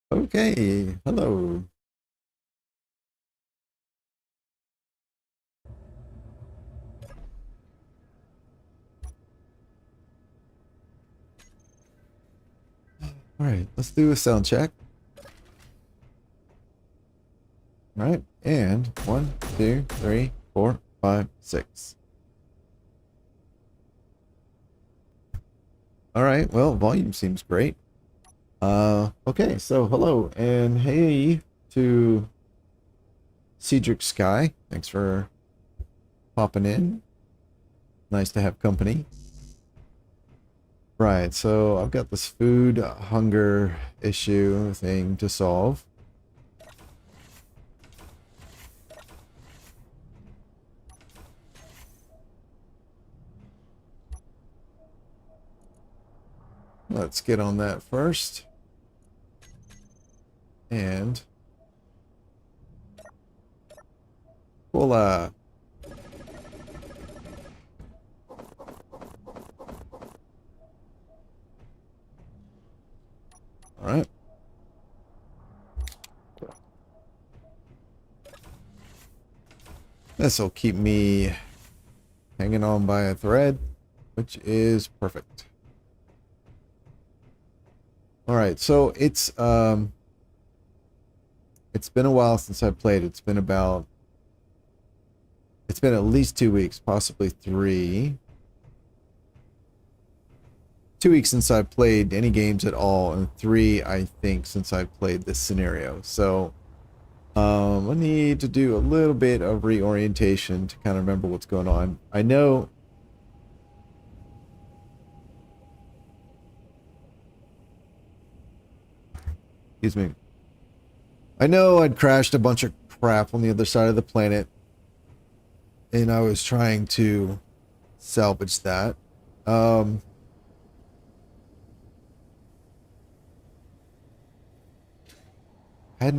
Okay, hello. All right, let's do a sound check. All right, and 1, 2, 3, 4, 5, 6. All right, well, volume seems great. Okay, so hello and hey to Cedric Sky. Thanks for popping in. Nice to have company. Right, so I've got this food hunger issue thing to solve. Let's get on that first. And we'll all right. This will keep me hanging on by a thread, which is perfect. All right, so it's been a while since I played. It's been at least 2 weeks, possibly 3. 2 weeks since I played any games at all, and 3, I think, since I played this scenario. So I need to do a little bit of reorientation to kind of remember what's going on. I know. Excuse me. I know I'd crashed a bunch of crap on the other side of the planet, and I was trying to salvage that. Hadn't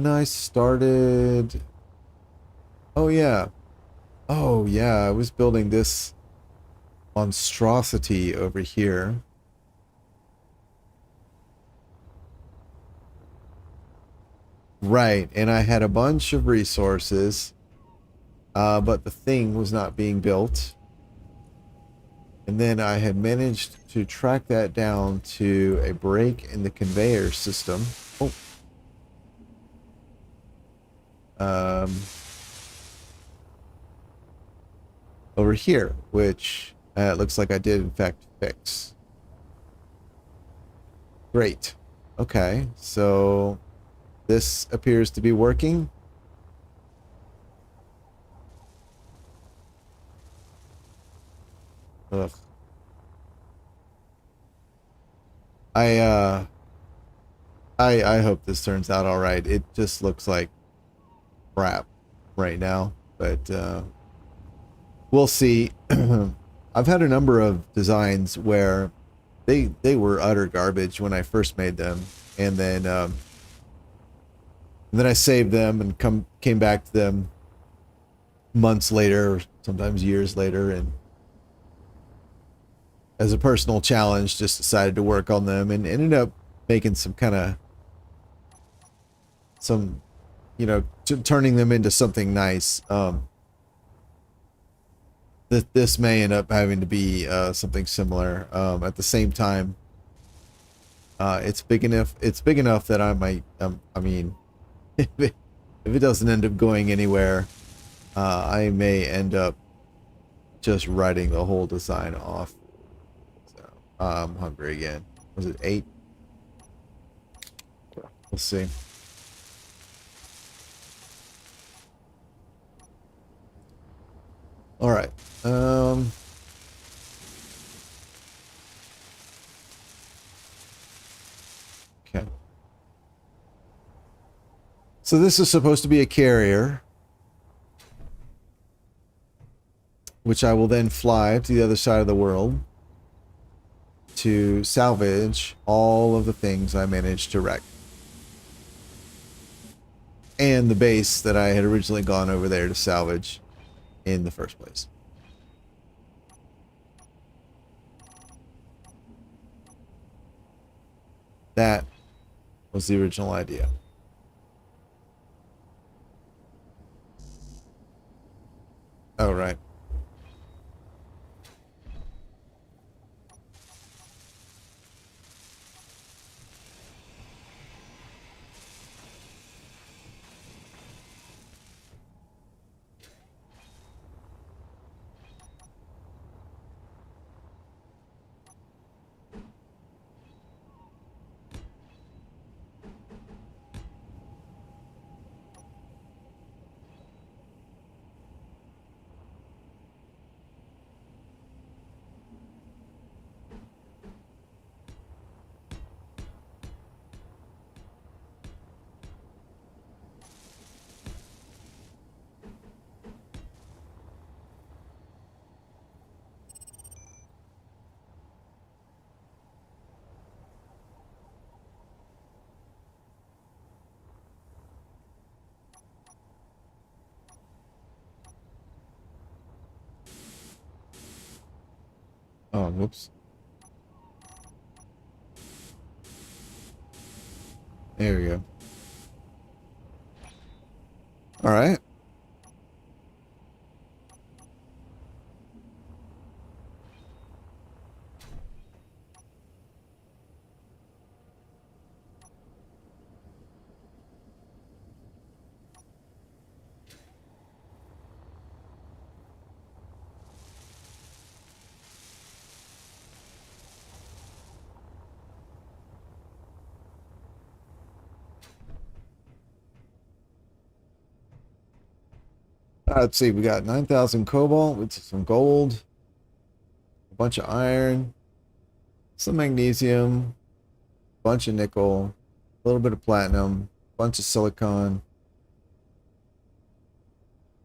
I started? Oh yeah. Oh yeah, I was building this monstrosity over here. Right, and I had a bunch of resources, but the thing was not being built. And then I had managed to track that down to a break in the conveyor system. Oh. Over here, which looks like I did in fact fix. Great. Okay, so this appears to be working. Ugh. I uh I hope this turns out all right. It just looks like crap right now, but we'll see. I've had a number of designs where they were utter garbage when I first made them, and then I saved them and came back to them months later, or sometimes years later, and as a personal challenge, just decided to work on them and ended up making some kind of some, turning them into something nice. This may end up having to be something similar. At the same time, it's big enough. It's big enough that I might. I mean, if it doesn't end up going anywhere, I may end up just writing the whole design off. So I'm hungry again. Was it 8? We'll see. All right. Okay. So this is supposed to be a carrier, which I will then fly to the other side of the world to salvage all of the things I managed to wreck. And the base that I had originally gone over there to salvage in the first place. That was the original idea. Oh, right. Oh, whoops. There we go. All right. Let's see. We got 9,000 cobalt with some gold, a bunch of iron, some magnesium, a bunch of nickel, a little bit of platinum, a bunch of silicon,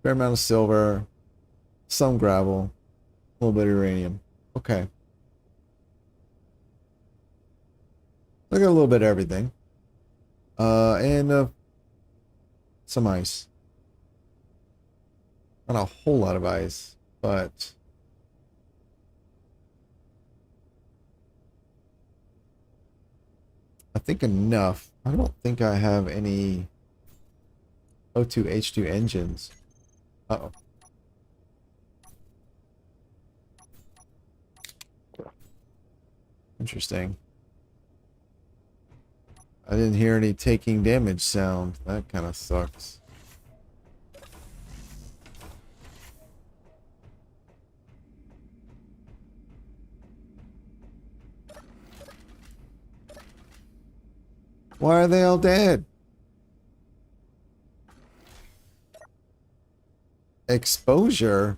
fair amount of silver, some gravel, a little bit of uranium. Okay. I got a little bit of everything. And some ice. Not a whole lot of ice, but I think enough. I don't think I have any O2H2 engines. Uh-oh. Interesting. I didn't hear any taking damage sound. That kind of sucks. Why are they all dead? Exposure?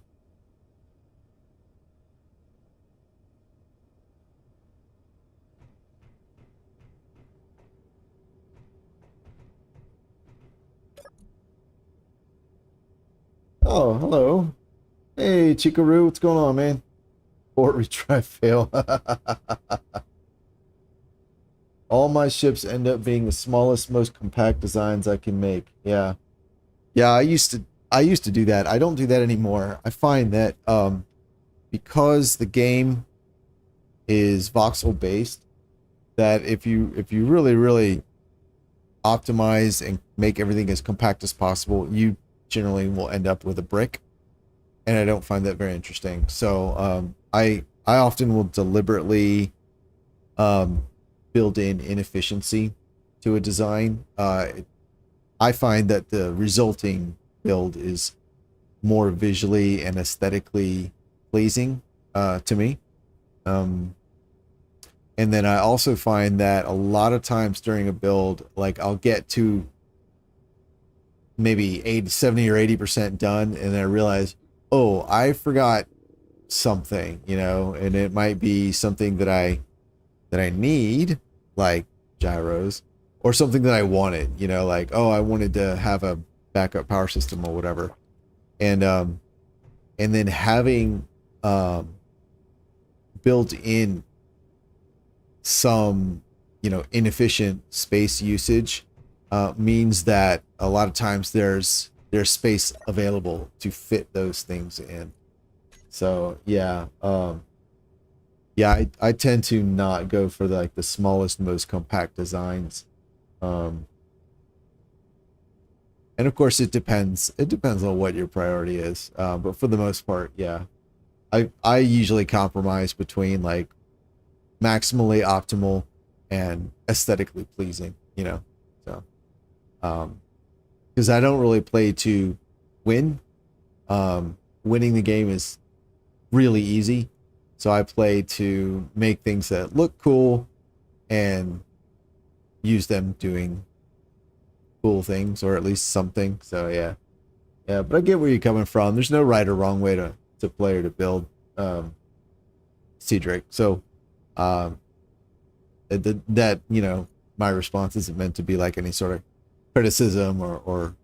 Oh, hello. Hey, Chikaroo, what's going on, man? Port retry fail. All my ships end up being the smallest, most compact designs I can make. Yeah. Yeah, I used to do that. I don't do that anymore. I find that because the game is voxel based, that if you really optimize and make everything as compact as possible, you generally will end up with a brick, and I don't find that very interesting. So I often will deliberately build in inefficiency to a design. I find that the resulting build is more visually and aesthetically pleasing to me. And then I also find that a lot of times during a build, like I'll get to maybe 80, 70 or 80% done, and then I realize, oh, I forgot something, and it might be something that I need, like gyros, or something that I wanted, like, oh, I wanted to have a backup power system or whatever. And then having built in some, inefficient space usage means that a lot of times there's space available to fit those things in. So yeah, yeah, I tend to not go for the smallest, most compact designs. And of course, it depends. It depends on what your priority is. But for the most part, yeah, I usually compromise between like maximally optimal and aesthetically pleasing. You know, so because I don't really play to win. Winning the game is really easy, so I play to make things that look cool and use them doing cool things, or at least something. So yeah, but I get where you're coming from. There's no right or wrong way to play or to build Cedric. So that, you know, my response isn't meant to be like any sort of criticism or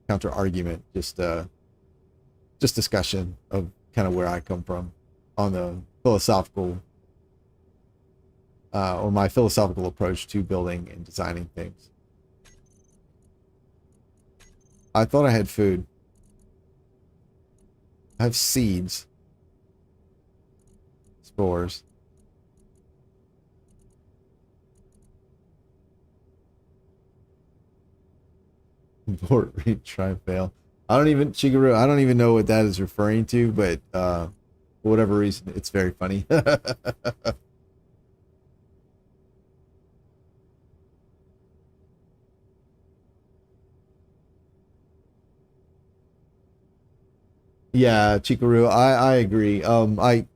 counter argument, just discussion of kind of where I come from on the philosophical or my philosophical approach to building and designing things. I thought I had food. I have seeds. Spores. Abort, retry, fail. I don't even, Shigeru, I don't even know what that is referring to, but for whatever reason, it's very funny. Yeah, Chikaru, I agree.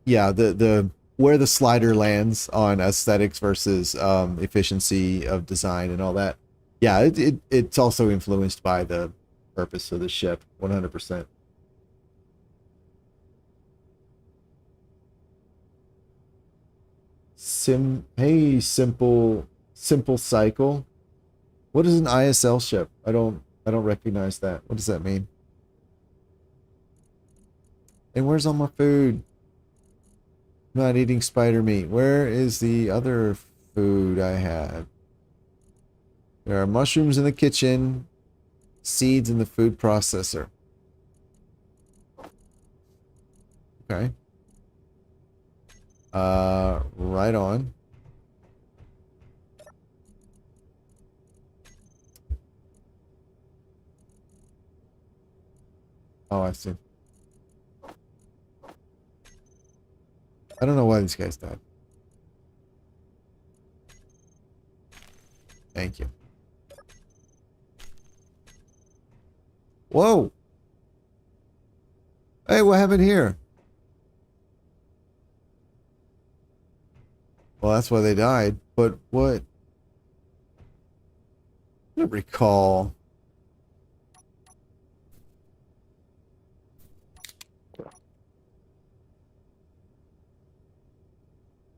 Yeah, the where the slider lands on aesthetics versus efficiency of design and all that. Yeah, it's also influenced by the purpose of the ship, 100%. Hey, simple cycle. What is an ISL ship? I don't recognize that. What does that mean? And where's all my food? I'm not eating spider meat. Where is the other food I had? There are mushrooms in the kitchen, seeds in the food processor. Okay. Right on. Oh, I see. I don't know why these guys died. Thank you. Whoa! Hey, what happened here? Well, that's why they died. But what? I don't recall.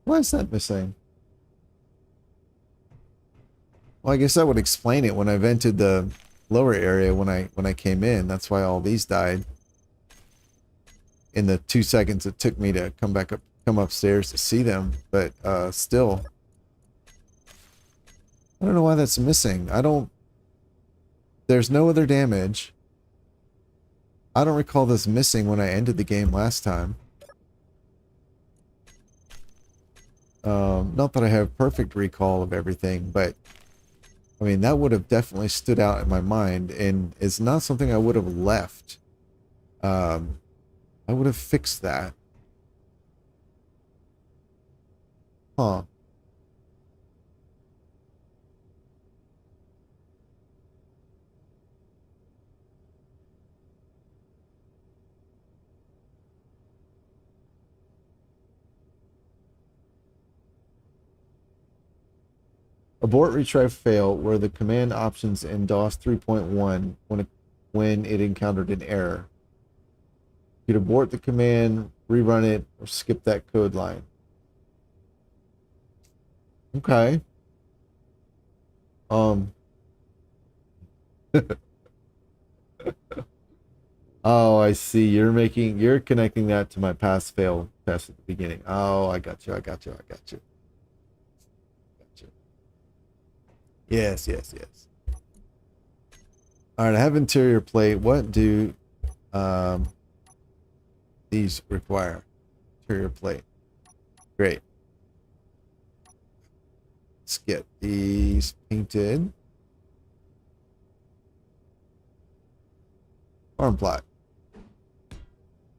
Why is that missing? Well, I guess that would explain it when I vented the lower area when I came in. That's why all these died. In the 2 seconds it took me to come upstairs to see them, but still. I don't know why that's missing. There's no other damage. I don't recall this missing when I ended the game last time. Not that I have perfect recall of everything, but I mean, that would have definitely stood out in my mind, and it's not something I would have left. I would have fixed that. Huh. Abort, retry, fail were the command options in DOS 3.1 when it encountered an error. You could abort the command, rerun it, or skip that code line. Okay. Oh, I see. You're connecting that to my pass fail test at the beginning. Oh, I got you. I got you. Yes. All right, I have interior plate. What do these require? Interior plate. Great. Let's get these painted. Farm plot.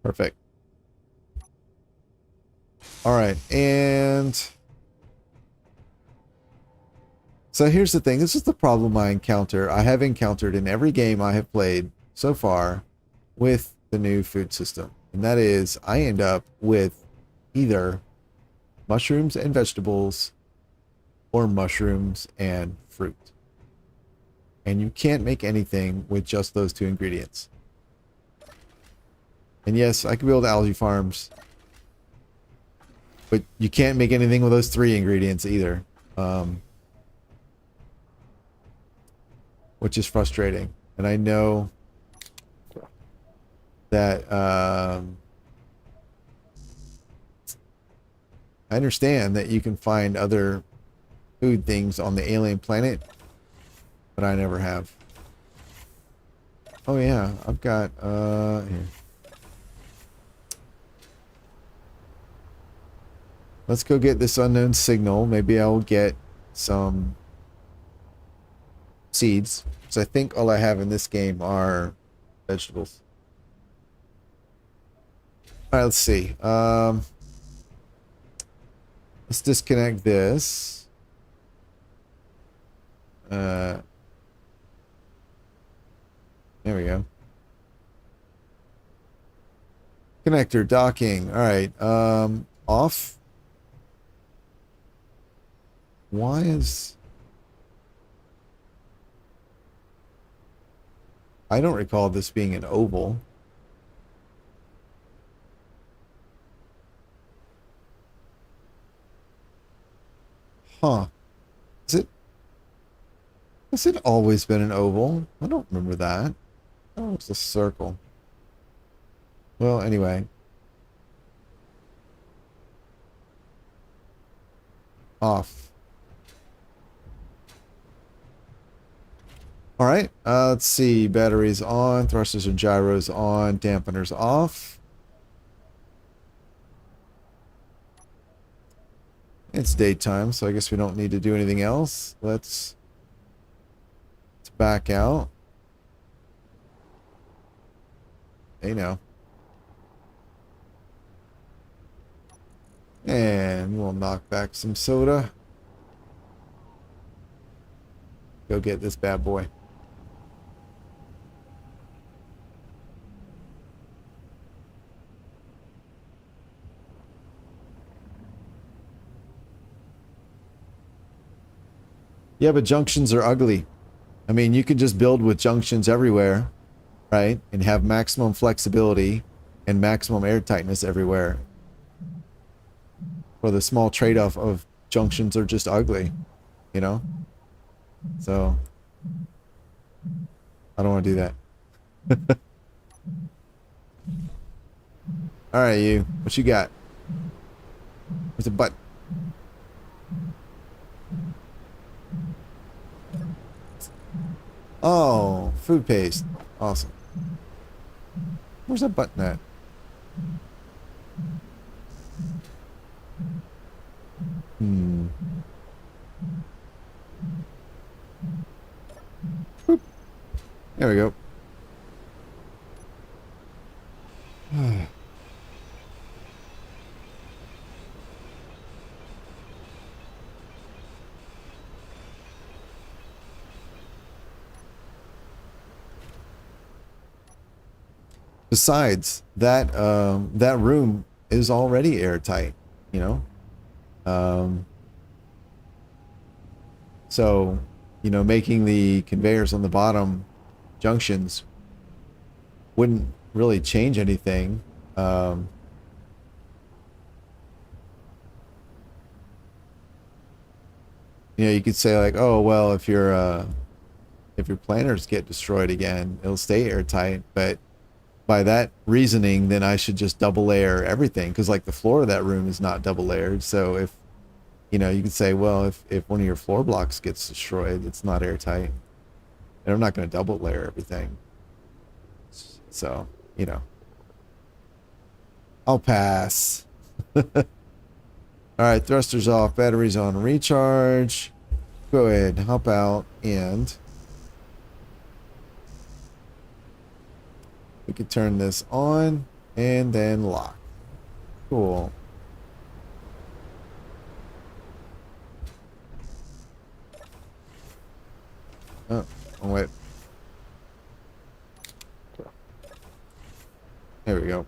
Perfect. All right, and so here's the thing. This is the problem I have encountered in every game I have played so far with the new food system. And that is, I end up with either mushrooms and vegetables or mushrooms and fruit. And you can't make anything with just those two ingredients. And yes, I could build algae farms, but you can't make anything with those three ingredients either. Which is frustrating. And I know that I understand that you can find other food things on the alien planet, but I never have. Oh yeah, I've got here. Let's go get this unknown signal. Maybe I'll get some seeds. So I think all I have in this game are vegetables. All right, let's see. Let's disconnect this. There we go. Connector docking. All right. Off. Why is... I don't recall this being an oval. Huh. Has it always been an oval? I don't remember that. Oh, it's a circle. Well, anyway. Off. All right, let's see. Batteries on, thrusters and gyros on, dampeners off. It's daytime, so I guess we don't need to do anything else. Let's back out. Hey now. And we'll knock back some soda. Go get this bad boy. Yeah, but junctions are ugly. I mean, you can just build with junctions everywhere, right? And have maximum flexibility and maximum air tightness everywhere. For the small trade-off of junctions are just ugly, you know? So, I don't want to do that. Alright, you. What you got? Where's the button? Oh, food paste. Awesome. Where's that button at? Boop. There we go. Besides, that that room is already airtight, you know? So, you know, making the conveyors on the bottom junctions wouldn't really change anything. You know, you could say like, oh, well, if your planners get destroyed again, it'll stay airtight, but by that reasoning, then I should just double layer everything, because like the floor of that room is not double layered. So if, you know, you could say, well, if one of your floor blocks gets destroyed, it's not airtight. And I'm not going to double layer everything. So, you know, I'll pass. All right, thrusters off, batteries on recharge. go ahead, hop out, and we could turn this on and then lock. Cool. Oh, wait. There we go.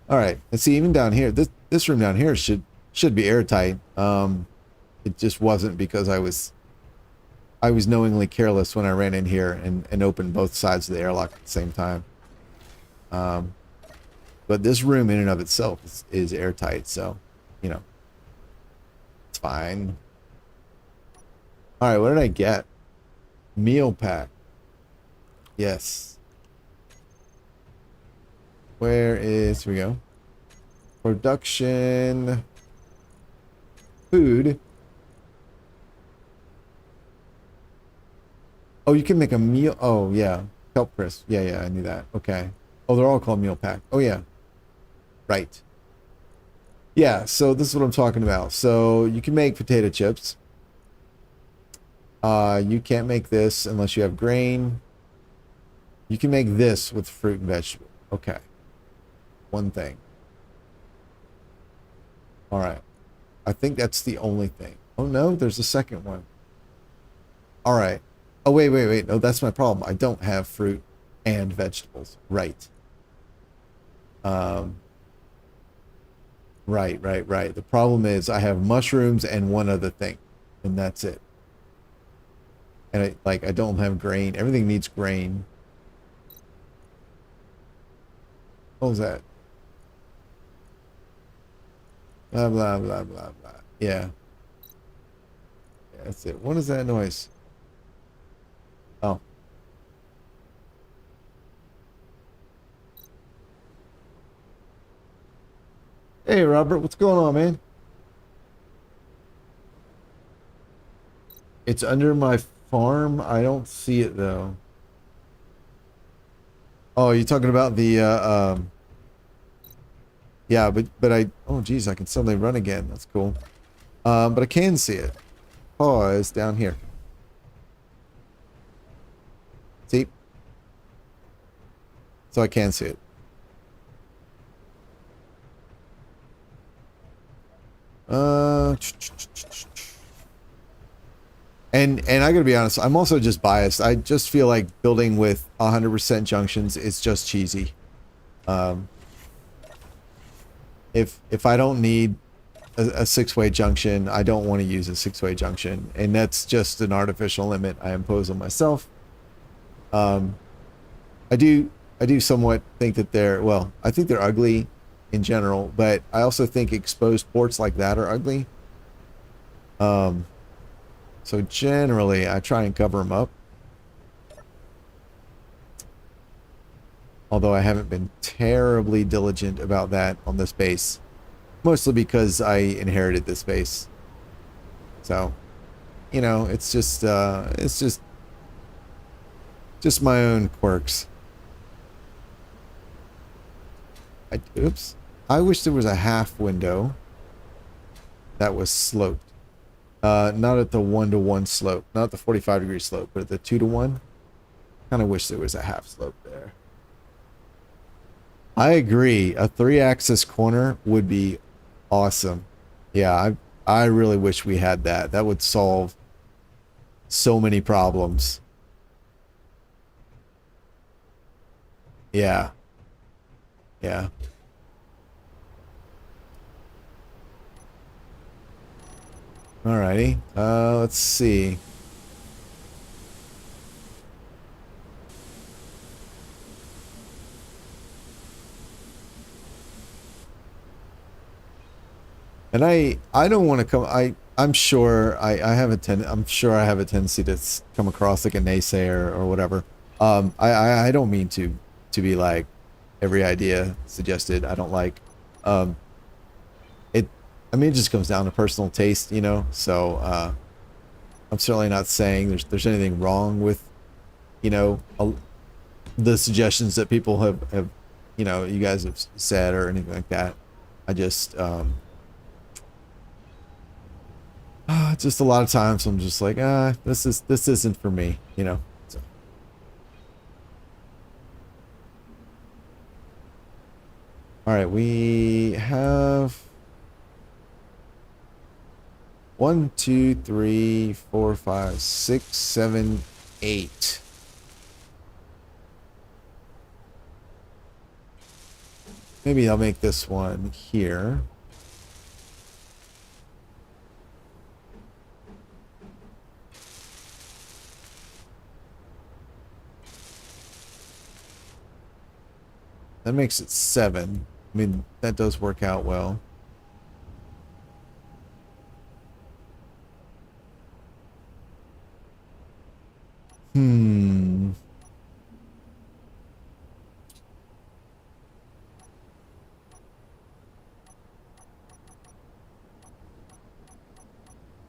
All right. And see, even down here, this room down here should be airtight. It just wasn't because I was knowingly careless when I ran in here and opened both sides of the airlock at the same time. But this room in and of itself is airtight, so, you know, it's fine. All right, what did I get? Meal pack. Yes. Here we go. Production. Food. Oh, you can make a meal. Oh, yeah. Kelp crisp. Yeah, I knew that. Okay. Oh, they're all called meal pack. Oh, yeah. Right. Yeah, so this is what I'm talking about. So you can make potato chips. You can't make this unless you have grain. You can make this with fruit and vegetable. Okay. One thing. All right. I think that's the only thing. Oh, no, there's a second one. All right. Oh, wait. No, that's my problem. I don't have fruit and vegetables. Right. Right. The problem is I have mushrooms and one other thing, and that's it. And I don't have grain. Everything needs grain. What was that? Blah, blah, blah, blah, blah. Yeah. That's it. What is that noise? Oh. Hey, Robert, what's going on, man? It's under my farm. I don't see it, though. Oh, you're talking about the, yeah, but oh, geez, I can suddenly run again. That's cool. But I can see it. Pause down here. See? So I can see it. And I gotta be honest, I'm also just biased. I just feel like building with 100% junctions is just cheesy. If I don't need a six-way junction, I don't want to use a six-way junction, and that's just an artificial limit I impose on myself. I do somewhat think that I think they're ugly in general, but I also think exposed ports like that are ugly. So generally, I try and cover them up. Although I haven't been terribly diligent about that on this base. Mostly because I inherited this base. So, you know, it's just my own quirks. Oops. I wish there was a half window that was sloped. Not at the 1-to-1 slope, not the 45-degree slope, but at the 2-to-1. Kind of wish there was a half slope there. I agree. A 3-axis corner would be awesome. Yeah, I really wish we had that. That would solve so many problems. Yeah. Yeah. Alrighty. Let's see. And I don't want to come. I'm sure I have a tendency to come across like a naysayer or whatever. I don't mean to be like every idea suggested I don't like. I mean, it just comes down to personal taste, you know. So I'm certainly not saying there's anything wrong with, you know, the suggestions that people have, you know, you guys have said or anything like that. I just just a lot of times I'm just like, this isn't for me, you know. So. All right, we have 1, 2, 3, 4, 5, 6, 7, 8. Maybe I'll make this one here. That makes it 7. I mean, that does work out well.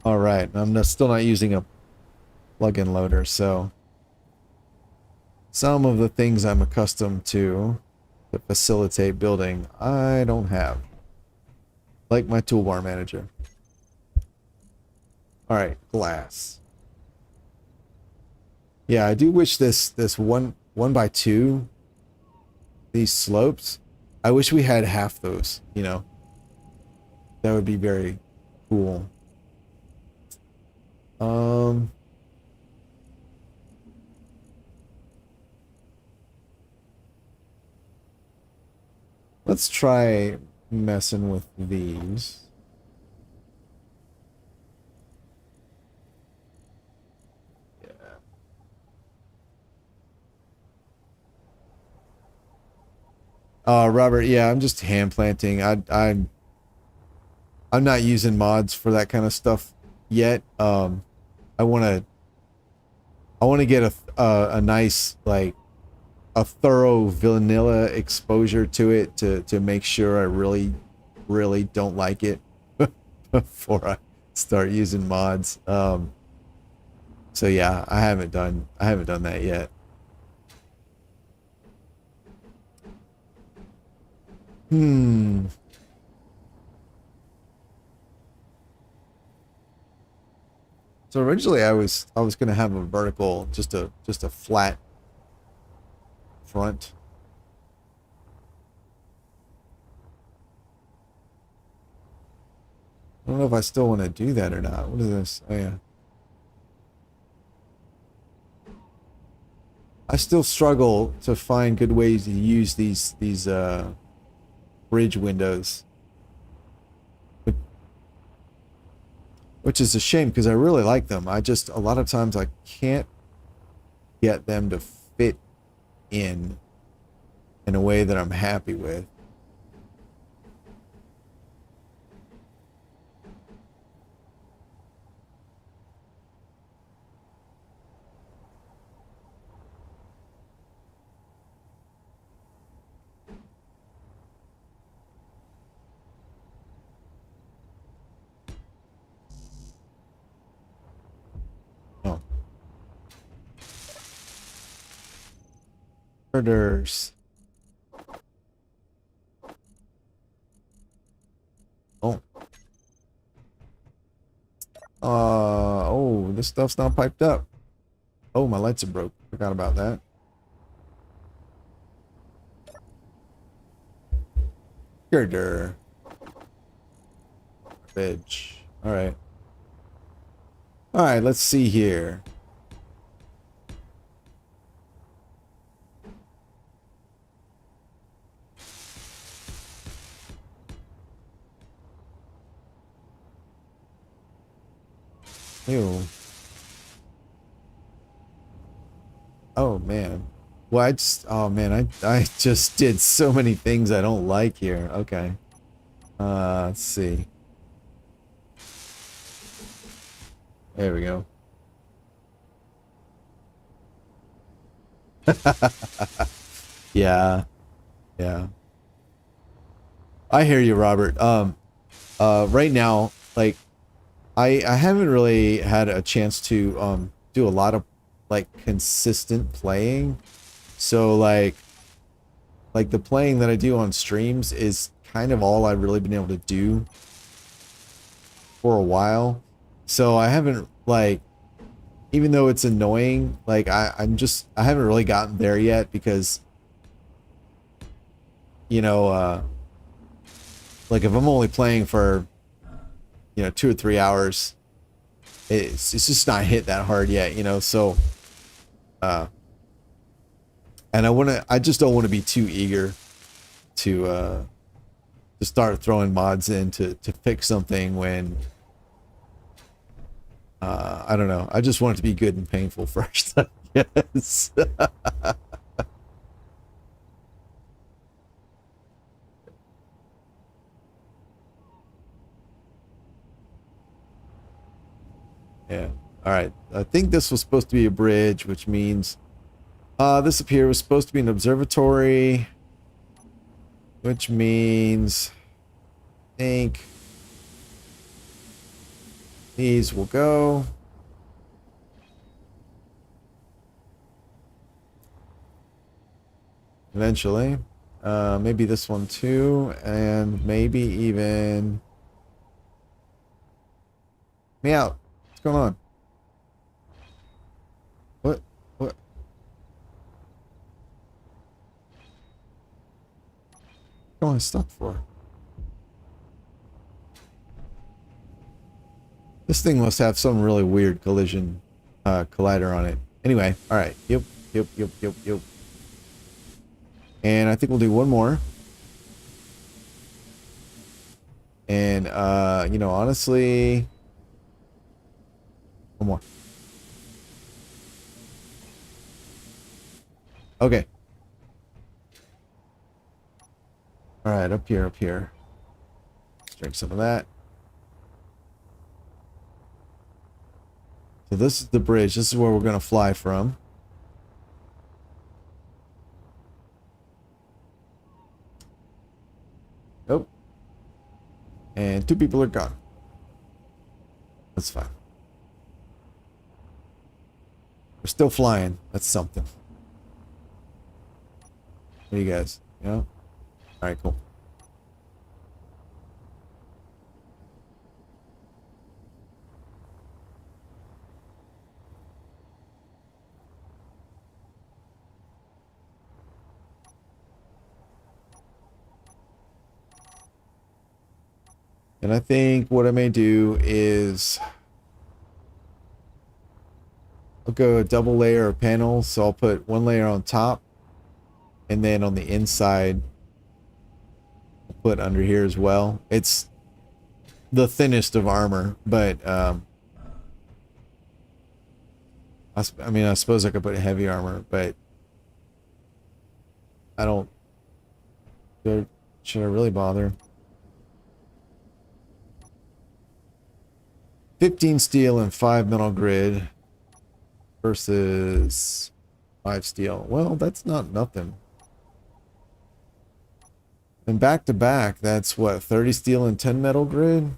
All right, I'm still not using a plug-in loader, so some of the things I'm accustomed to facilitate building, I don't have. Like my toolbar manager. All right, glass. Yeah, I do wish this one by 2, these slopes, I wish we had half those, you know. That would be very cool. Let's try messing with these. Robert, yeah, I'm just hand planting. I'm not using mods for that kind of stuff yet. I want to get a nice, like, a thorough vanilla exposure to it to make sure I really don't like it before I start using mods. So yeah, I haven't done that yet. So originally I was gonna have a vertical, just a flat front. I don't know if I still want to do that or not. What is this? Oh yeah. I still struggle to find good ways to use these bridge windows. Which is a shame because I really like them. I just, a lot of times I can't get them to fit in a way that I'm happy with. Oh. Murders. Oh. Oh, this stuff's not piped up. Oh, my lights are broke. Forgot about that. Girder. Garbage. Alright. Alright, let's see here. Ew. Oh man. Well, oh man, I just did so many things I don't like here. Okay. Let's see. There we go. Yeah. Yeah. I hear you, Robert. Right now, like, I haven't really had a chance to do a lot of like consistent playing. So like the playing that I do on streams is kind of all I've really been able to do for a while. So I haven't, like, even though it's annoying, like I haven't really gotten there yet because, you know, like if I'm only playing for, 2 or 3 hours, it's just not hit that hard yet, so uh and I just don't want to be too eager to start throwing mods in to fix something when I don't know. I just want it to be good and painful first, I guess. Yeah. All right. I think this was supposed to be a bridge, which means this up here was supposed to be an observatory, which means I think these will go. Eventually. Maybe this one too, and maybe even me out. What's going on? What? What? What am I stuck for? This thing must have some really weird collider on it. Anyway, all right. Yep. And I think we'll do one more. And honestly, one more. Okay. All right, up here. Let's drink some of that. So this is the bridge. This is where we're going to fly from. Nope. And 2 people are gone. That's fine. We're still flying. That's something. What do you guys? All right, cool. And I think what I may do is I'll go a double layer of panels. So I'll put one layer on top, and then on the inside I'll put under here as well. It's the thinnest of armor, but I mean, I suppose I could put heavy armor, but I don't. Should I really bother? 15 steel and 5 metal grid versus 5 steel. Well, that's not nothing. And back to back, that's what, 30 steel and 10 metal grid?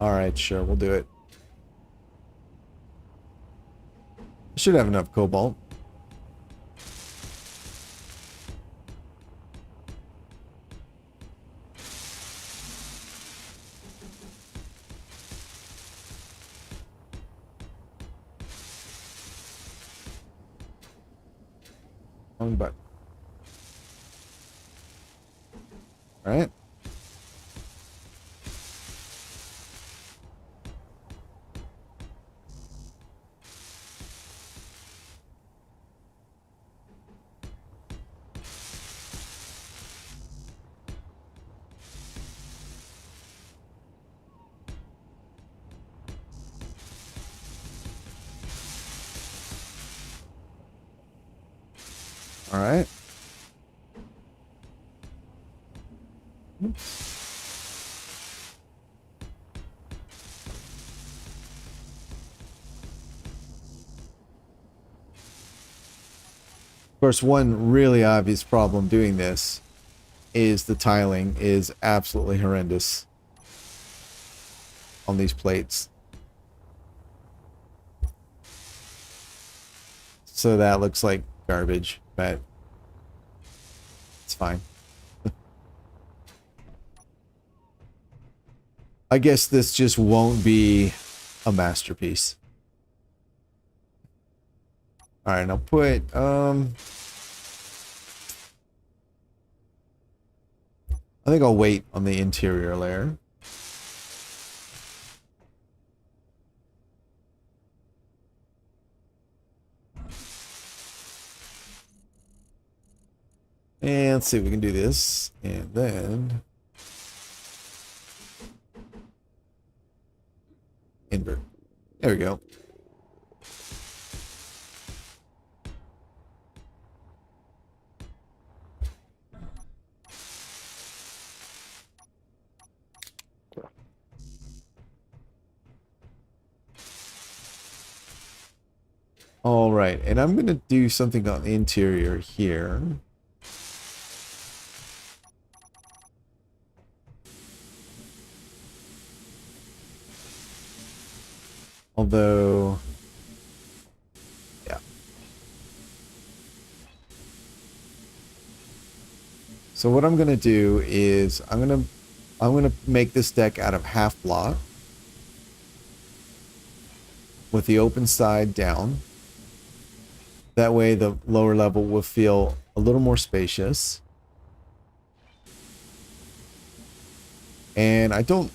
Alright, sure, we'll do it. I should have enough cobalt. Wrong button. Alright. All right. Of course, one really obvious problem doing this is the tiling is absolutely horrendous on these plates. So that looks like garbage, but it's fine. I guess this just won't be a masterpiece. All right, I'll put I think I'll wait on the interior layer. And let's see if we can do this. And then invert. There we go. All right, and I'm going to do something on the interior here. Although, yeah. So what I'm going to do is I'm going to make this deck out of half block with the open side down. That way the lower level will feel a little more spacious. And I don't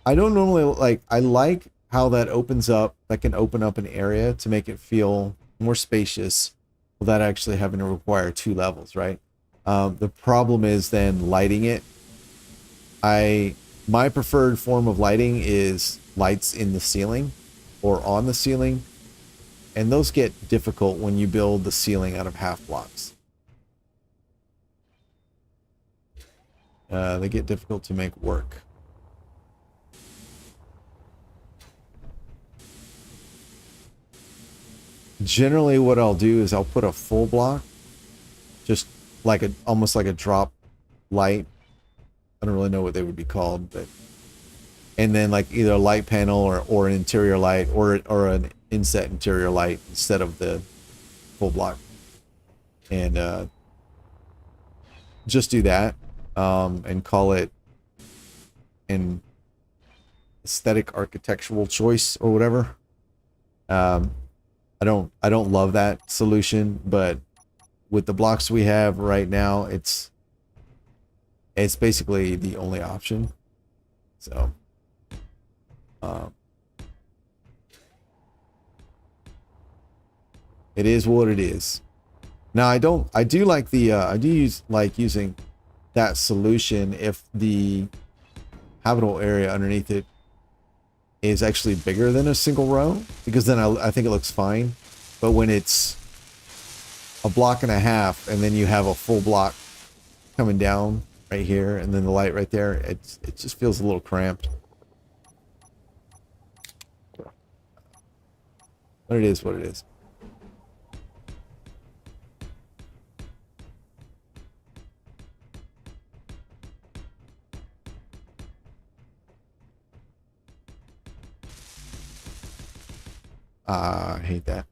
normally like, I like how that opens up, that can open up an area to make it feel more spacious without actually having to require 2 levels, right? The problem is then lighting it. My preferred form of lighting is lights in the ceiling or on the ceiling. And those get difficult when you build the ceiling out of half blocks. They get difficult to make work. Generally what I'll do is I'll put a full block, just like almost like a drop light. I don't really know what they would be called, but and then like either a light panel or an interior light or an inset interior light instead of the full block. And just do that and call it an aesthetic architectural choice or whatever. I don't love that solution, but with the blocks we have right now, it's basically the only option. So it is what it is. Now I do like the I do like using that solution if the habitable area underneath it is actually bigger than a single row, because then I think it looks fine. But when it's a block and a half and then you have a full block coming down right here and then the light right there, it just feels a little cramped. But it is what it is. I hate that.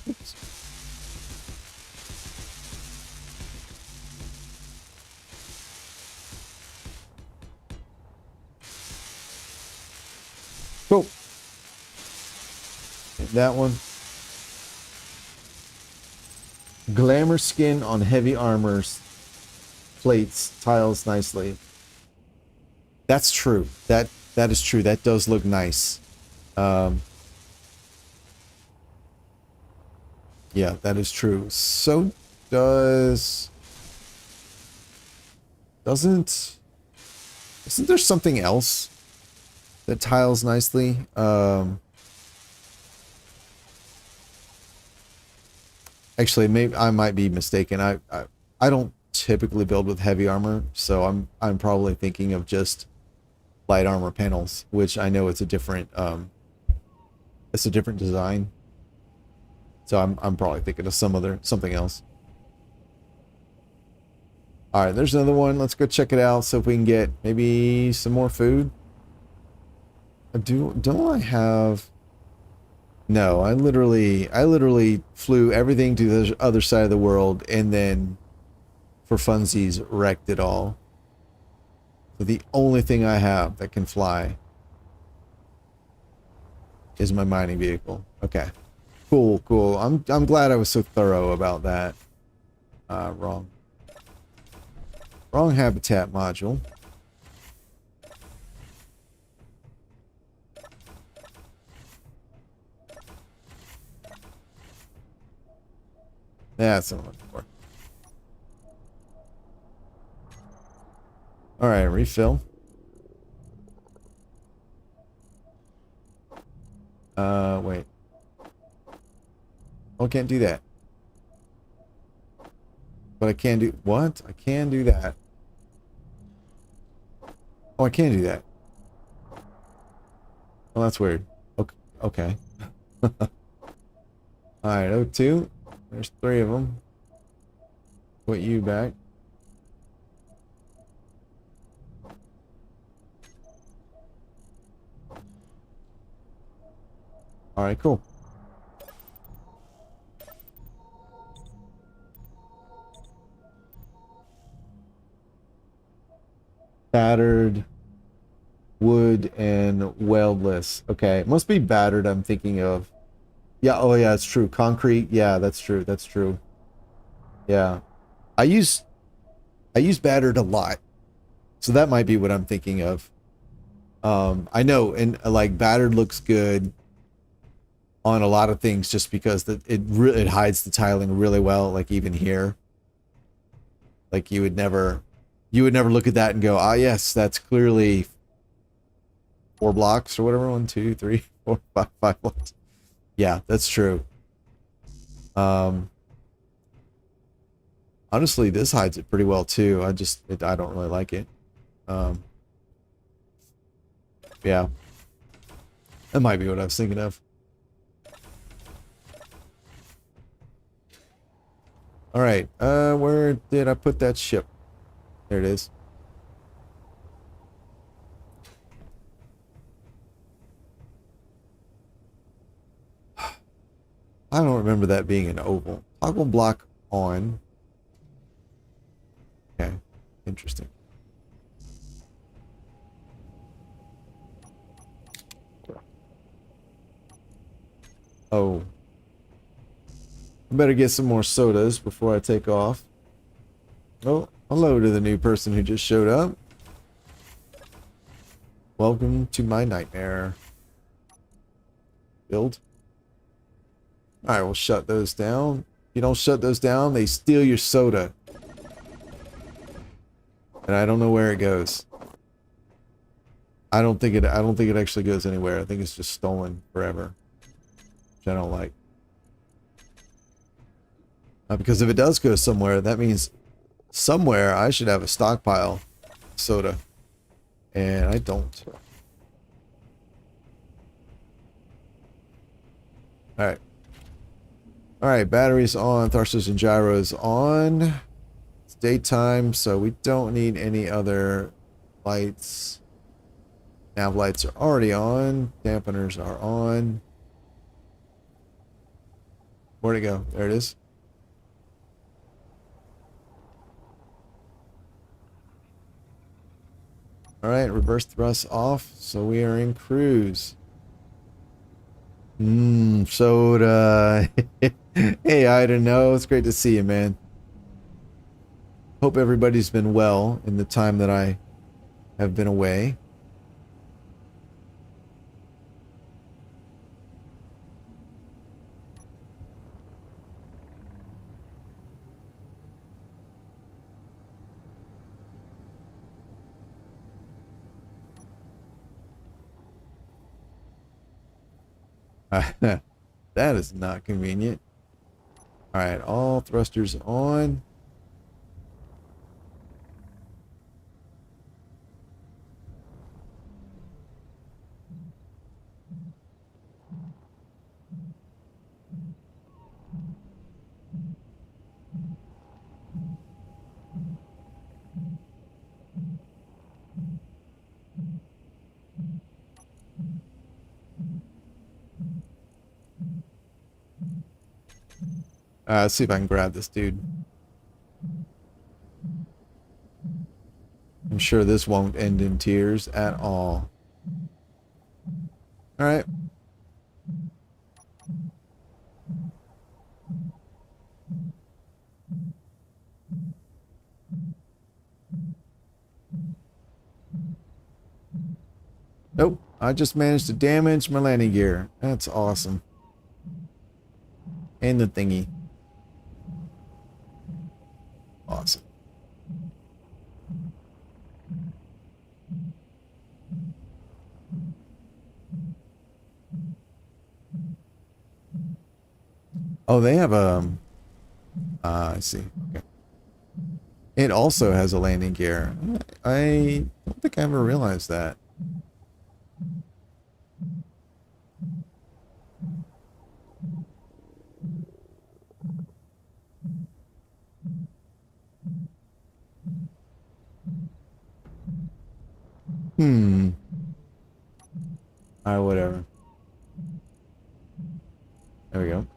Oops. Cool. That one. Glamour skin on heavy armors. Plates tiles nicely. That's true. That is true. That does look nice. Yeah, that is true. So isn't there something else that tiles nicely? Actually, maybe I might be mistaken. I don't typically build with heavy armor, so I'm probably thinking of just light armor panels, which I know it's a different design. So I'm probably thinking of something else. All right, there's another one. Let's go check it out. So if we can get maybe some more food. Don't I have? No, I literally flew everything to the other side of the world and then, for funsies, wrecked it all. So the only thing I have that can fly is my mining vehicle. Okay, cool. I'm glad I was so thorough about that. Wrong habitat module. That's what I'm looking for. All right, refill. Wait. Oh, I can't do that. But I can do what? I can do that. Oh, I can do that. Oh, that's weird. Okay. All right, O2. There's 3 of them. Put you back. All right, cool. Battered, wood, and weldless. Okay, it must be battered I'm thinking of. Yeah, oh yeah, it's true. Concrete, yeah, that's true. Yeah. I use battered a lot. So that might be what I'm thinking of. I know, and like battered looks good on a lot of things just because it hides the tiling really well, like even here. Like you would never look at that and go, ah yes, that's clearly 4 blocks or whatever. 1, 2, 3, 4, 5 blocks. Yeah, that's true. Honestly, this hides it pretty well too. I don't really like it. Yeah. That might be what I was thinking of. All right. Where did I put that ship? There it is. I don't remember that being an oval. Toggle block on. Okay. Interesting. Oh. I better get some more sodas before I take off. Oh, hello to the new person who just showed up. Welcome to my nightmare. Build. Alright, we'll shut those down. If you don't shut those down, they steal your soda. And I don't know where it goes. I don't think it actually goes anywhere. I think it's just stolen forever. Which I don't like. Because if it does go somewhere, that means somewhere I should have a stockpile of soda. And I don't. Alright. Alright, batteries on, thrusters and gyros on. It's daytime, so we don't need any other lights. Nav lights are already on. Dampeners are on. Where'd it go? There it is. Alright, reverse thrust off, so we are in cruise. Soda. Hey, I don't know. It's great to see you, man. Hope everybody's been well in the time that I have been away. That is not convenient. All right, all thrusters on. Let's see if I can grab this dude. I'm sure this won't end in tears at all. Alright. Nope. I just managed to damage my landing gear. That's awesome. And the thingy. Awesome. Oh, they have a... I see. Okay. It also has a landing gear. I don't think I ever realized that. Alright, whatever. There we go.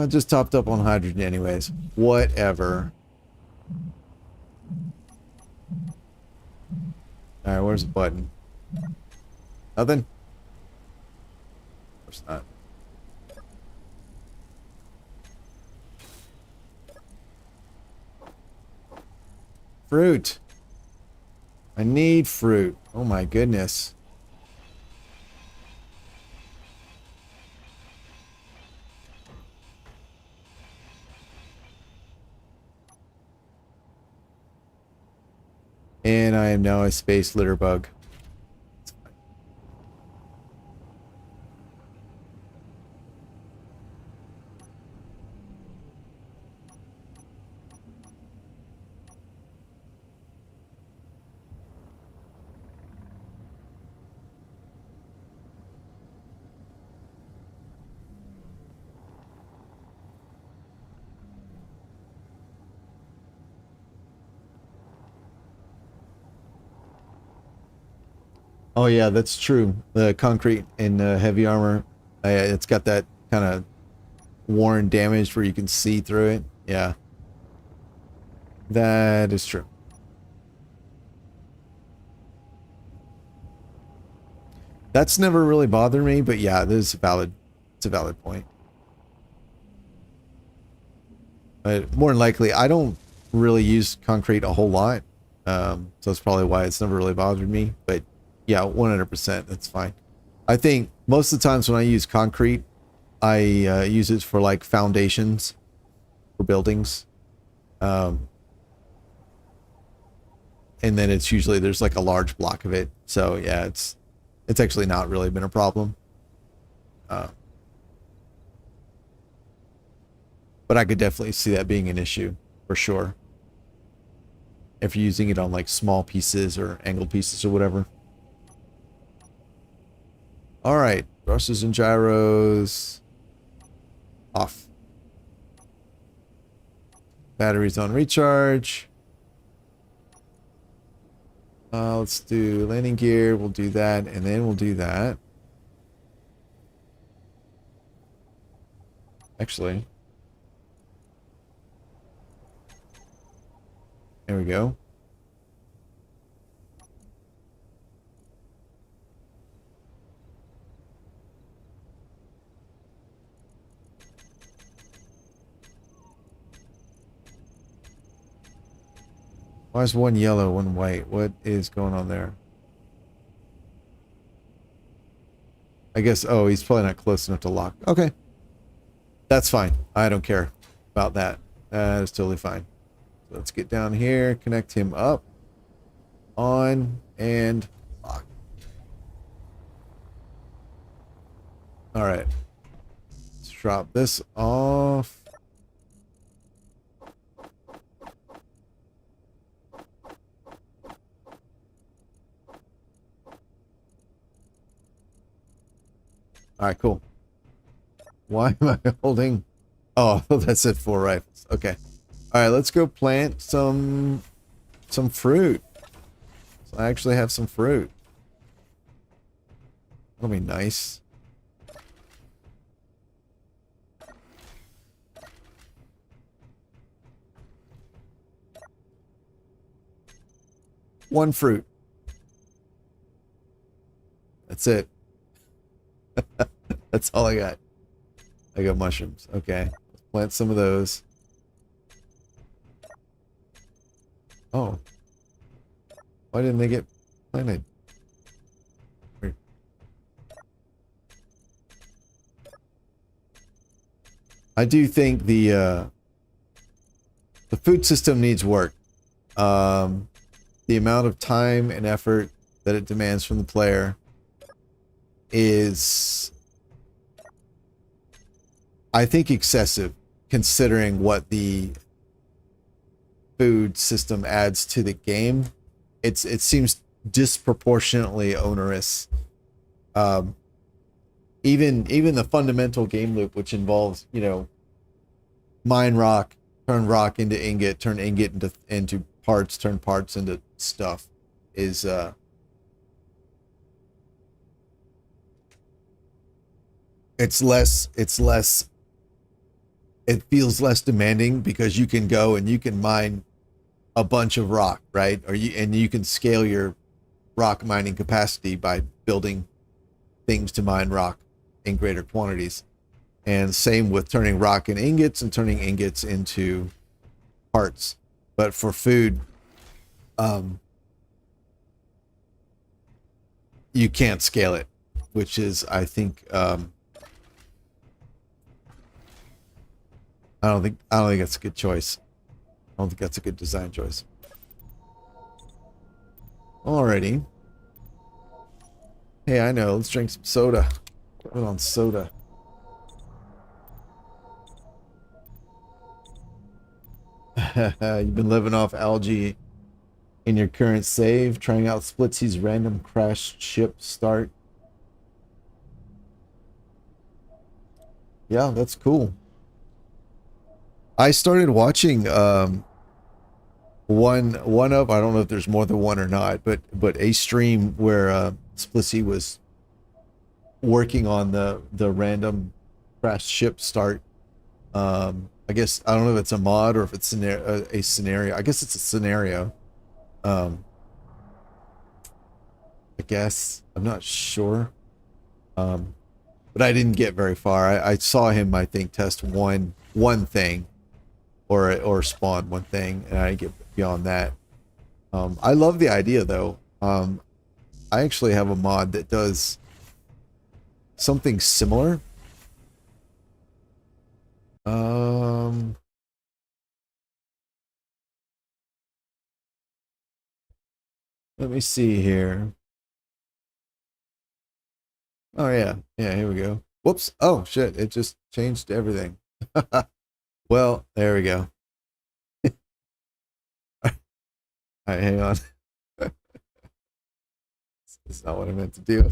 Just topped up on hydrogen anyways. Whatever. Alright, where's the button? Nothing? Of course not. Fruit. I need fruit. Oh my goodness. And I am now a space litter bug. Oh yeah, that's true. The concrete in heavy armor, it's got that kind of worn damage where you can see through it. Yeah. That is true. That's never really bothered me, but yeah, this is valid. It's a valid point. But more than likely, I don't really use concrete a whole lot. So that's probably why it's never really bothered me. But yeah, 100%, that's fine. I think most of the times when I use concrete, I use it for like foundations for buildings. And then it's usually there's like a large block of it. So yeah, it's actually not really been a problem. But I could definitely see that being an issue for sure. If you're using it on like small pieces or angled pieces or whatever. All right, thrusters and gyros off. Batteries on recharge. Let's do landing gear. We'll do that, and then we'll do that. Actually, there we go. Why is one yellow, one white? What is going on there? I guess, oh, he's probably not close enough to lock. Okay. That's fine. I don't care about that. That is totally fine. So let's get down here, connect him up, on, and lock. All right. Let's drop this off. All right, cool. Why am I holding? Oh, that's it. 4 rifles. Okay. All right, let's go plant some fruit. So I actually have some fruit. That'll be nice. One fruit. That's it. That's all I got. I got mushrooms. Okay. Let's plant some of those. Oh. Why didn't they get planted? Weird. I do think the food system needs work. The amount of time and effort that it demands from the player is, I think, excessive, considering what the food system adds to the game. It seems disproportionately onerous. Even the fundamental game loop, which involves, you know, mine rock, turn rock into ingot, turn ingot into parts, turn parts into stuff, is it feels less demanding because you can go and you can mine a bunch of rock, right? You can scale your rock mining capacity by building things to mine rock in greater quantities. And same with turning rock into ingots and turning ingots into parts. But for food, you can't scale it, which is, I think, I don't think that's a good choice. I don't think that's a good design choice. Alrighty. Hey, I know. Let's drink some soda. Put on soda. You've been living off algae in your current save, trying out Splitsy's random crashed ship start. Yeah, that's cool. I started watching one of, I don't know if there's more than one or not, but a stream where Splitsy was working on the random crashed ship start. I guess, I don't know if it's a mod or if it's a scenario. I guess it's a scenario. I guess. I'm not sure. But I didn't get very far. I saw him, I think, test one thing. Or spawn one thing, and I get beyond that. I love the idea, though. I actually have a mod that does something similar. Let me see here. Oh yeah, here we go. Whoops. Oh shit, it just changed everything. Well, there we go. All right, hang on. It's not what I meant to do.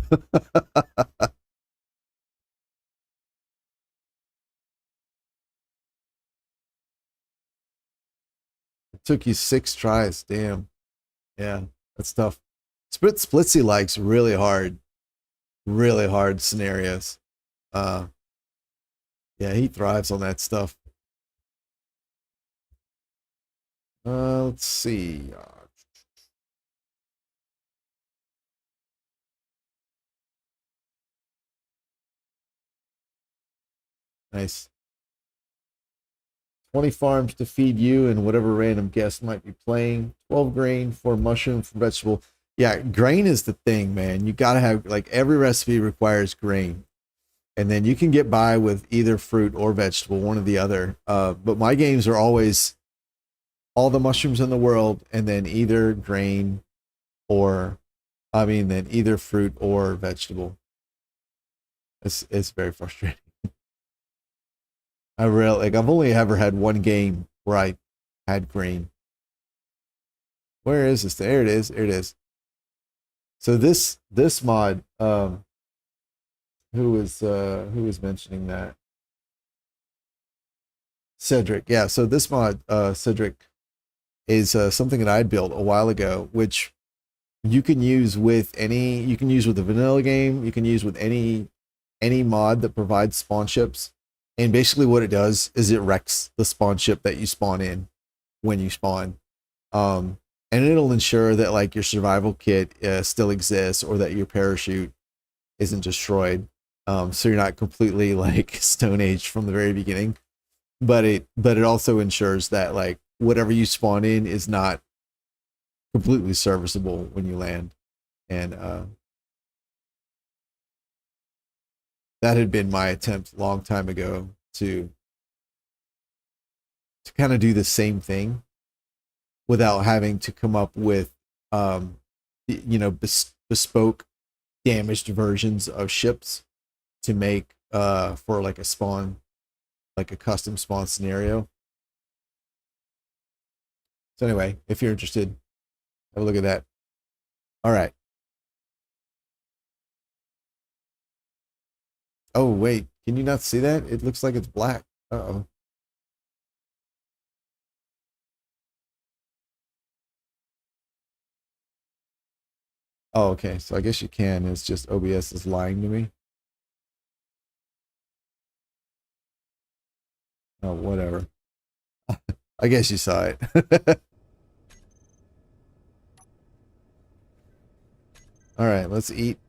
It took you 6 tries. Damn. Yeah, that's tough. Splitsy likes really hard scenarios. Yeah, he thrives on that stuff. Let's see. Nice. 20 farms to feed you and whatever random guest might be playing. 12 grain for mushroom, for vegetable. Yeah, grain is the thing, man. You gotta have, like, every recipe requires grain. And then you can get by with either fruit or vegetable, one or the other. But my games are always all the mushrooms in the world, and then either grain or, then either fruit or vegetable. It's very frustrating. I've only ever had one game where I had grain. Where is this? There it is. There it is. So this mod, who was mentioning that? Cedric. Yeah, so this mod, Cedric, is something that I built a while ago, which you can use with a vanilla game, you can use with any mod that provides spawn ships. And basically what it does is it wrecks the spawn ship that you spawn in when you spawn. And and it'll ensure that like your survival kit still exists, or that your parachute isn't destroyed. So you're not completely like Stone Age from the very beginning. But it also ensures that like whatever you spawn in is not completely serviceable when you land. And that had been my attempt a long time ago to kind of do the same thing without having to come up with bespoke damaged versions of ships to make for like a spawn, like a custom spawn scenario. So anyway, if you're interested, have a look at that. All right. Oh wait, can you not see that? It looks like it's black. Uh-oh. Oh, okay. So I guess you can. It's just OBS is lying to me. Oh, whatever. I guess you saw it. All right, let's eat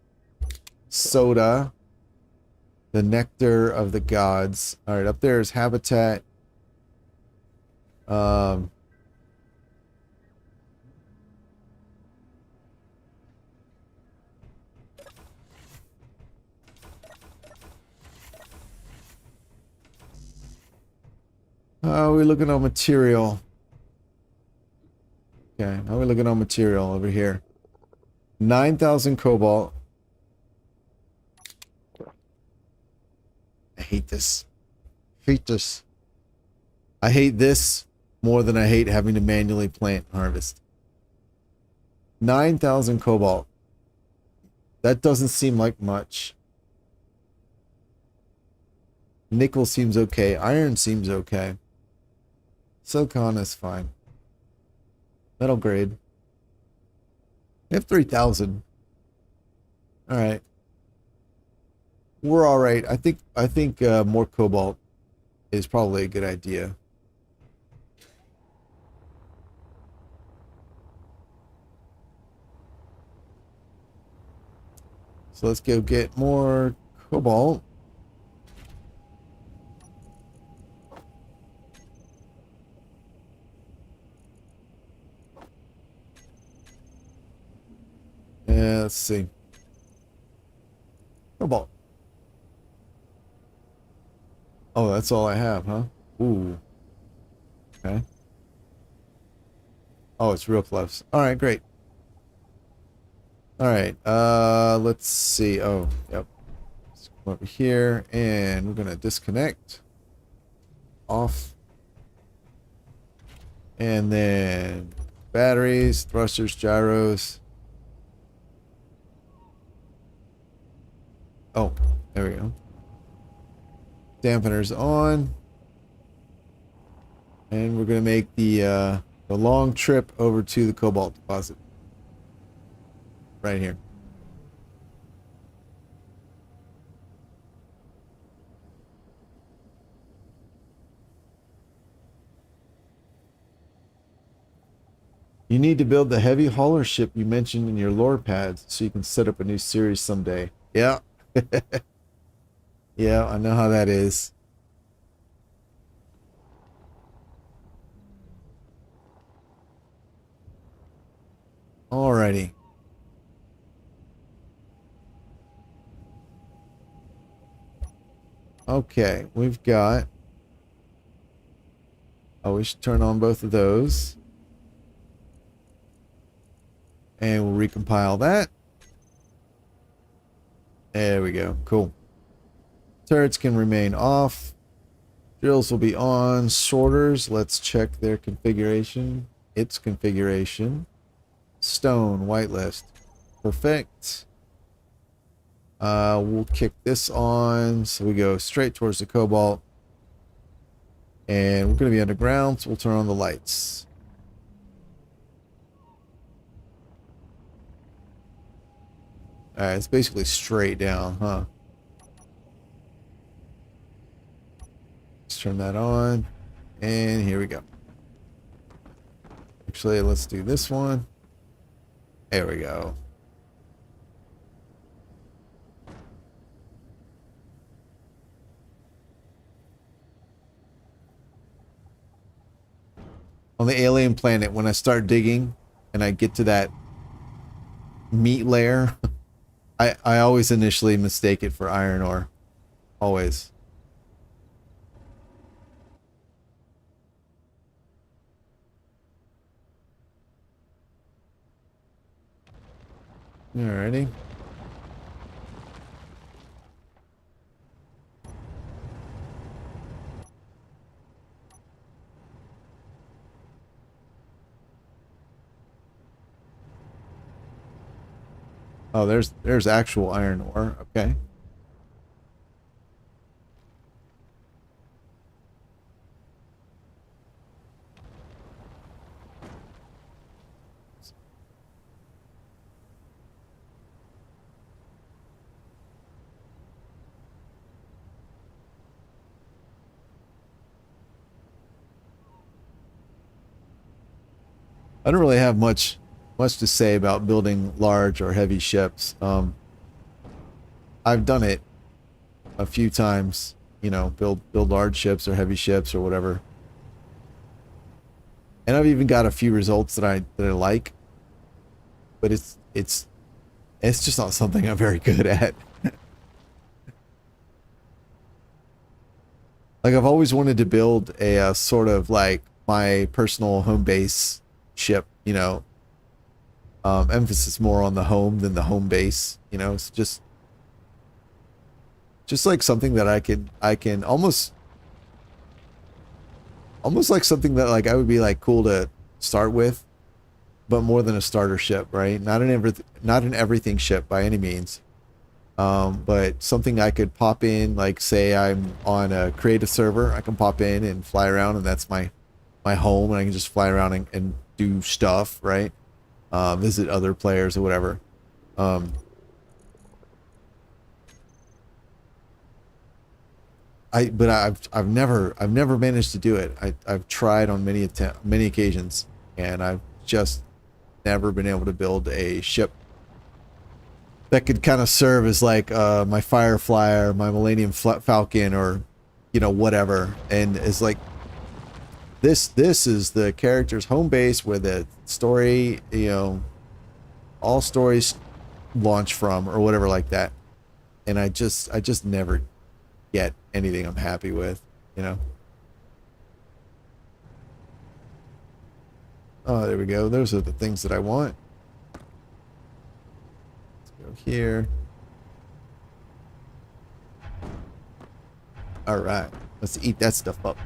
soda. The nectar of the gods. All right, up there is habitat. We're looking on material. Okay, how are we looking on material over here? 9,000 cobalt. I hate this. Hate this. I hate this more than I hate having to manually plant and harvest. 9,000 cobalt. That doesn't seem like much. Nickel seems okay. Iron seems okay. Silicon is fine. Metal grade. We have 3,000. All right. We're all right. I think more cobalt is probably a good idea. So let's go get more cobalt. Yeah, let's see. Cobalt. Oh, that's all I have, huh? Ooh. Okay. Oh, it's real close. All right, great. All right. Let's see. Oh, yep. Let's come over here and we're gonna disconnect. Off. And then batteries, thrusters, gyros. Oh, there we go. Dampeners on. And we're going to make the long trip over to the cobalt deposit. Right here. You need to build the heavy hauler ship you mentioned in your lore pads so you can set up a new series someday. Yeah. Yeah, I know how that is. Alrighty. Okay, we've got... Oh, we should turn on both of those. And we'll recompile that. There we go. Cool. Turrets can remain off. Drills will be on. Sorters, let's check their configuration. Its configuration. Stone, whitelist. Perfect. We'll kick this on. So we go straight towards the cobalt. And we're going to be underground, so we'll turn on the lights. Alright, it's basically straight down, huh? Let's turn that on. And here we go. Actually, let's do this one. There we go. On the alien planet, when I start digging and I get to that meat layer, I always initially mistake it for iron ore. Always. Alrighty. Oh, there's actual iron ore. Okay. I don't really have much to say about building large or heavy ships. I've done it a few times, you know, build large ships or heavy ships or whatever. And I've even got a few results that I like. But it's just not something I'm very good at. Like, I've always wanted to build a sort of like my personal home base ship, you know. Emphasis more on the home than the home base, you know. It's just like something that I can almost like something that like I would be like cool to start with, but more than a starter ship, right? Not an everything ship by any means. But something I could pop in, like say I'm on a creative server, I can pop in and fly around, and that's my home, and I can just fly around and do stuff, right? Visit other players or whatever. But I've never managed to do it. I've tried on many occasions, and I've just never been able to build a ship that could kind of serve as like my Firefly or my Millennium Falcon, or you know, whatever. And it's like this is the character's home base where the story, you know, all stories launch from, or whatever like that. And I just never get anything I'm happy with, you know. Oh, there we go. Those are the things that I want. Let's go here. All right, let's eat that stuff up.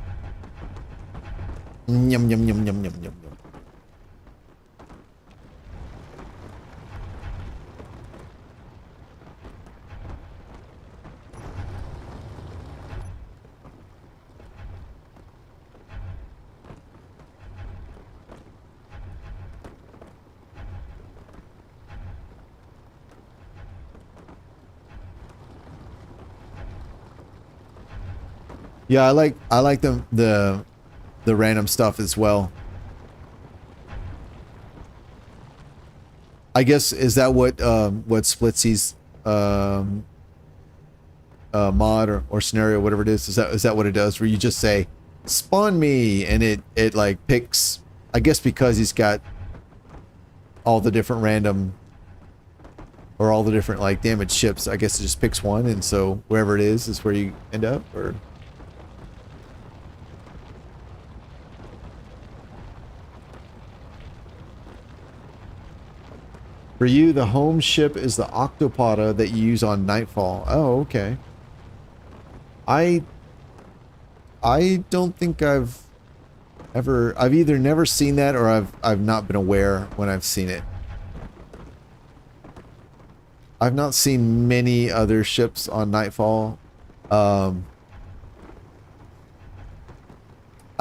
Yum yum yum yum yum yum yum. Yeah, I like the random stuff as well. I guess, is that what Splitsy's mod or scenario, whatever it is that what it does, where you just say spawn me and it like picks, I guess because he's got all the different random or all the different like damaged ships, I guess it just picks one, and so wherever it is where you end up, or for you, the home ship is the Octopoda that you use on Nightfall. Oh, okay. I don't think I've either never seen that, or I've not been aware when I've seen it. I've not seen many other ships on Nightfall. I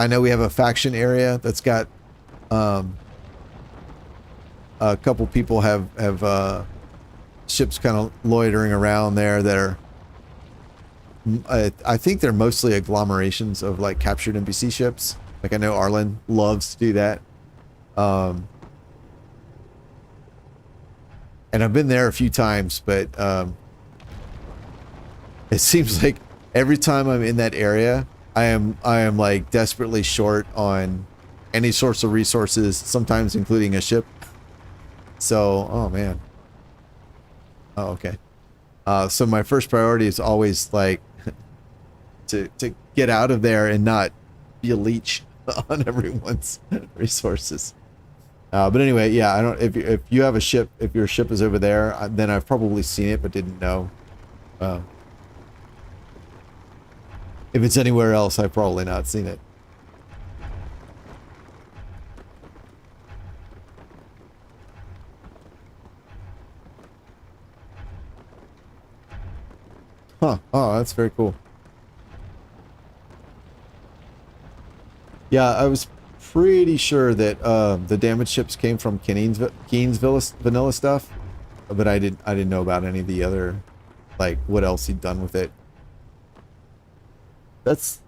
know we have a faction area that's got a couple people have ships kind of loitering around there that are, I think they're mostly agglomerations of like captured NPC ships. Like I know Arlen loves to do that. And I've been there a few times, but it seems like every time I'm in that area, I am like desperately short on any sorts of resources, sometimes including a ship. So, oh man. Oh, okay. So my first priority is always like to get out of there and not be a leech on everyone's resources. But anyway, yeah, I don't. If you have a ship, if your ship is over there, then I've probably seen it but didn't know. If it's anywhere else, I've probably not seen it. Huh. Oh, that's very cool. Yeah, I was pretty sure that the damaged ships came from Keen's vanilla stuff, but I didn't know about any of the other, like what else he'd done with it. That's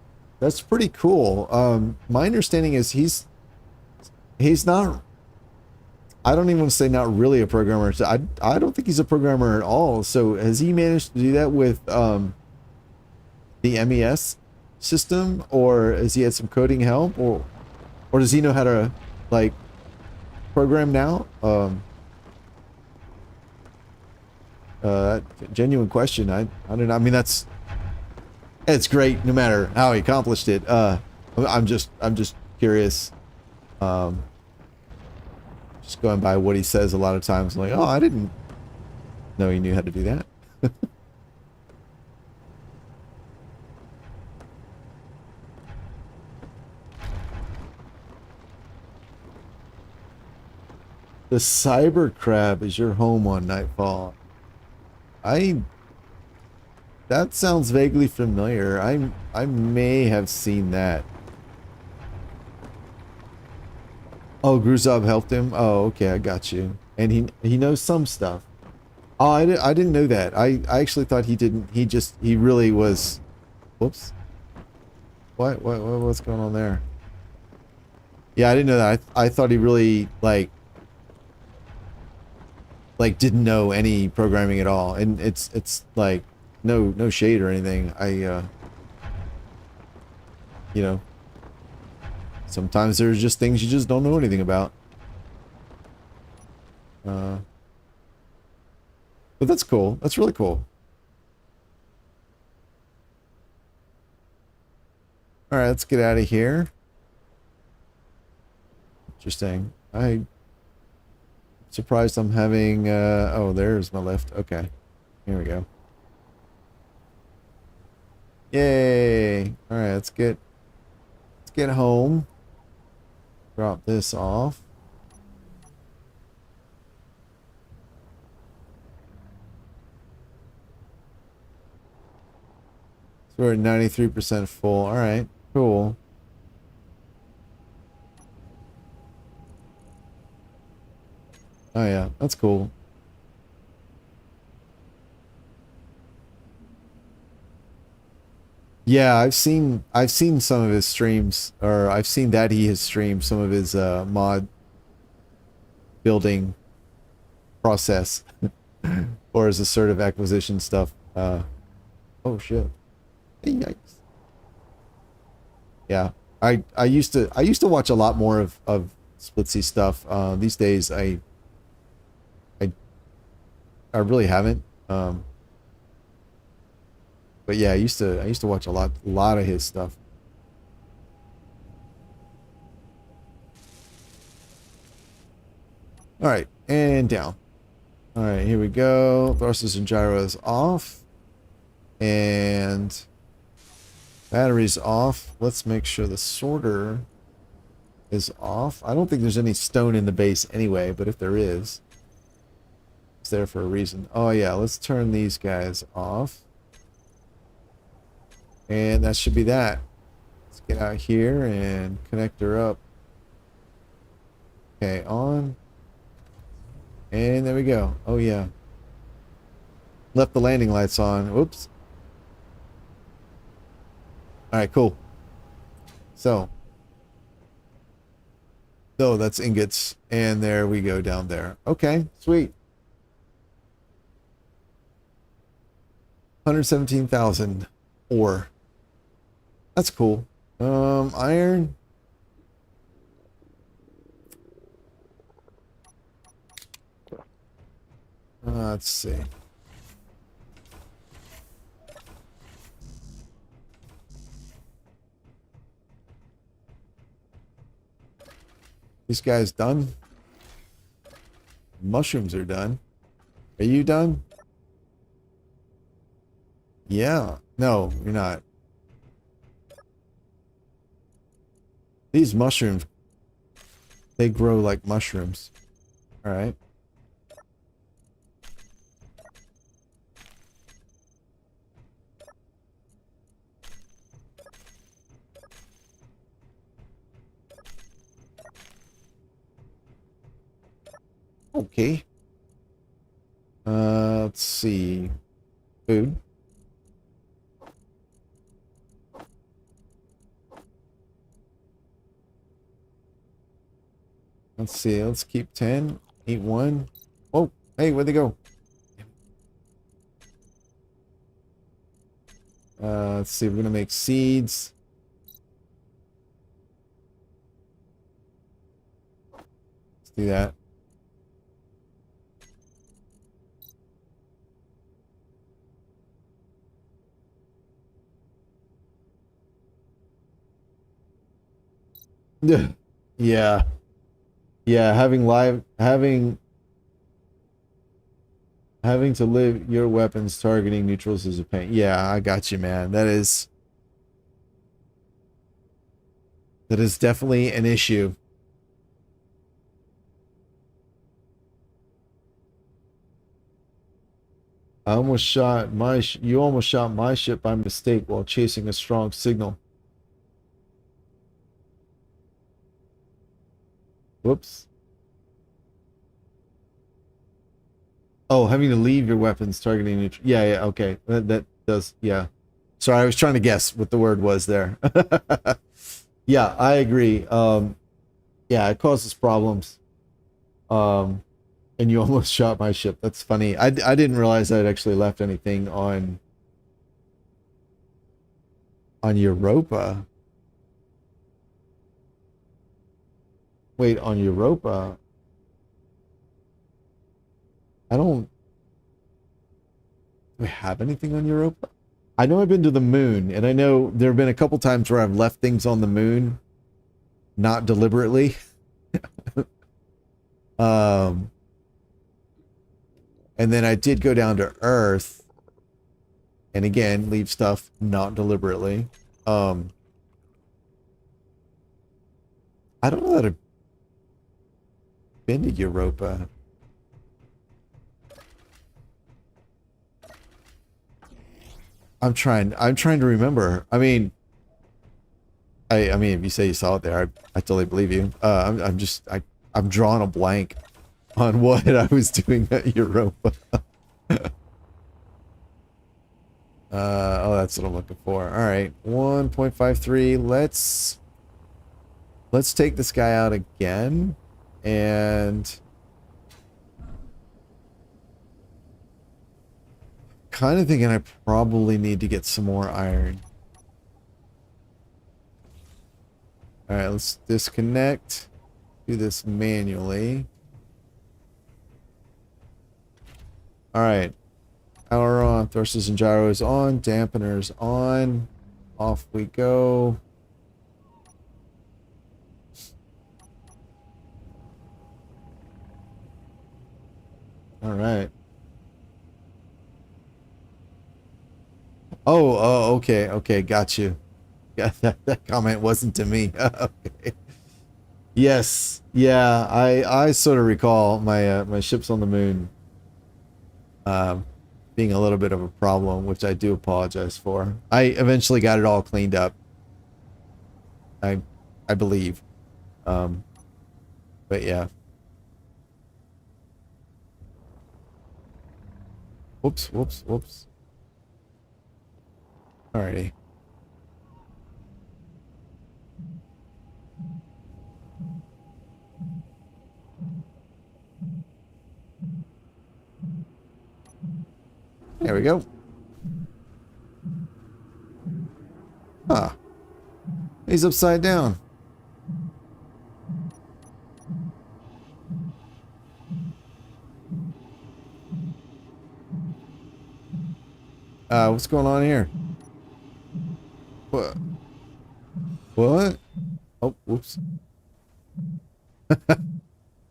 pretty cool. My understanding is he's not. I don't even want to say not really a programmer. So I don't think he's a programmer at all. So has he managed to do that with the MES system, or has he had some coding help, or does he know how to like program now? Genuine question. I don't know. I mean, it's great no matter how he accomplished it. I'm just curious. Just going by what he says a lot of times, I'm like, oh, I didn't know he knew how to do that. The cyber crab is your home on Nightfall. That sounds vaguely familiar. I may have seen that. Oh, Gruzov helped him? Oh, okay, I got you. And he knows some stuff. Oh, I didn't know that. I actually thought he didn't. He really was. Whoops. What's going on there? Yeah, I didn't know that. I thought he really like didn't know any programming at all. And it's like no shade or anything. You know, sometimes there's just things you just don't know anything about. But that's cool. That's really cool. All right, let's get out of here. Interesting. I'm surprised I'm having, oh, there's my lift. Okay. Here we go. Yay. All right, let's get home. Drop this off. So we're at 93% full. All right, cool. Oh yeah, that's cool. Yeah, I've seen some of his streams, or I've seen that he has streamed some of his mod building process or his assertive acquisition stuff. Oh shit. Yikes. Yeah. I used to watch a lot more of Splitsy stuff. These days I really haven't. But yeah, I used to watch a lot of his stuff. All right, and down. All right, here we go. Thrusters and gyros off, and batteries off. Let's make sure the sorter is off. I don't think there's any stone in the base anyway, but if there is, it's there for a reason. Oh yeah, let's turn these guys off. And that should be that. Let's get out here and connect her up. Okay, on. And there we go. Oh yeah. Left the landing lights on. Whoops. Alright, cool. So. Oh, that's ingots. And there we go down there. Okay, sweet. 117,000 ore. That's cool. Iron. Let's see. These guys done? Mushrooms are done. Are you done? Yeah. No, you're not. These mushrooms, they grow like mushrooms. All right. Okay. Let's see. Food. Let's see. Let's keep 10. Eat one. Oh, hey, where'd they go? Let's see. We're gonna make seeds. Let's do that. Yeah. Yeah, having to live your weapons targeting neutrals is a pain. Yeah, I got you, man. That is definitely an issue. I almost shot you almost shot my ship by mistake while chasing a strong signal. Whoops. Oh, having to leave your weapons targeting neutral. Yeah, yeah, okay. That does, yeah. Sorry, I was trying to guess what the word was there. Yeah, I agree. Yeah, it causes problems. And you almost shot my ship. That's funny. I didn't realize I'd actually left anything on Europa. Wait, on Europa? I don't... Do we have anything on Europa? I know I've been to the moon, and I know there have been a couple times where I've left things on the moon, not deliberately. And then I did go down to Earth, and again, leave stuff not deliberately. I don't know that I've been to Europa. I'm trying to remember. I mean, if you say you saw it there, I totally believe you. I'm drawing a blank on what I was doing at Europa. Oh, that's what I'm looking for. All right, 1.53. Let's take this guy out again, and kind of thinking I probably need to get some more iron. All right, let's disconnect. Do this manually. All right. Power on. Thrusters and gyros on. Dampeners on. Off we go. All right. Oh, okay. Okay, got you. Yeah, that comment wasn't to me. Okay. Yes. Yeah, I sort of recall my my ships on the moon being a little bit of a problem, which I do apologize for. I eventually got it all cleaned up. I believe. But yeah. Whoops, whoops, whoops. Alrighty. There we go. Ah, he's upside down. What's going on here? What? What? Oh, whoops. I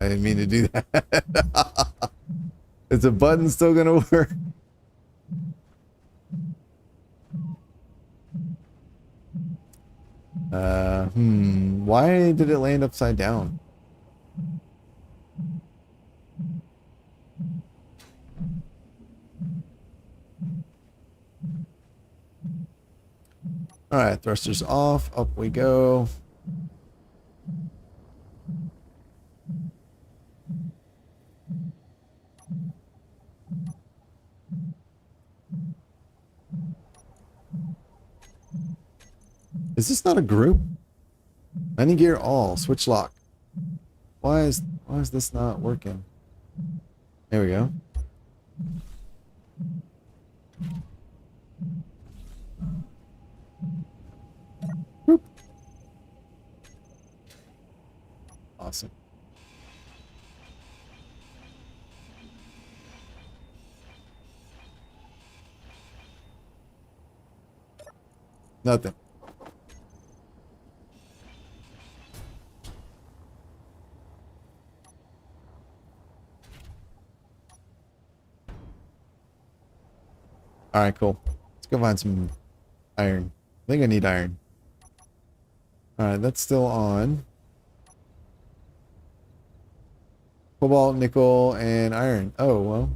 didn't mean to do that. Is the button still gonna work? Why did it land upside down? Alright, thrusters off. Up we go. Is this not a group? Landing gear all. Switch lock. Why is this not working? There we go. Boop. Awesome. Nothing. Alright, cool. Let's go find some iron. I think I need iron. Alright, that's still on. Cobalt, nickel, and iron. Oh, well.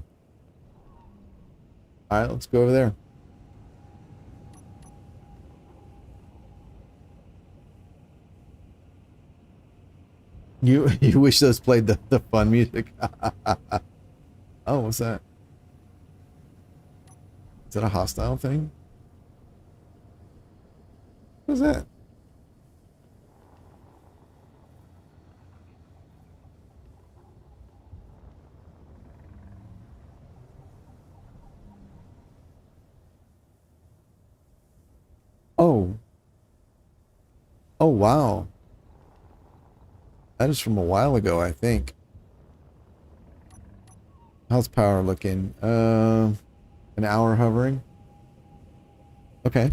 Alright, let's go over there. You wish those played the fun music. Oh, what's that? Is that a hostile thing? What's that? Oh. Oh, wow. That is from a while ago, I think. How's power looking? An hour hovering. Okay.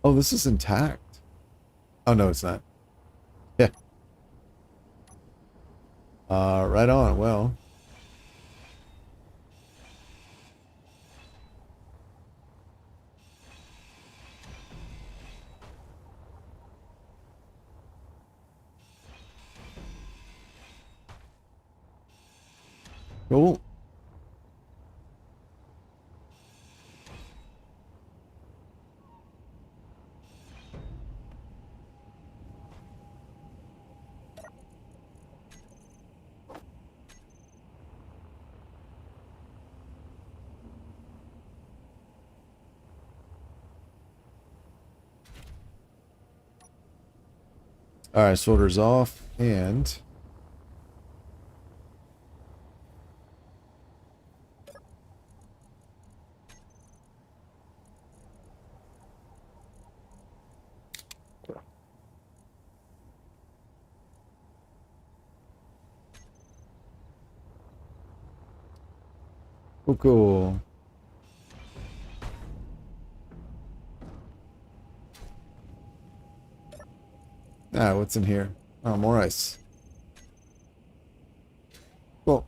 Oh, this is intact. Oh, no, it's not. Yeah. Right on. Well. Cool. All right, sorter's off, and cool. Ah, what's in here? Oh, more ice. Cool.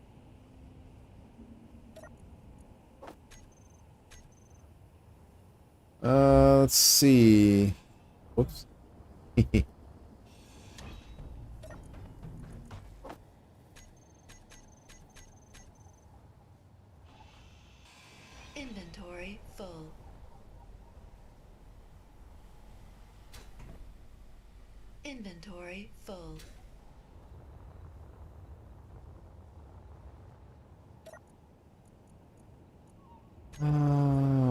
Let's see. Whoops. Inventory full. Inventory full.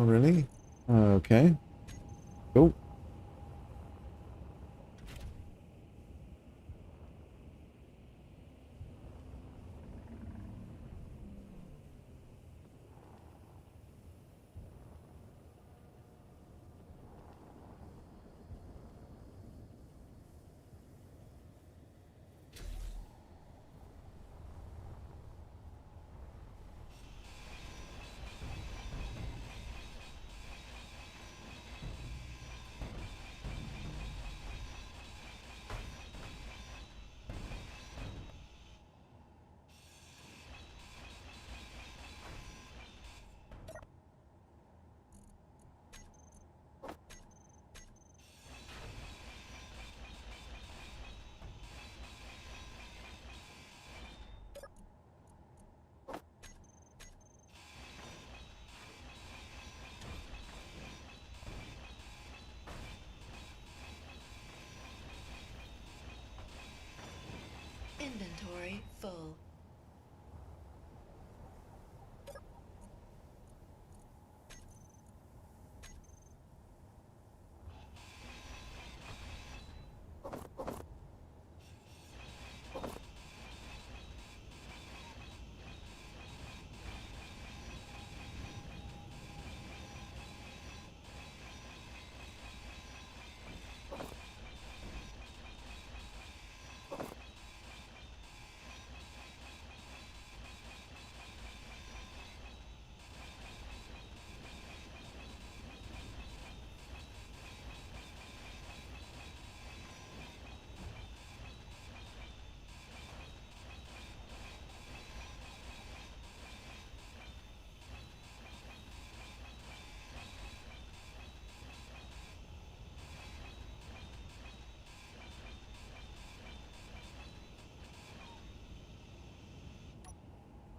Really? Okay. Cool. Inventory full.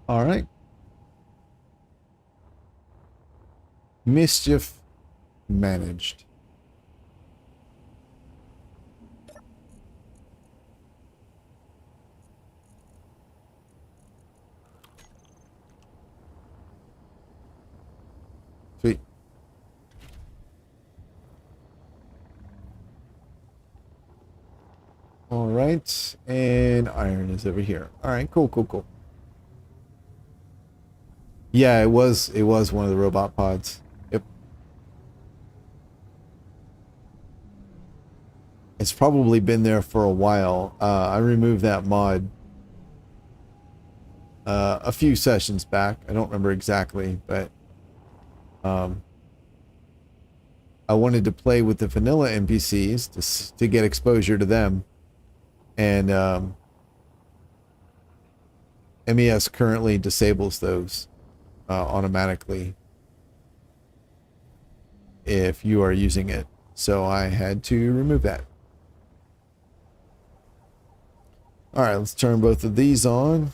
All right. Mischief managed. Sweet. All right, and iron is over here. All right, cool, cool, cool. Yeah, it was one of the robot pods. Yep. It's probably been there for a while. I removed that mod a few sessions back. I don't remember exactly, but I wanted to play with the vanilla NPCs to get exposure to them. And MES currently disables those automatically if you are using it. So I had to remove that. All right, let's turn both of these on.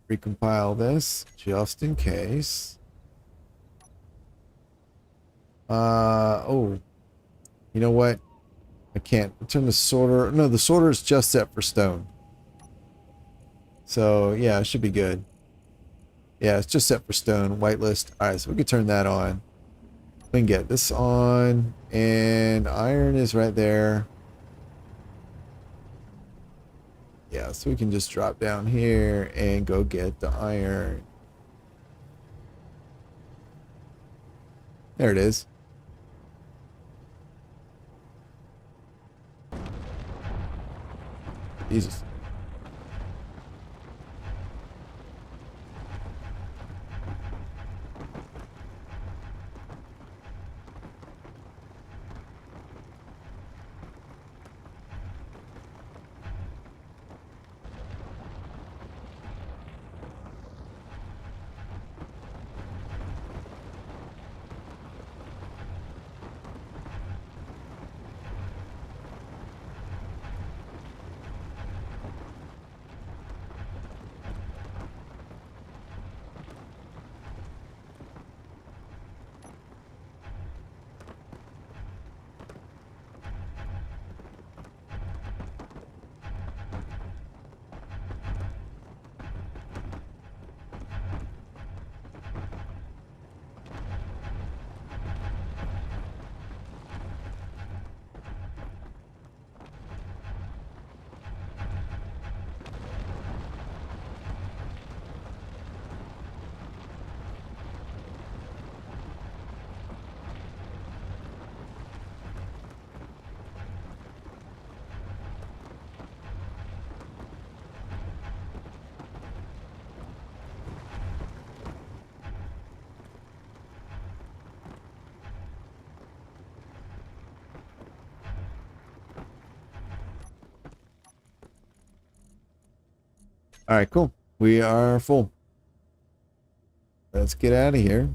Recompile this just in case. Oh, you know what? I can't turn the sorter. No, the sorter is just set for stone. So yeah, it should be good. Yeah, it's just set for stone, whitelist. All right, so we can turn that on. We can get this on, and iron is right there. Yeah, so we can just drop down here and go get the iron. There it is. Jesus. All right, cool. We are full. Let's get out of here.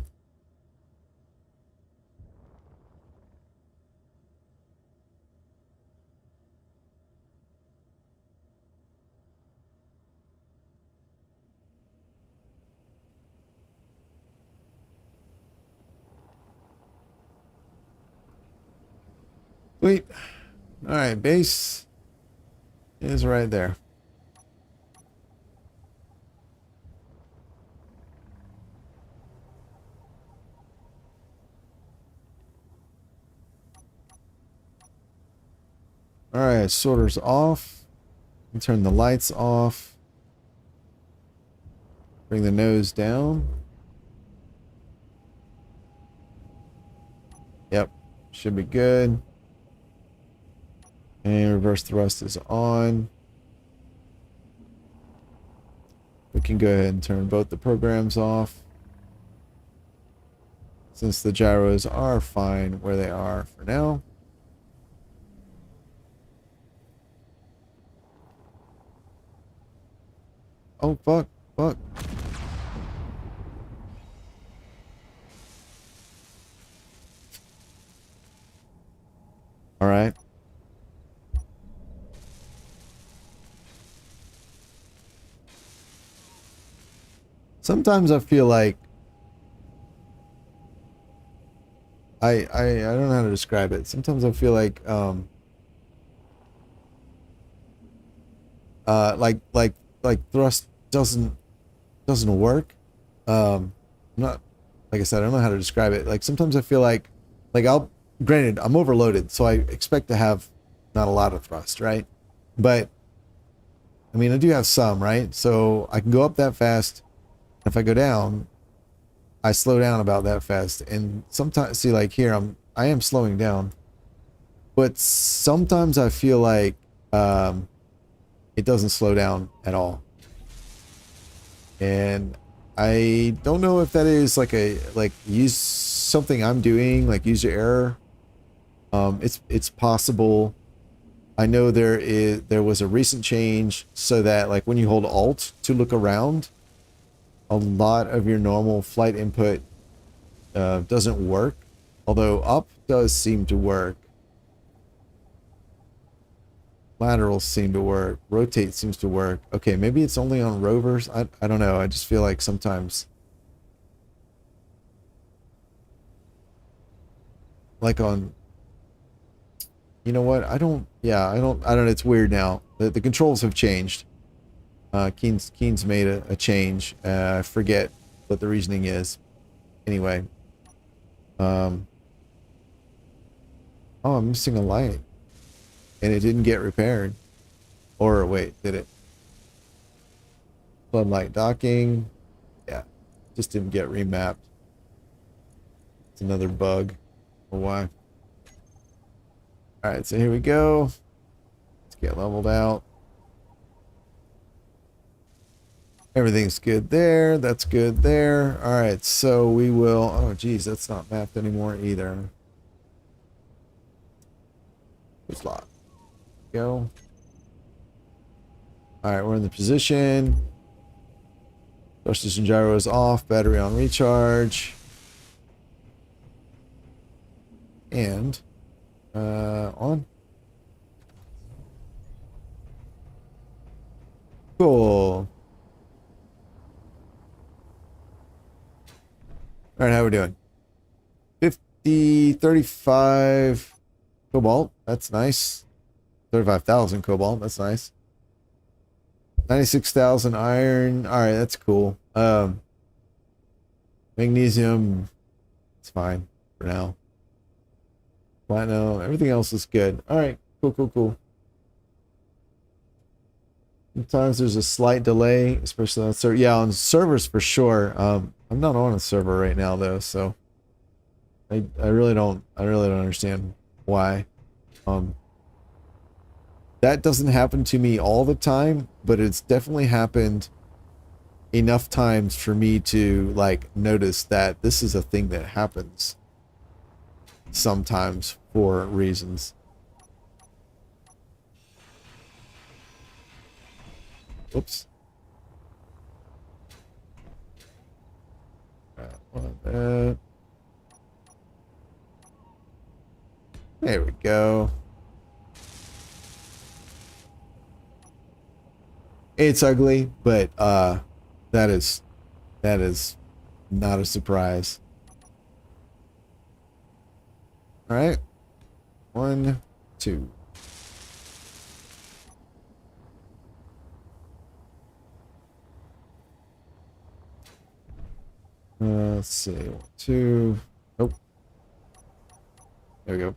Sweet. All right, base is right there. Alright, sorter's off. And turn the lights off. Bring the nose down. Yep, should be good. And reverse thrust is on. We can go ahead and turn both the programs off, since the gyros are fine where they are for now. Oh, fuck, fuck. All right. Sometimes I feel like I don't know how to describe it. Sometimes I feel like like thrust doesn't work. I'm not, like I said, I don't know how to describe it. Like sometimes I feel like granted, I'm overloaded, so I expect to have not a lot of thrust, right? But I mean, I do have some, right? So I can go up that fast. If I go down, I slow down about that fast. And sometimes, see, like here, I am slowing down, but sometimes I feel like it doesn't slow down at all. And I don't know if that is like use something I'm doing, like user error. It's possible. I know there was a recent change so that like when you hold Alt to look around, a lot of your normal flight input doesn't work, although up does seem to work. Laterals seem to work. Rotate seems to work. Okay, maybe it's only on rovers. I don't know. I just feel like sometimes, like on, you know what? I don't know. It's weird now. The controls have changed. Keen's made a change. I forget what the reasoning is. Anyway. Oh, I'm missing a light. And it didn't get repaired. Or wait, did it? Floodlight docking. Yeah. Just didn't get remapped. It's another bug. Or why? Alright, so here we go. Let's get leveled out. Everything's good there. That's good there. Alright, so we will... Oh, geez, that's not mapped anymore either. It's locked. Go. Alright, we're in the position. Thrusters and gyros off. Battery on recharge. And... on. Cool. All right, how we doing? 35 cobalt. That's nice. 35,000 cobalt. That's nice. 96,000 iron. All right, that's cool. Magnesium. It's fine for now. Platinum. Everything else is good. All right, cool. Sometimes there's a slight delay, especially on server. Yeah, on servers for sure. I'm not on a server right now though, so I really don't understand why. That doesn't happen to me all the time, but it's definitely happened enough times for me to like notice that this is a thing that happens sometimes for reasons. Oops. There we go. It's ugly, but that is not a surprise. All right. 1, 2. let's see. 1, 2. Oh. There we go.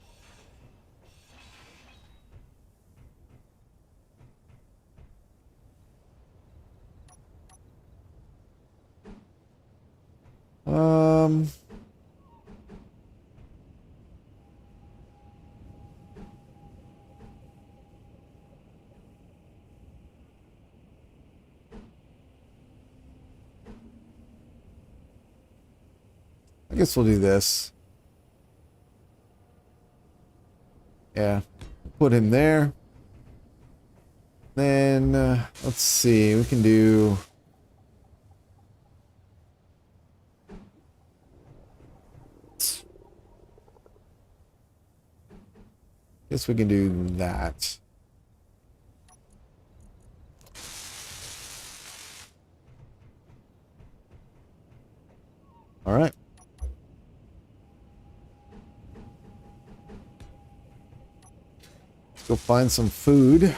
I guess we'll do this. Yeah. Put him there. Then, let's see. We can do... Guess we can do that. All right. Go find some food.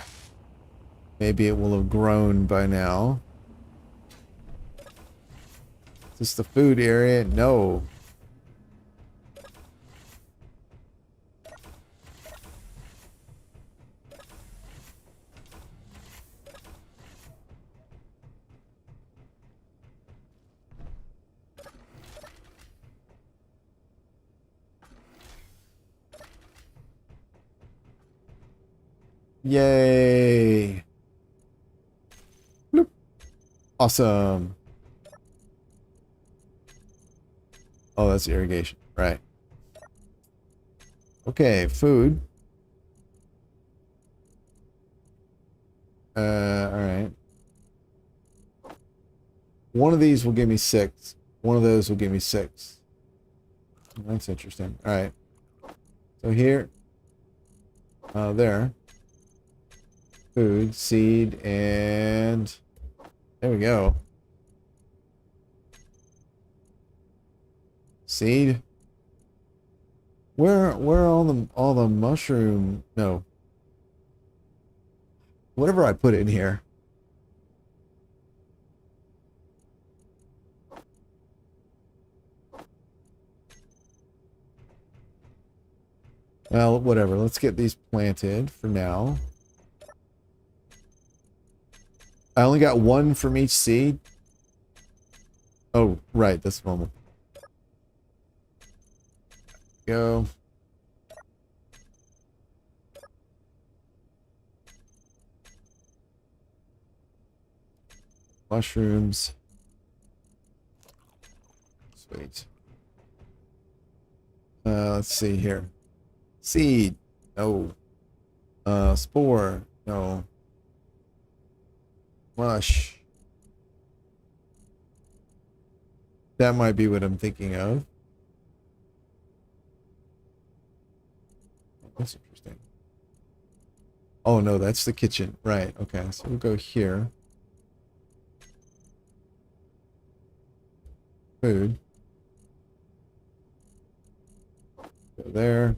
Maybe it will have grown by now. Is this the food area? No. Yay. Bloop. Awesome. Oh, that's irrigation. Right. Okay, food. All right. One of these will give me 6. One of those will give me 6. That's interesting. All right. So here. There. Food, seed, and there we go. Seed. Where are all the mushroom? No. Whatever I put in here. Well, whatever. Let's get these planted for now. I only got 1 from each seed. Oh, right. That's normal. Go. Mushrooms. Sweet. Let's see here. Seed. No. Spore. No. Mush. That might be what I'm thinking of. That's interesting. Oh no, that's the kitchen. Right, okay. So we'll go here. Food. Go there.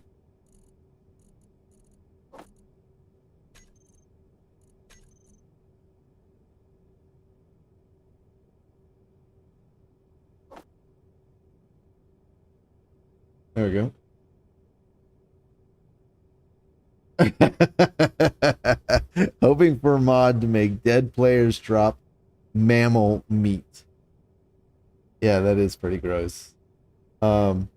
There we go. Hoping for a mod to make dead players drop mammal meat. Yeah, that is pretty gross. But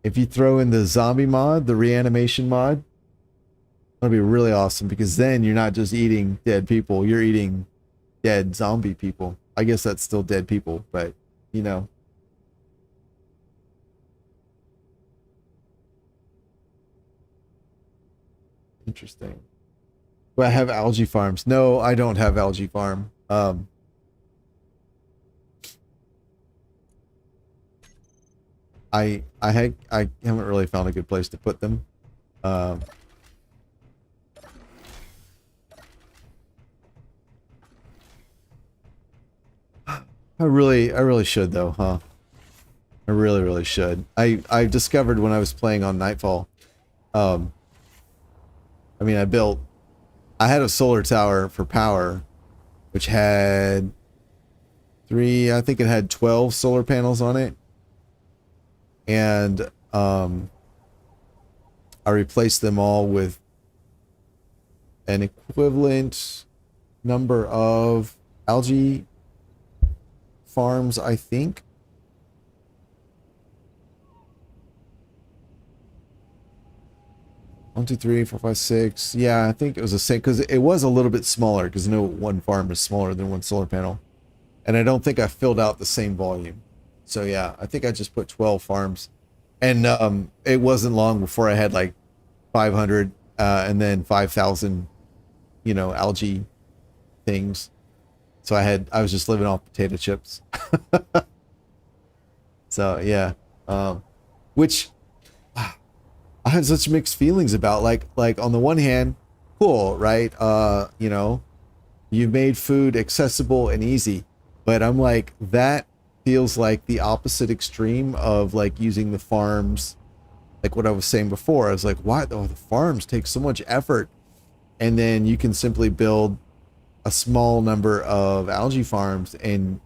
if you throw in the zombie mod, the reanimation mod, that'll be really awesome because then you're not just eating dead people, you're eating dead zombie people. I guess that's still dead people, but you know. Interesting. Do I have algae farms? No, I don't have algae farm. I haven't really found a good place to put them. I really should though, huh? I really should. I discovered when I was playing on Nightfall. I mean, I had a solar tower for power, which had 3, I think it had 12 solar panels on it. And I replaced them all with an equivalent number of algae farms, I think. One, two, three, four, five, six. Yeah, I think it was the same because it was a little bit smaller because no one farm is smaller than one solar panel. And I don't think I filled out the same volume. So yeah, I think I just put 12 farms. And it wasn't long before I had like 500 and then 5,000, you know, algae things. So I was just living off potato chips. So yeah, which I had such mixed feelings about. Like on the one hand, cool, right? You know, you've made food accessible and easy, but I'm like, that feels like the opposite extreme of like using the farms, like what I was saying before. I was like, why? Oh, the farms take so much effort, and then you can simply build a small number of algae farms, and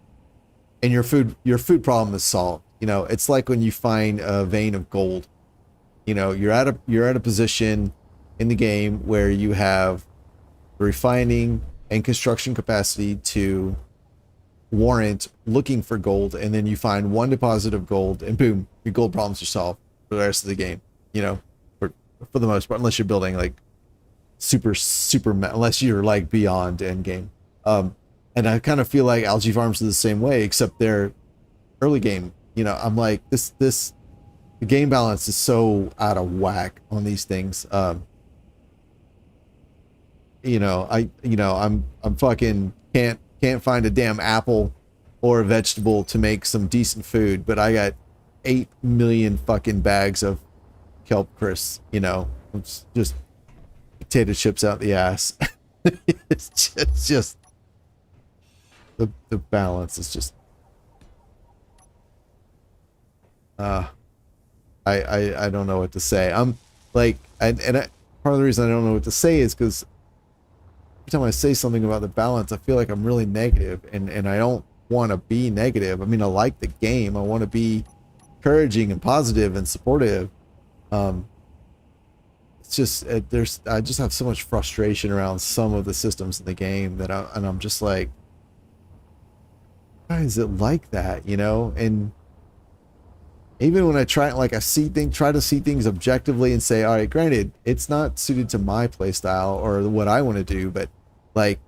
your food problem is solved. You know, it's like when you find a vein of gold. You know, you're at a position in the game where you have refining and construction capacity to warrant looking for gold, and then you find one deposit of gold, and boom, your gold problems are solved for the rest of the game. You know, for the most part, unless you're building like super unless you're like beyond end game. And I kind of feel like algae farms are the same way, except they're early game. You know, I'm like, the game balance is so out of whack on these things. You know, I'm fucking can't find a damn apple or a vegetable to make some decent food, but I got 8 million fucking bags of kelp crisps. You know, it's just potato chips out the ass. it's just the balance is just I don't know what to say. I'm like, part of the reason I don't know what to say is because every time I say something about the balance, I feel like I'm really negative, and I don't want to be negative. I mean, I like the game. I want to be encouraging and positive and supportive. It's just I just have so much frustration around some of the systems in the game that I'm just like, why is it like that? You know, and even when I try to see things objectively and say, all right, granted, it's not suited to my playstyle or what I want to do, but like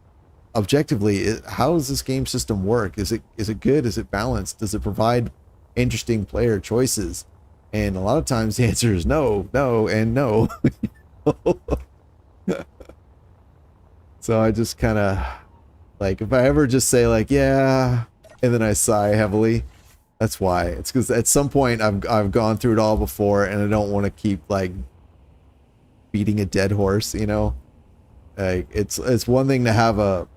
objectively, how does this game system work? Is it good? Is it balanced? Does it provide interesting player choices? And a lot of times the answer is no, and no. So I just kind of like, if I ever just say like, yeah, and then I sigh heavily, that's why. It's because at some point I've gone through it all before, and I don't want to keep like beating a dead horse, you know? Like it's one thing to have a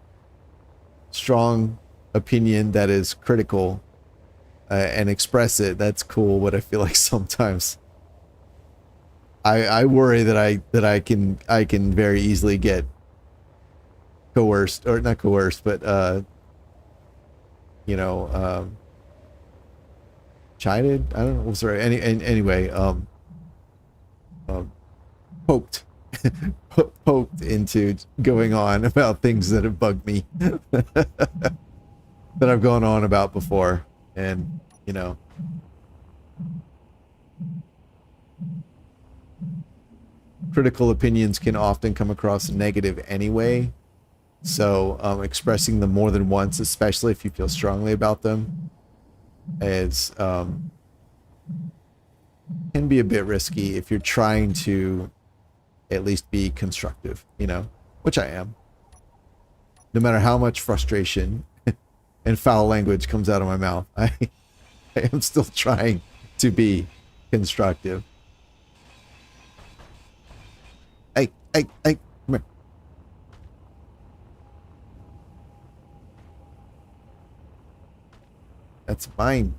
strong opinion that is critical and express it. That's cool, but I feel like sometimes I worry that I can very easily get coerced, or not coerced, but you know, chided. I don't know. Sorry. Anyway, poked, poked into going on about things that have bugged me that I've gone on about before, and you know, critical opinions can often come across negative anyway. So expressing them more than once, especially if you feel strongly about them, is can be a bit risky if you're trying to at least be constructive, you know, which I am. No matter how much frustration and foul language comes out of my mouth, I am still trying to be constructive. Hey, come here. That's mine.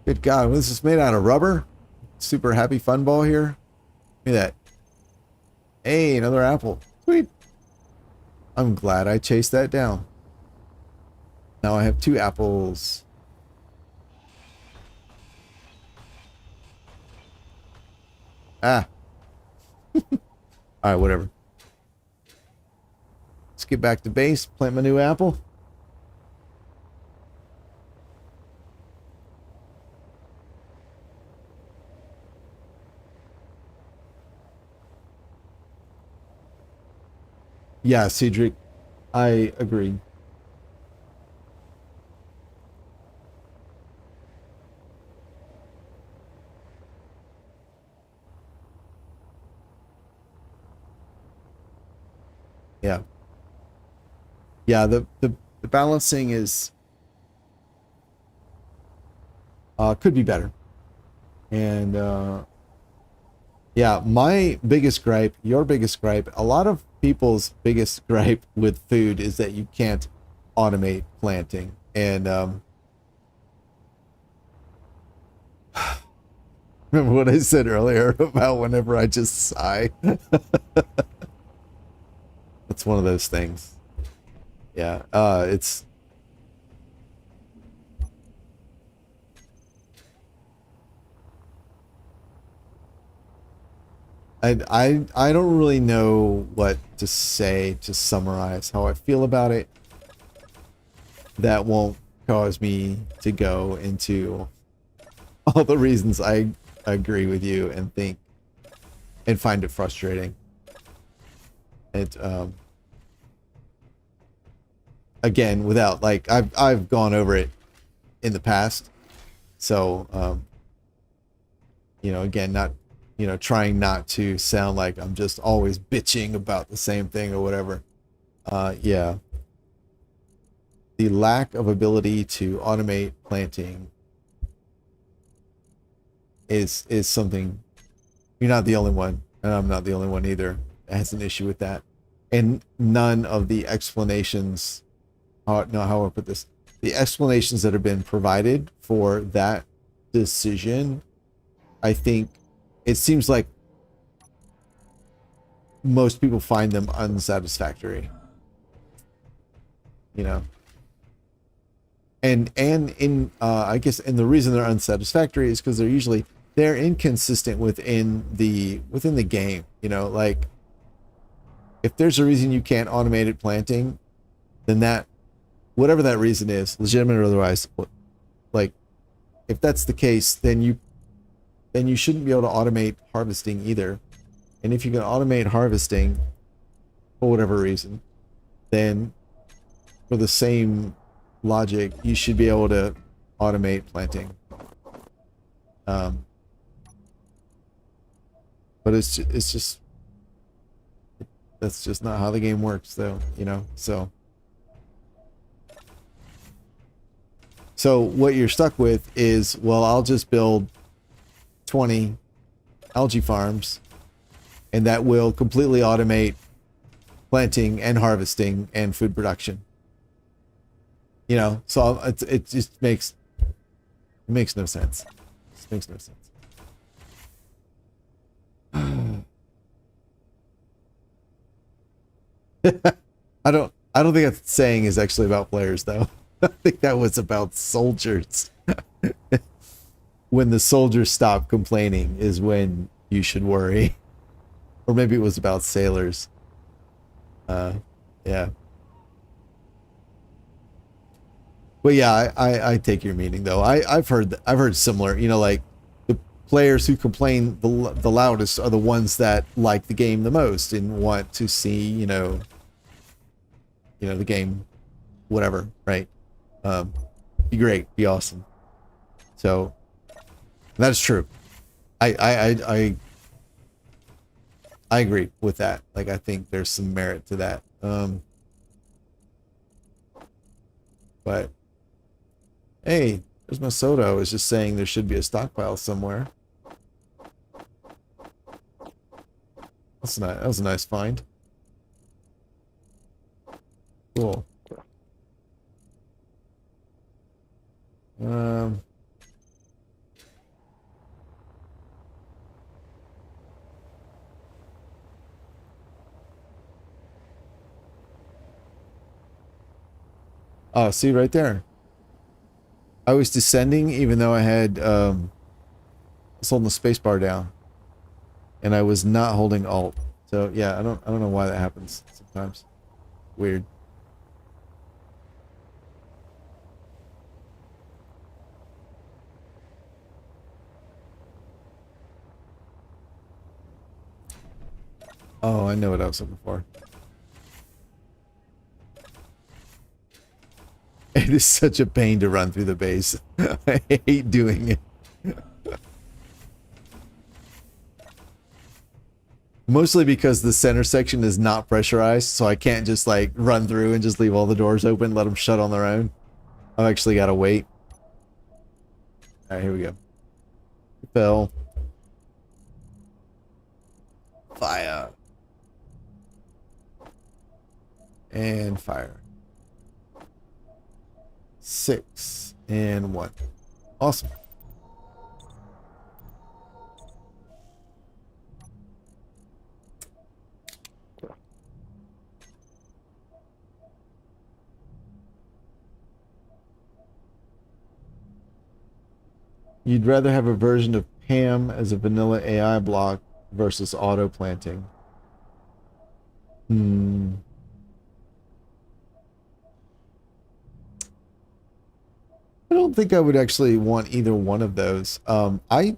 Good God, was this made out of rubber? Super happy fun ball here. Look at that. Hey, another apple. Sweet. I'm glad I chased that down. Now I have 2 apples. Ah. Alright, whatever. Let's get back to base, plant my new apple. Yeah, Cedric, I agree. Yeah. Yeah, the balancing is could be better. And yeah, my biggest gripe, your biggest gripe, a lot of people's biggest gripe with food is that you can't automate planting. And remember what I said earlier about whenever I just sigh? It's one of those things. Yeah, it's I don't really know what to say to summarize how I feel about it. That won't cause me to go into all the reasons I agree with you and think and find it frustrating. It again, without like I've gone over it in the past, so you know, again, not, you know, trying not to sound like I'm just always bitching about the same thing or whatever. Yeah, the lack of ability to automate planting is something. You're not the only one, and I'm not the only one either that has an issue with that. And none of the explanations, no, how I put this, the explanations that have been provided for that decision, I think it seems like most people find them unsatisfactory, you know. And in I guess, and the reason they're unsatisfactory is because they're inconsistent within the game, you know. Like, if there's a reason you can't automate planting, then that, whatever that reason is, legitimate or otherwise, like, if that's the case, then you shouldn't be able to automate harvesting either. And if you can automate harvesting for whatever reason, then for the same logic, you should be able to automate planting. But it's just that's just not how the game works, though, you know. So what you're stuck with is, well, I'll just build 20 algae farms, and that will completely automate planting and harvesting and food production. You know, so it just makes no sense. It just makes no sense. I don't think that saying is actually about players, though. I think that was about soldiers. When the soldiers stop complaining is when you should worry. Or maybe it was about sailors. Yeah. Well, yeah, I take your meaning, though. I've heard similar, you know, like, the players who complain the loudest are the ones that like the game the most and want to see, you know, the game, whatever, right? Be great, be awesome. So that's true. I agree with that. Like, I think there's some merit to that. But hey, there's my soda. I was just saying there should be a stockpile somewhere. That's nice. That was a nice find. Cool. Oh, see right there. I was descending even though I had I was holding the space bar down. And I was not holding Alt. So yeah, I don't know why that happens sometimes. Weird. Oh, I know what I was looking for. It is such a pain to run through the base. I hate doing it. Mostly because the center section is not pressurized, so I can't just like run through and just leave all the doors open, let them shut on their own. I've actually got to wait. Alright, here we go. Fell. Fire. And fire. 6 and 1. Awesome. You'd rather have a version of Pam as a vanilla AI block versus auto planting. I don't think I would actually want either one of those. I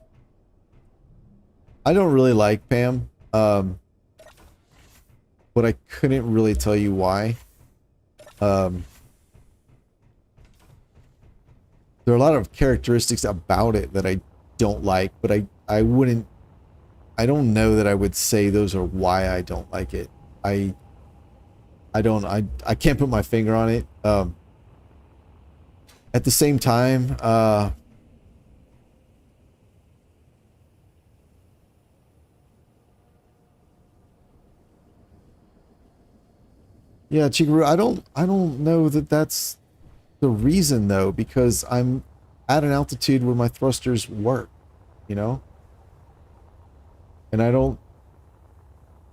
don't really like Pam. But I couldn't really tell you why. There are a lot of characteristics about it that I don't like, but I wouldn't, I don't know that I would say those are why I don't like it. I can't put my finger on it. At the same time, yeah, Chikaru, I don't know that that's the reason though, because I'm at an altitude where my thrusters work, you know? And I don't,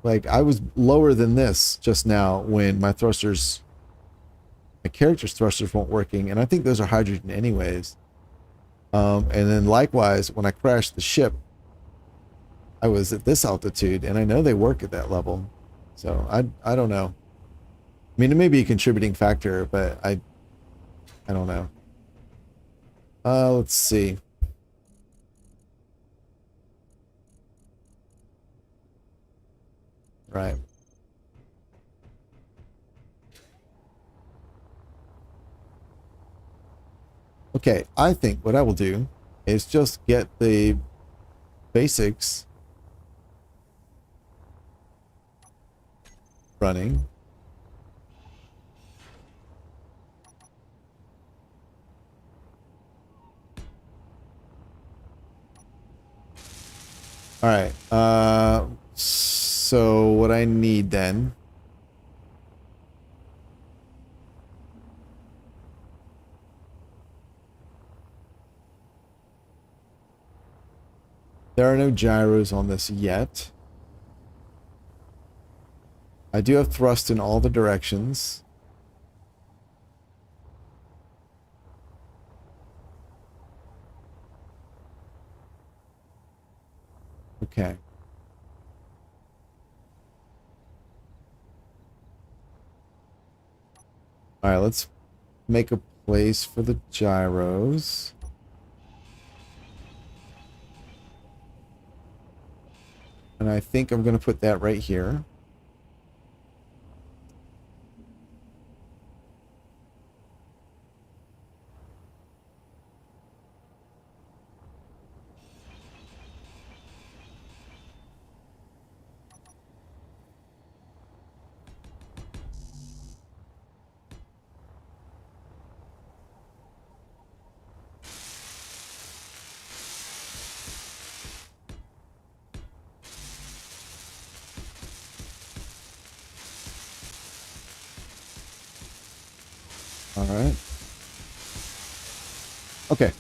like, I was lower than this just now when my thrusters, my character's thrusters weren't working, and I think those are hydrogen anyways. And then likewise, when I crashed the ship, I was at this altitude, and I know they work at that level. So I don't know. I mean, it may be a contributing factor, but I don't know. Let's see. Right. Okay, I think what I will do is just get the basics running. All right. So what I need then there are no gyros on this yet. I do have thrust in all the directions. Okay. All right, let's make a place for the gyros. And I think I'm going to put that right here. All right. Okay.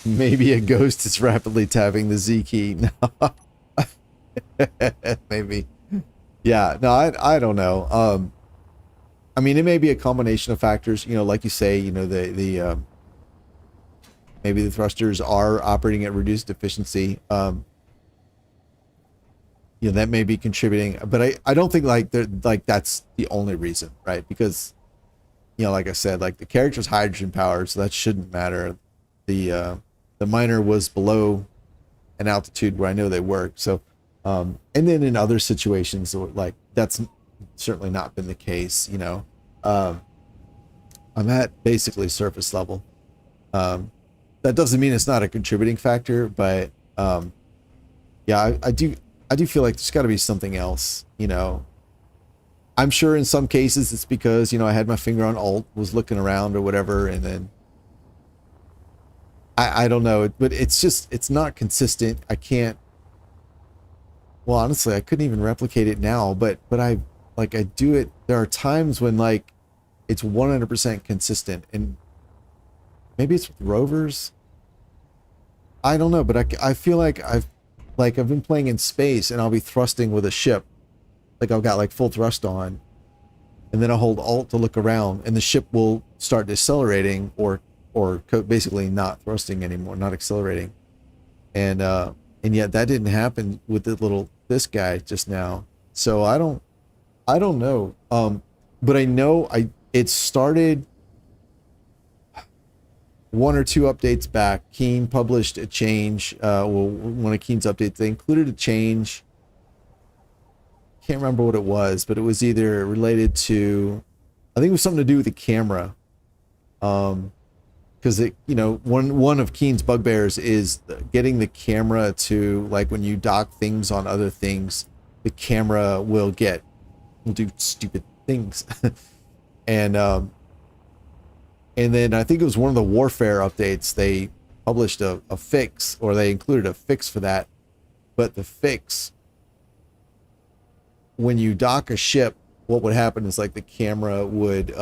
Maybe a ghost is rapidly tapping the Z key. No. Maybe. Yeah, no, I don't know. I mean, it may be a combination of factors, like you say, maybe the thrusters are operating at reduced efficiency. That may be contributing, but I don't think like that's the only reason, right? Because, like I said, like the character's hydrogen powered, so that shouldn't matter. The miner was below an altitude where I know they work. So, and then in other situations, like that's certainly not been the case. I'm at basically surface level. That doesn't mean it's not a contributing factor, but yeah, I do feel like there's got to be something else. I'm sure in some cases it's because I had my finger on Alt, was looking around or whatever, and then I don't know, but it's not consistent. I can't. Well, honestly, I couldn't even replicate it now, but I do it. There are times when like it's 100% consistent, and maybe it's with rovers. I don't know, but I feel like I've been playing in space, and I'll be thrusting with a ship, like I've got like full thrust on, and then I'll hold Alt to look around, and the ship will start decelerating or basically not thrusting anymore, not accelerating, and yet that didn't happen with this guy just now. So I don't know. But I know it started one or two updates back. Keen published a change. One of Keen's updates, they included a change. Can't remember what it was, but it was either related to, I think it was something to do with the camera. Because one of Keen's bugbears is getting the camera to, like, when you dock things on other things, the camera will do stupid things. and then I think it was one of the warfare updates, they published a fix, or they included a fix for that. But the fix, when you dock a ship, what would happen is like the camera would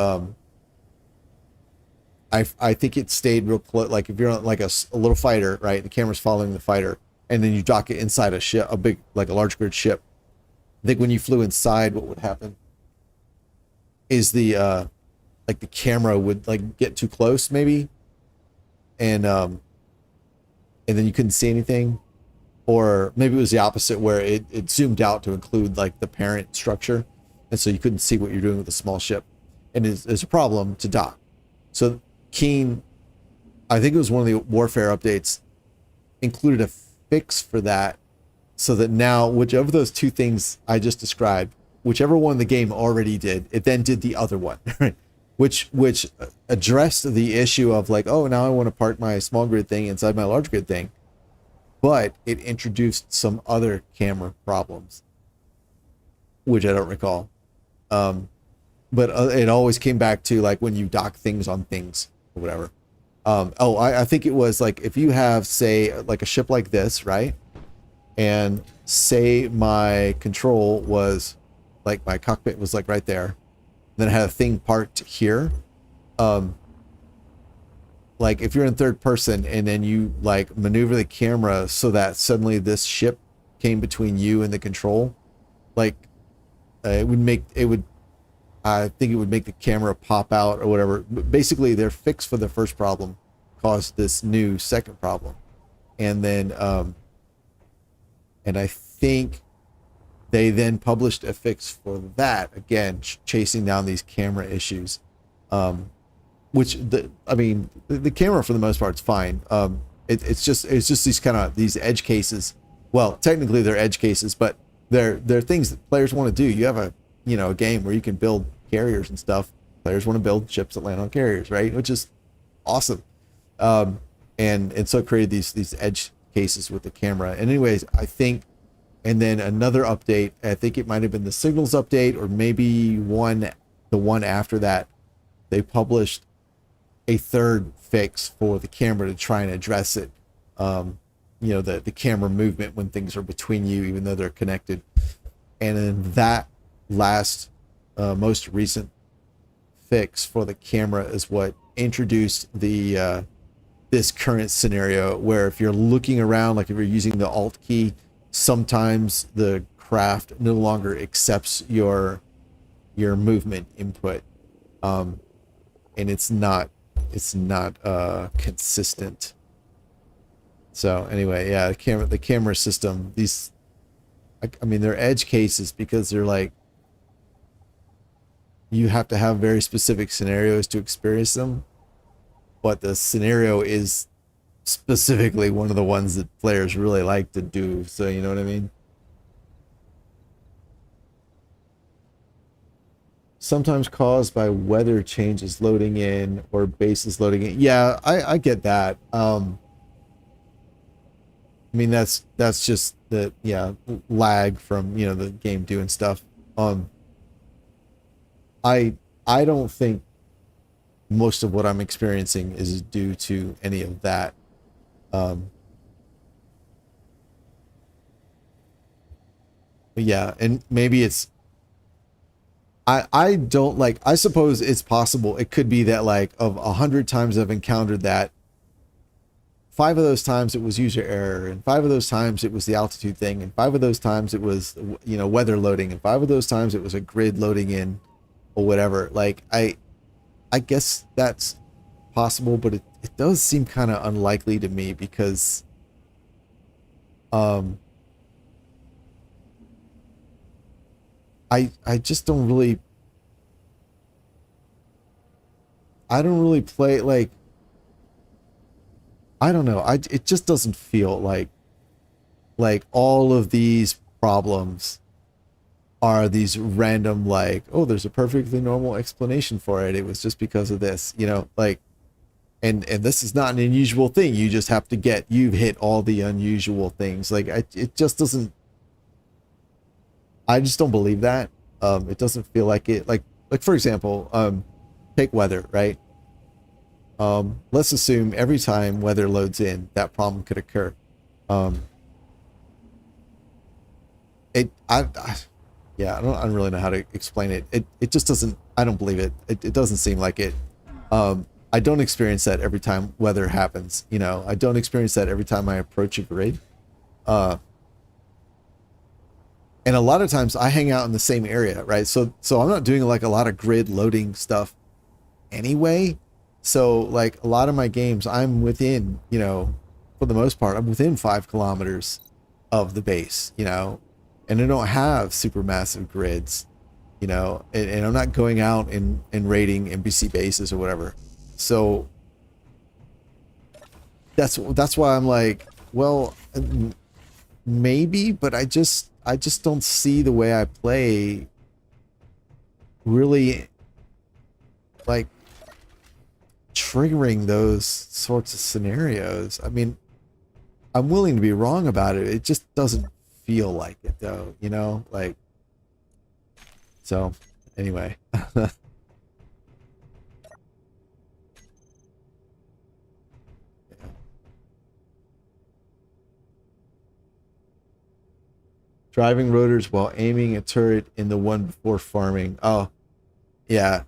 I think it stayed real close. Like if you're on like a little fighter, right? The camera's following the fighter, and then you dock it inside a ship, like a large grid ship. I think when you flew inside, what would happen is the camera would like get too close, maybe, and then you couldn't see anything, or maybe it was the opposite, where it zoomed out to include like the parent structure, and so you couldn't see what you're doing with a small ship, and it's a problem to dock. So Keen, I think it was one of the warfare updates, included a fix for that, so that now whichever of those two things I just described, whichever one the game already did, it then did the other one, which addressed the issue of like, oh, now I want to park my small grid thing inside my large grid thing, but it introduced some other camera problems, which I don't recall. But it always came back to like when you dock things on things or whatever. I think it was like if you have, say, like a ship like this, right? And say my control was like, my cockpit was like right there. Then I had a thing parked here. Like if you're in third person and then you like maneuver the camera so that suddenly this ship came between you and the control, like I think it would make the camera pop out or whatever. But basically, their fix for the first problem caused this new second problem. And then, and I think they then published a fix for that, again, chasing down these camera issues. Which, the camera for the most part is fine. It's just these edge cases. Well, technically they're edge cases, but they're things that players want to do. You have a game where you can build carriers and stuff. Players want to build ships that land on carriers, right? Which is awesome. And so it created these edge cases with the camera. And anyways, I think, and then another update, I think it might have been the signals update, or maybe the one after that, they published a third fix for the camera to try and address it. The camera movement when things are between you, even though they're connected. And then that last most recent fix for the camera is what introduced the this current scenario, where if you're looking around, like if you're using the Alt key, sometimes the craft no longer accepts your movement input. And it's not consistent. So anyway, yeah, the camera system, these, I mean, they're edge cases because they're like, you have to have very specific scenarios to experience them, but the scenario is specifically one of the ones that players really like to do. So you know what I mean? Sometimes caused by weather changes loading in or bases loading in. Yeah, I get that. I mean, that's just the, yeah, lag from, you know, the game doing stuff. I don't think most of what I'm experiencing is due to any of that. But yeah, and maybe it's, I don't like, I suppose it's possible. It could be that like of 100 times I've encountered that, 5 of those times it was user error, and 5 of those times it was the altitude thing, and 5 of those times it was, you know, weather loading, and 5 of those times it was a grid loading in or whatever. Like I guess that's possible, but it does seem kind of unlikely to me because I just don't really, I don't really play, like, I don't know, it just doesn't feel like all of these problems are these random, like, oh, there's a perfectly normal explanation for it, it was just because of this, you know, like, and this is not an unusual thing, you just have to get, you've hit all the unusual things. Like, it just doesn't, I just don't believe that. It doesn't feel like it, like for example, take weather, right? Let's assume every time weather loads in, that problem could occur. Yeah, I don't really know how to explain it. It just doesn't, I don't believe it. It doesn't seem like it. I don't experience that every time weather happens. You know, I don't experience that every time I approach a grid. And a lot of times I hang out in the same area, right? So I'm not doing like a lot of grid loading stuff anyway. So like a lot of my games, I'm within, you know, for the most part, I'm within 5 kilometers of the base, you know, and I don't have super massive grids, you know, and I'm not going out and raiding NPC bases or whatever. So that's why I'm like, well, maybe, but I just don't see the way I play really like triggering those sorts of scenarios. I mean, I'm willing to be wrong about it. It just doesn't feel like it though, you know, like, so anyway. Driving rotors while aiming a turret in the one before farming. Oh, yeah.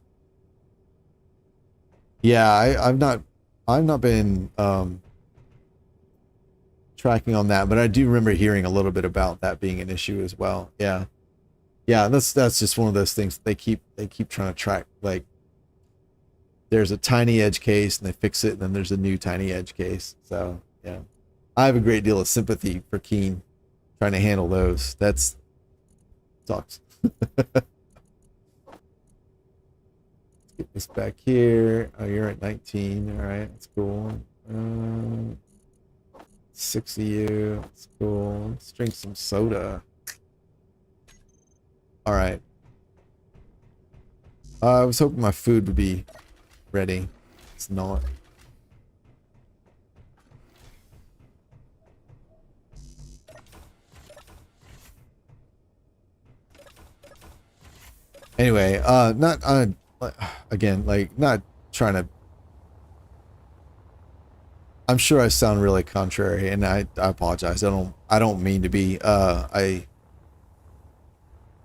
Yeah, I've not been tracking on that, but I do remember hearing a little bit about that being an issue as well. Yeah. Yeah, that's just one of those things they keep trying to track. Like, there's a tiny edge case and they fix it, and then there's a new tiny edge case. So yeah, I have a great deal of sympathy for Keen trying to handle those. That's sucks. Let's get this back here. Oh, you're at 19. All right, that's cool. 6 of you. That's cool. Let's drink some soda. All right. I was hoping my food would be ready. It's not. Anyway, not again, like, not trying to. I'm sure I sound really contrary, and I apologize. I don't mean to be.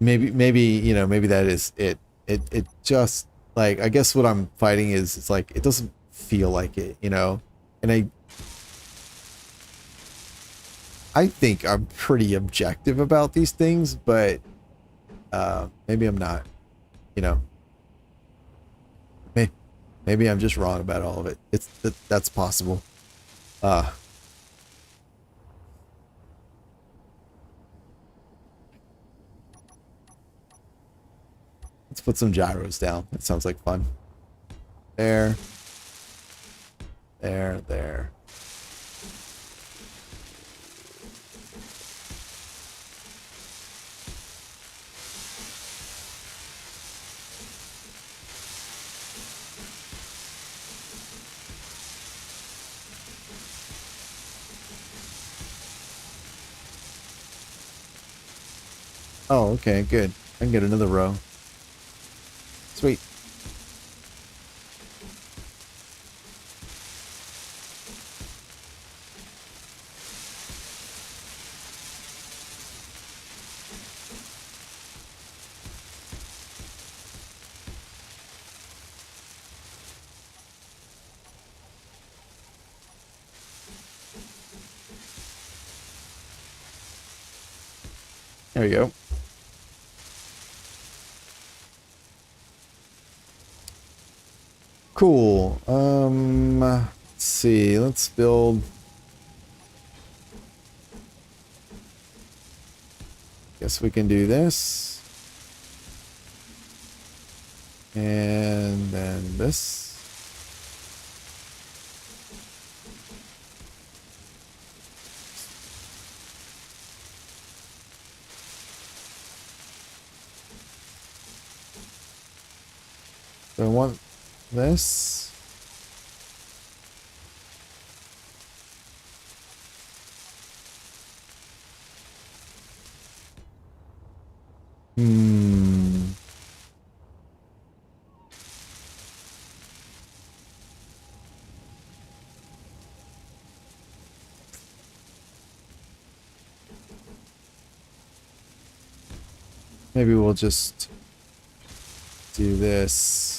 Maybe you know, maybe that is it. It just, like, I guess what I'm fighting is, it's like, it doesn't feel like it, you know, and I think I'm pretty objective about these things, but maybe I'm not, you know. Maybe I'm just wrong about all of it. That's possible. Uh, let's put some gyros down. That sounds like fun. There. There, there. Oh, okay, good. I can get another row. Sweet. There you go. Cool. Let's see. Let's build. Guess we can do this. And then this. So I want this. Hmm. Maybe we'll just do this.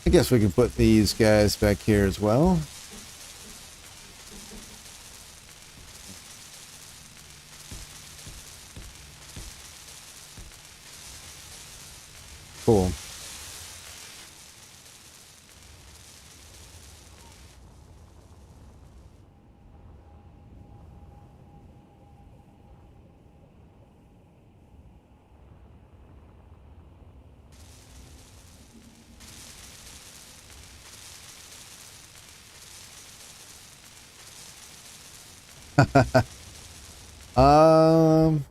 I guess we can put these guys back here as well. Cool. Um,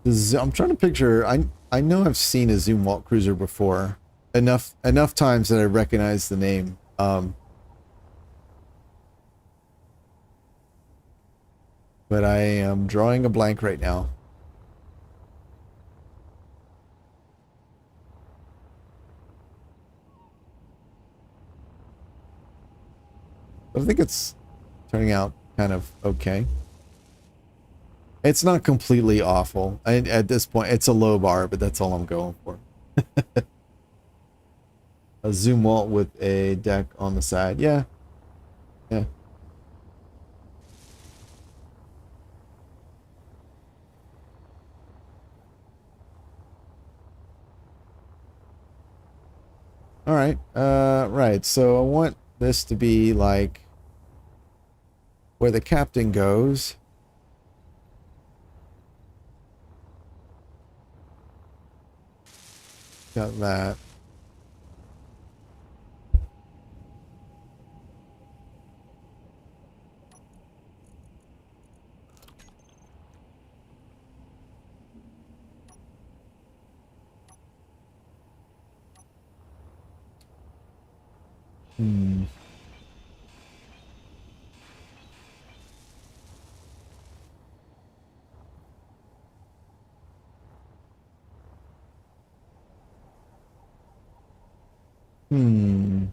I'm trying to picture. I know I've seen a Zoom Walt Cruiser before. Enough times that I recognize the name. But I am drawing a blank right now. But I think it's turning out kind of okay. It's not completely awful. At this point, it's a low bar, but that's all I'm going for. A Zoom Walt with a deck on the side. Yeah. Yeah. All right. Right. So I want this to be like where the captain goes. Got that. Hmm. Hmm.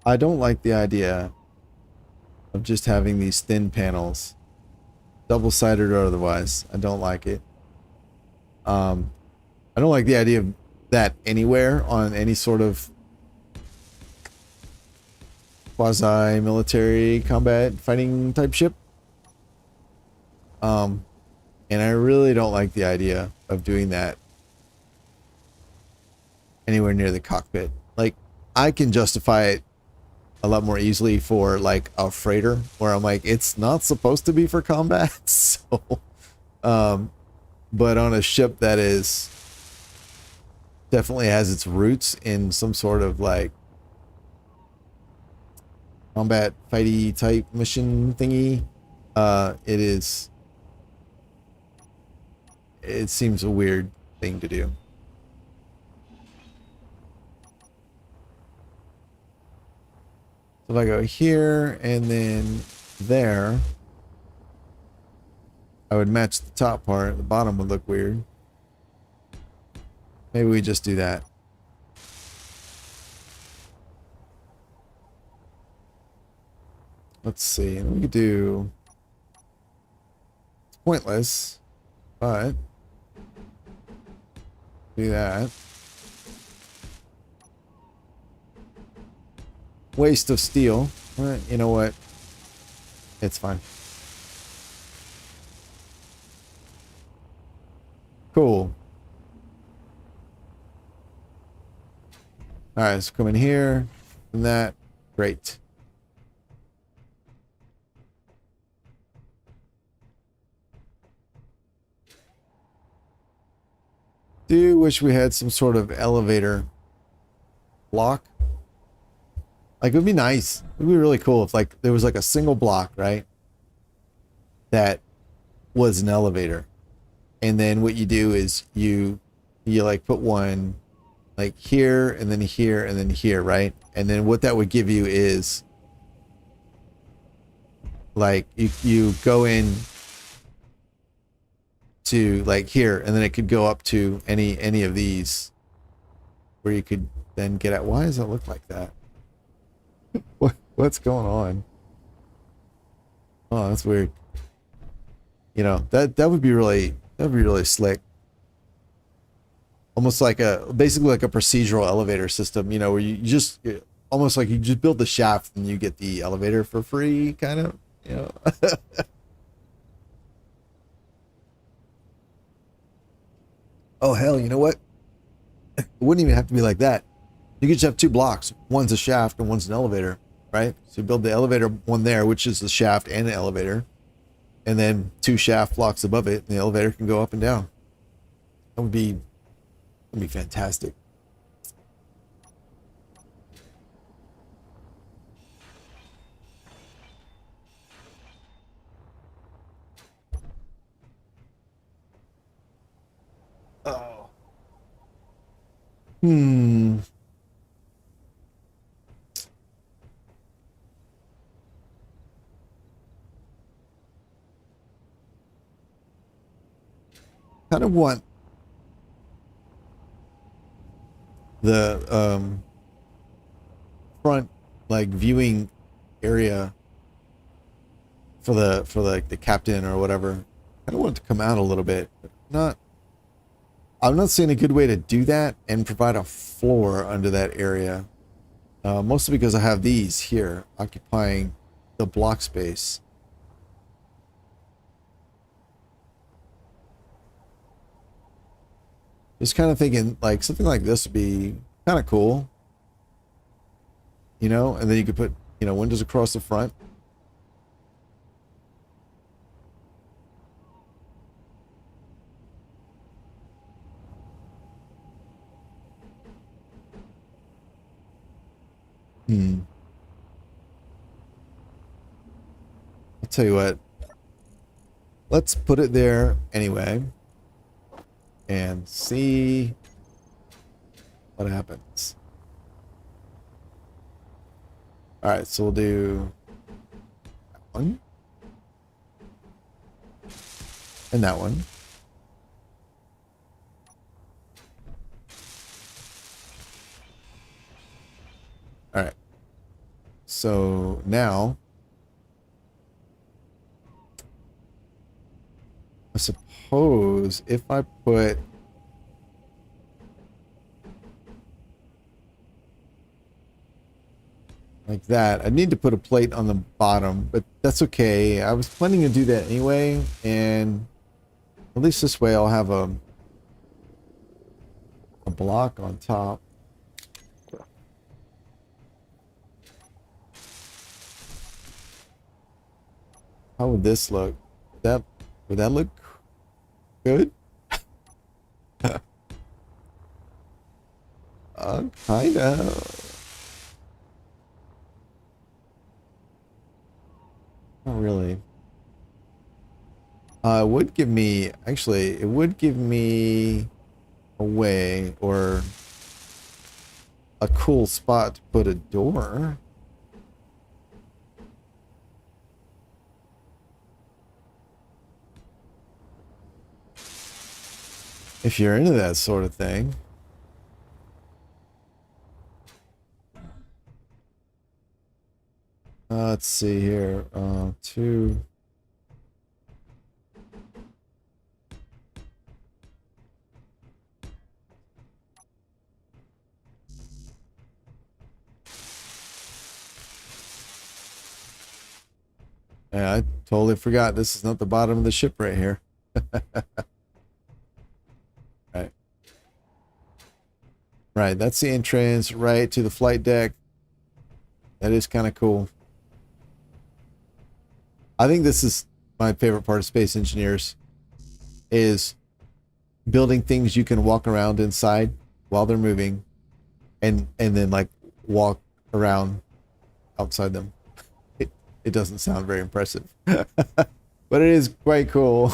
I don't like the idea of just having these thin panels, double-sided or otherwise. I don't like it. I don't like the idea of that anywhere on any sort of quasi-military combat fighting type ship. And I really don't like the idea of doing that anywhere near the cockpit. Like, I can justify it a lot more easily for like a freighter where I'm like, it's not supposed to be for combat. So, but on a ship that is definitely has its roots in some sort of like combat fighty type mission thingy, it seems a weird thing to do. So if I go here and then there, I would match the top part. The bottom would look weird. Maybe we just do that. Let's see. We could do... It's pointless, but... Do that. Waste of steel. You know what? It's fine. Cool. Alright, let's come in here. And that. Great. Do wish we had some sort of elevator block. Like, it would be nice. It would be really cool if, like, there was, like, a single block, right? That was an elevator. And then what you do is you like, put one, like, here, and then here, and then here, right? And then what that would give you is, like, you go in to, like, here, and then it could go up to any of these where you could then get at. Why does it look like that? What's going on? Oh, that's weird. You know, that would be really slick. Almost like basically like a procedural elevator system, you know, where you just almost like you just build the shaft and you get the elevator for free, kind of, you know. Oh hell, you know what? It wouldn't even have to be like that. You could just have two blocks. One's a shaft and one's an elevator, right? So you build the elevator one there, which is the shaft and an elevator, and then two shaft blocks above it, and the elevator can go up and down. That'd be fantastic. Oh. Hmm. Kind of want the front like viewing area for the captain or whatever. I want it to come out a little bit. I'm not seeing a good way to do that and provide a floor under that area. Mostly because I have these here occupying the block space. Just kind of thinking like something like this would be kind of cool. You know, and then you could put, you know, windows across the front. I'll tell you what. let's put it there anyway and see what happens. All right, so we'll do that one and that one. All right. So now I suppose if I put like that, I need to put a plate on the bottom, but that's okay. I was planning to do that anyway, and at least this way I'll have a block on top. How would this look? Would that look good? Kind of. Not really. It would give me, actually, it would give me a way or a cool spot to put a door. If you're into that sort of thing. Let's see here. Two. Yeah, I totally forgot. This is not the bottom of the ship right here. Right. Right, that's the entrance right to the flight deck. That is kind of cool. I think this is my favorite part of Space Engineers, is building things you can walk around inside while they're moving, and then like walk around outside them. It doesn't sound very impressive, but it is quite cool.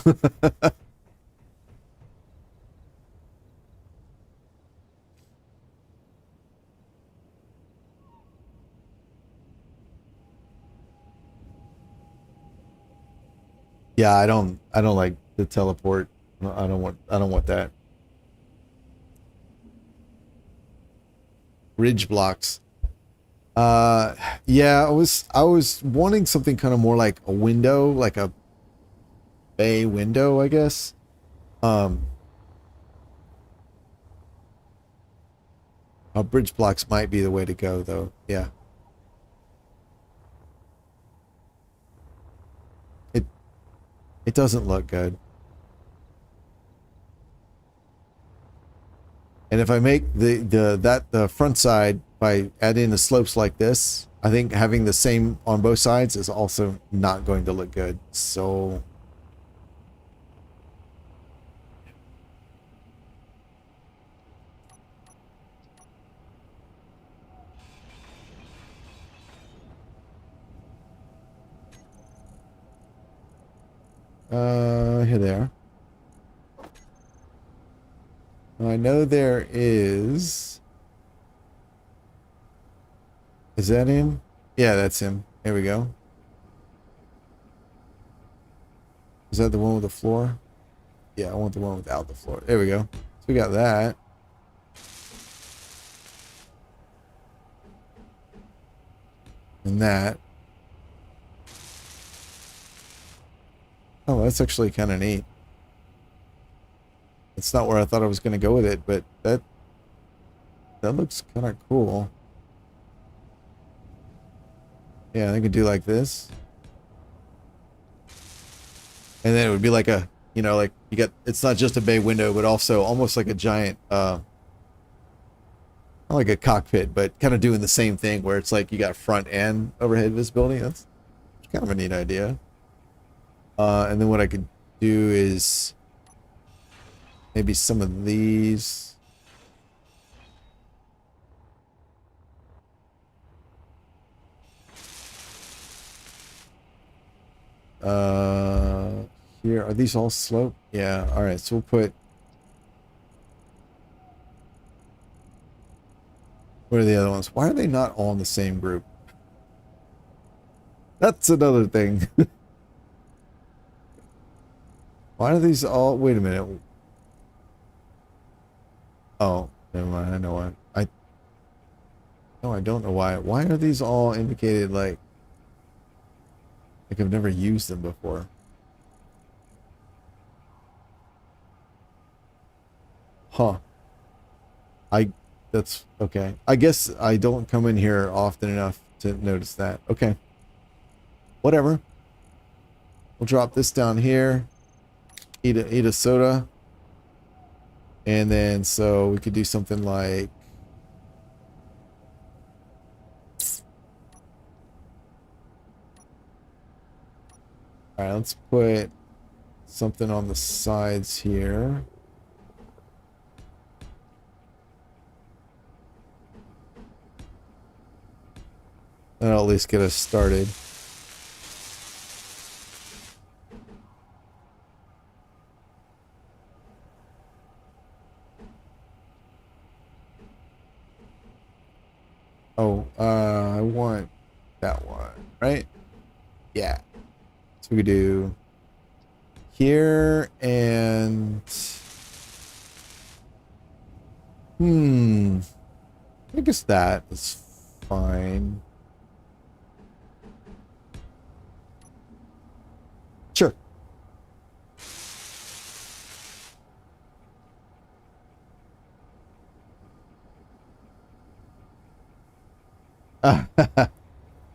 Yeah, I don't like the teleport. I don't want that. Ridge blocks. Yeah, I was wanting something kind of more like a window, like a bay window, I guess. Bridge blocks might be the way to go though. Yeah. It doesn't look good. And if I make the front side by adding the slopes like this, I think having the same on both sides is also not going to look good. So here they are. I know there is. Is that him? Yeah, that's him. Here we go. Is that the one with the floor? Yeah, I want the one without the floor. There we go. So we got that. And that. Oh, that's actually kind of neat. It's not where I thought I was going to go with it, but that looks kind of cool. Yeah, I could do like this. And then it would be like a, you know, like you got, it's not just a bay window, but also almost like a giant, not like a cockpit, but kind of doing the same thing where it's like you got front and overhead visibility. That's kind of a neat idea. And then what I could do is maybe some of these. here. Are these all slope? Yeah. All right. So we'll put. What are the other ones? Why are they not all in the same group? That's another thing. Why are these all? Wait a minute. Oh, never mind. I know why. No, I don't know why. Why are these all indicated like I've never used them before? Huh. That's okay. I guess I don't come in here often enough to notice that. Okay. Whatever. We'll drop this down here. Eat a soda. And then so we could do something like all right, let's put something on the sides here. That'll at least get us started. Oh, I want that one, right? Yeah. So we could do here and I guess that is fine. Sure.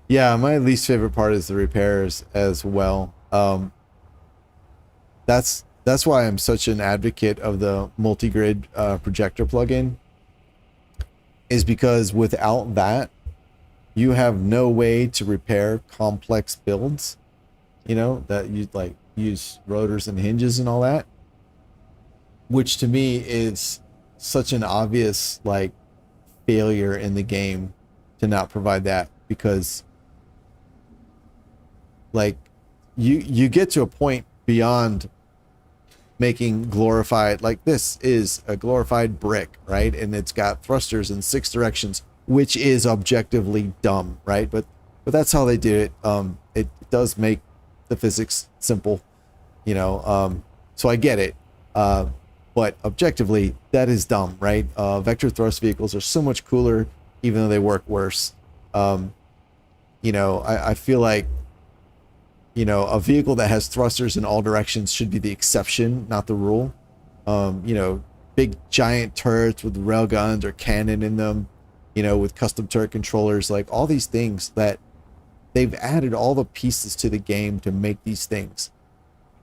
Yeah, my least favorite part is the repairs as well. That's why I'm such an advocate of the multi-grid projector plugin, is because without that, you have no way to repair complex builds, you know, that you like use rotors and hinges and all that, which to me is such an obvious like failure in the game to not provide that, because like you get to a point beyond making glorified, like this is a glorified brick, right? And it's got thrusters in 6 directions, which is objectively dumb, right? But that's how they did it. It does make the physics simple, you know. So I get it. But objectively, that is dumb, right? Vector thrust vehicles are so much cooler, even though they work worse. You know, I feel like, you know, a vehicle that has thrusters in all directions should be the exception, not the rule. You know, big giant turrets with railguns or cannon in them, you know, with custom turret controllers, like all these things that they've added all the pieces to the game to make these things,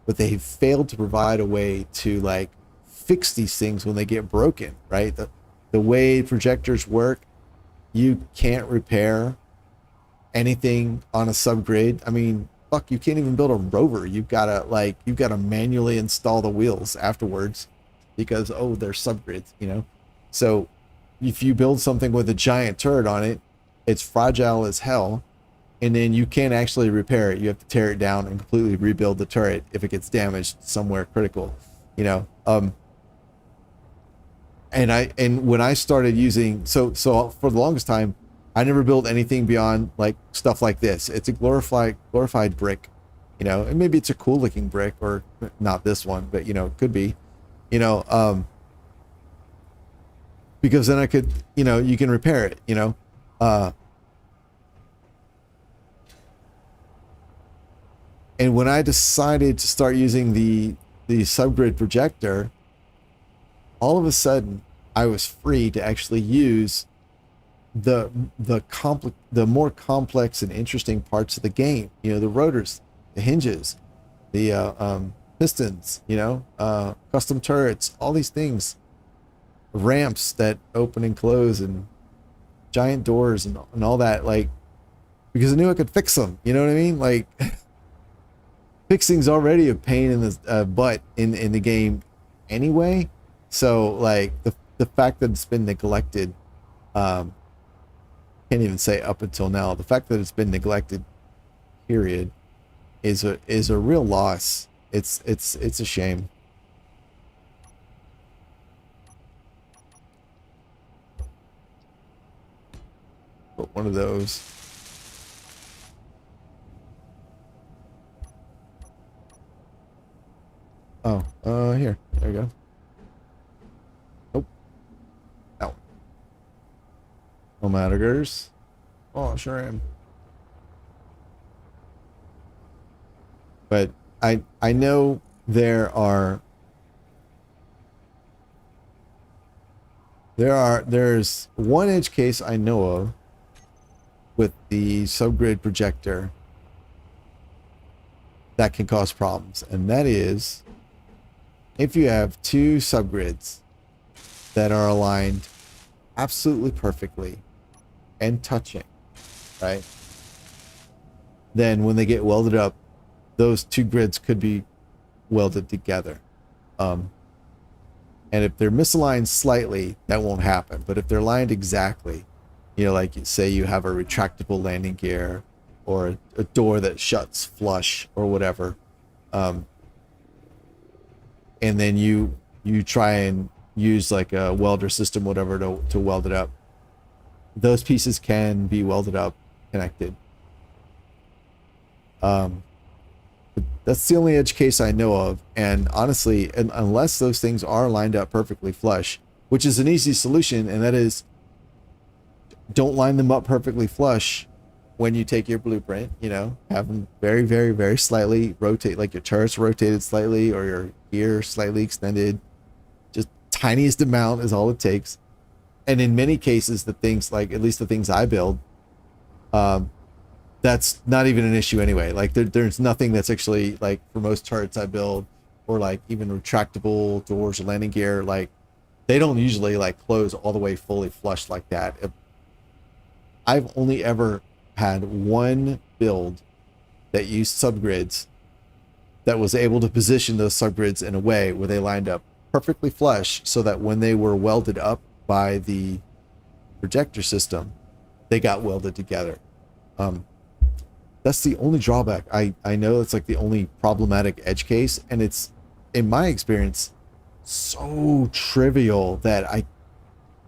but they've failed to provide a way to like fix these things when they get broken, right? The way projectors work, you can't repair anything on a subgrid. I mean, fuck, you can't even build a rover. You've gotta manually install the wheels afterwards because, oh, they're subgrids, you know? So if you build something with a giant turret on it, it's fragile as hell, and then you can't actually repair it. You have to tear it down and completely rebuild the turret if it gets damaged somewhere critical, you know? And when I started using, so for the longest time, I never built anything beyond like stuff like this. It's a glorified brick, you know, and maybe it's a cool looking brick, or not this one, but you know, it could be, you know, because then I could, you know, you can repair it, you know, and when I decided to start using the subgrid projector, all of a sudden I was free to actually use the more complex and interesting parts of the game, you know, the rotors, the hinges, the pistons, you know, custom turrets, all these things, ramps that open and close, and giant doors and all that, like, because I knew I could fix them, you know what I mean? Like fixing's already a pain in the butt in the game anyway. So like the fact that it's been neglected, can't even say up until now, the fact that it's been neglected, period, is a real loss. It's a shame. Put one of those. Oh, here. There you go. Nope. Out. No matters. Oh, sure am. But I know there's one edge case I know of with the subgrid projector that can cause problems, and that is if you have two subgrids that are aligned absolutely perfectly and touching, right? Then when they get welded up, those two grids could be welded together. And if they're misaligned slightly, that won't happen. But if they're aligned exactly, you know, like say you have a retractable landing gear or a door that shuts flush or whatever, and then you try and use like a welder system, whatever, to weld it up, those pieces can be welded up, connected. That's the only edge case I know of, and honestly, unless those things are lined up perfectly flush, which is an easy solution, and that is don't line them up perfectly flush when you take your blueprint, you know, have them very, very, very slightly rotate, like your turret's rotated slightly or your gear slightly extended. Just tiniest amount is all it takes. And in many cases, the things, like at least the things I build, that's not even an issue anyway. Like there's nothing that's actually, like for most turrets I build, or like even retractable doors or landing gear, like they don't usually like close all the way fully flush like that. I've only ever had one build that used subgrids that was able to position those subgrids in a way where they lined up perfectly flush so that when they were welded up by the projector system, they got welded together. That's the only drawback. I know it's like the only problematic edge case, and it's, in my experience, so trivial that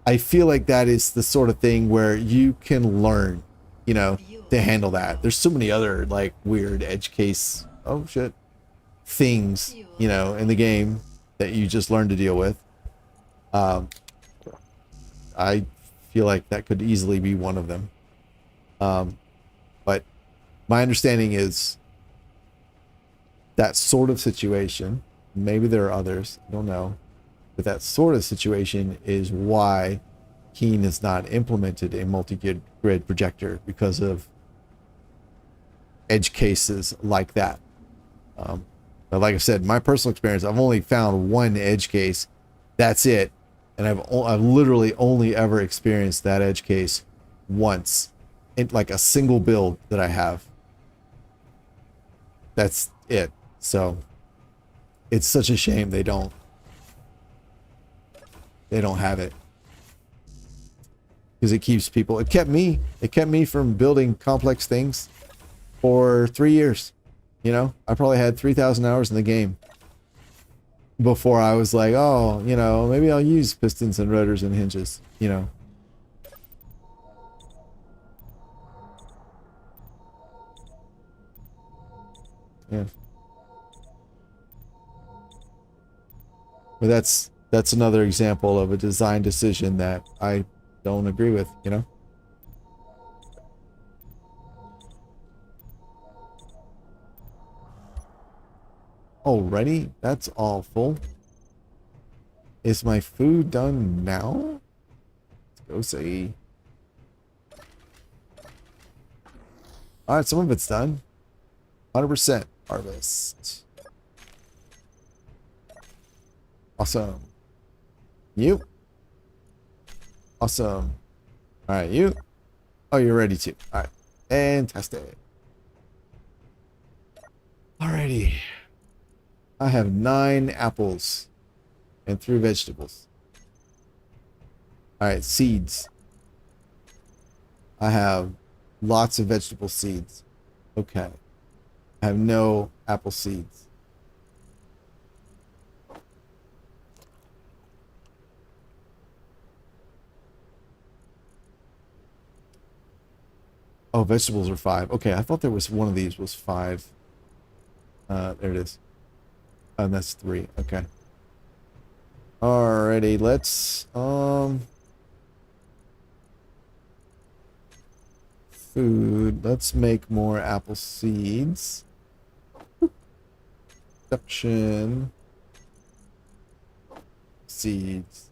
I feel like that is the sort of thing where you can learn, you know, to handle that. There's so many other like weird edge case, oh shit, things, you know, in the game that you just learn to deal with. I feel like that could easily be one of them. But my understanding is that sort of situation, maybe there are others, I don't know, but that sort of situation is why Keen has not implemented a multi-grid projector, because of edge cases like that. But like I said, my personal experience, I've only found one edge case. That's it. And I've literally only ever experienced that edge case once in like a single build that I have. That's it. So it's such a shame they don't have it, because it keeps people, it kept me from building complex things for 3 years. You know, I probably had 3,000 hours in the game before I was like, oh, you know, maybe I'll use pistons and rotors and hinges, you know. Yeah. But that's another example of a design decision that I don't agree with, you know. Already? That's awful. Is my food done now? Let's go see. Alright, some of it's done. 100% harvest. Awesome. You. Awesome. Alright, you. Oh, you're ready to. Alright. Fantastic. Alrighty. I have 9 apples and 3 vegetables. Alright, seeds. I have lots of vegetable seeds. Okay. I have no apple seeds. Oh, vegetables are 5. Okay, I thought there was one of these was 5. There it is. And that's 3. Okay. Alrighty, let's food. Let's make more apple seeds. Junction seeds.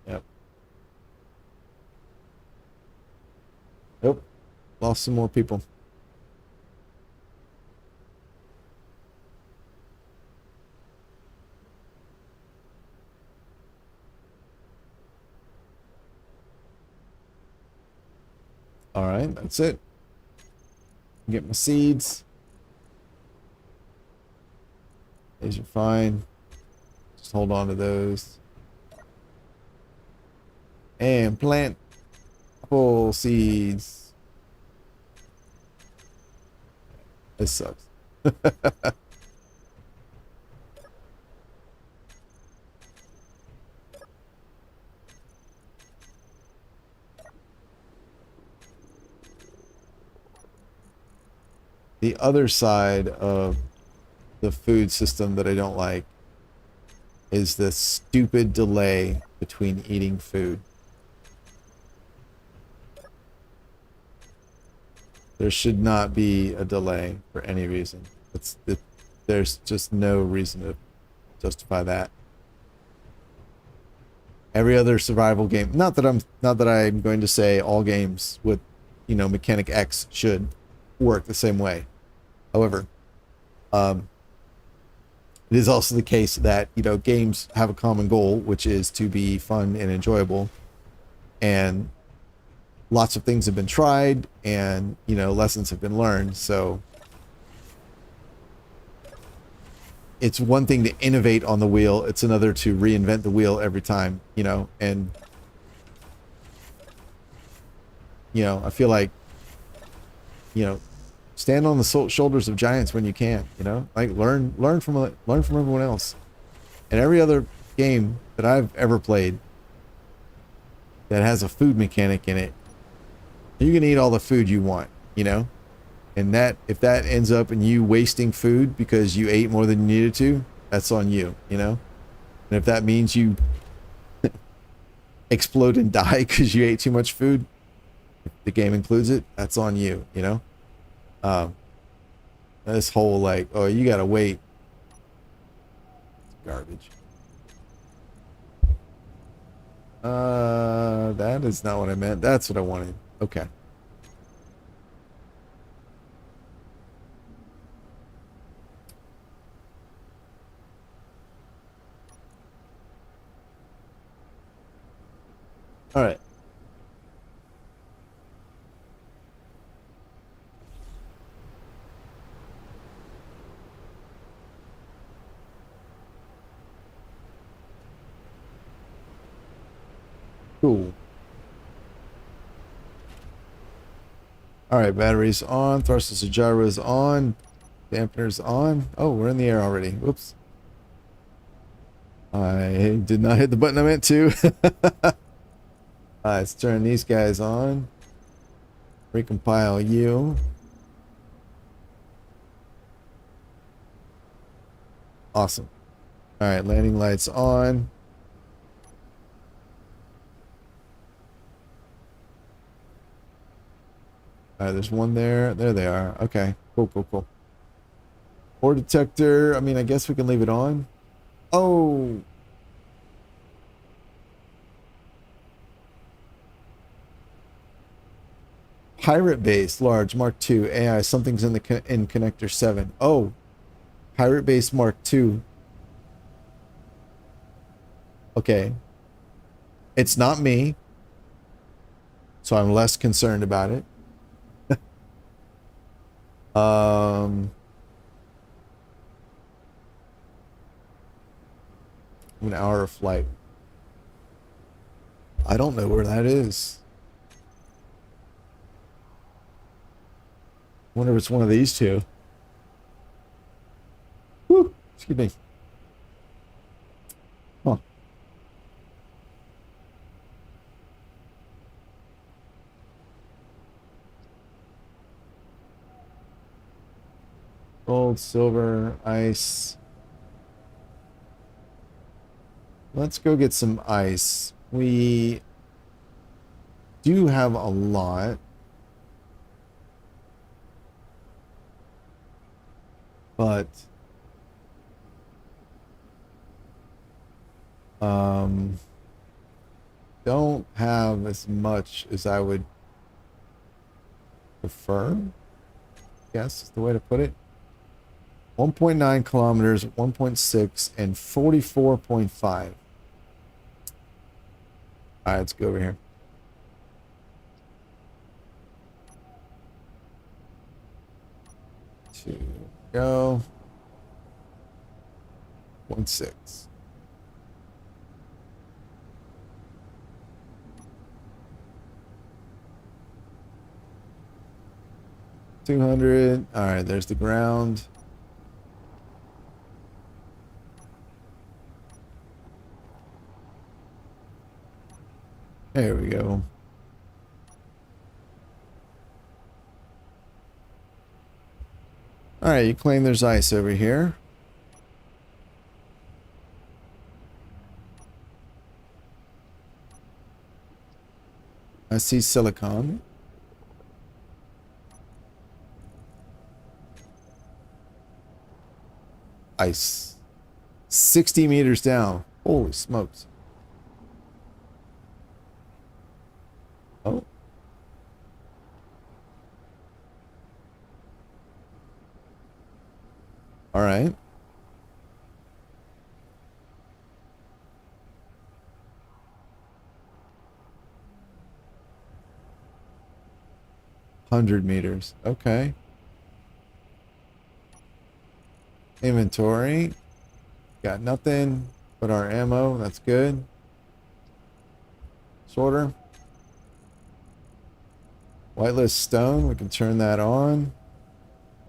Yep. Nope. Lost some more people. All right, that's it. Get my seeds. These are fine. Just hold on to those. And plant apple seeds. This sucks. The other side of the food system that I don't like is the stupid delay between eating food. There should not be a delay for any reason. There's just no reason to justify that. Every other survival game, not that I'm going to say all games with, you know, mechanic X should work the same way. However, it is also the case that, you know, games have a common goal, which is to be fun and enjoyable, and lots of things have been tried, and, you know, lessons have been learned. So it's one thing to innovate on the wheel, it's another to reinvent the wheel every time, you know. And, you know, I feel like, you know, stand on the shoulders of giants when you can, you know, like learn from everyone else. And every other game that I've ever played that has a food mechanic in it, you can eat all the food you want, you know. And that, if that ends up in you wasting food because you ate more than you needed to, that's on you, you know. And if that means you explode and die because you ate too much food, if the game includes it, that's on you, you know. This whole like, oh, you gotta wait, it's garbage. That is not what I meant. That's what I wanted. Okay. All right. Cool. All right, batteries on, thrusters and gyros on, dampeners on. Oh, we're in the air already. Whoops. I did not hit the button I meant to. Let's turn these guys on. Recompile you. Awesome. All right, landing lights on. All right, there's one there. There they are. Okay, cool, cool, cool. Ore detector. I mean, I guess we can leave it on. Oh. Pirate base, large, Mark II, AI. Something's in the in connector 7. Oh. Pirate base Mark II. Okay. It's not me, so I'm less concerned about it. 1 hour of flight. I don't know where that is. Wonder if it's one of these two. Woo! Excuse me. Huh. Gold, silver, ice. Let's go get some ice. We do have a lot. But don't have as much as I would prefer. Yes, is the way to put it. 1.9 kilometers, 1.6, and 44.5. All right, let's go over here. Two, go. 1.6. $200. All right, there's the ground. There we go. All right, you claim there's ice over here. I see silicon. Ice. 60 meters down. Holy smokes. Oh. All right. $100. Okay. Inventory. Got nothing but our ammo. That's good. Sorter. Whitelist stone. We can turn that on.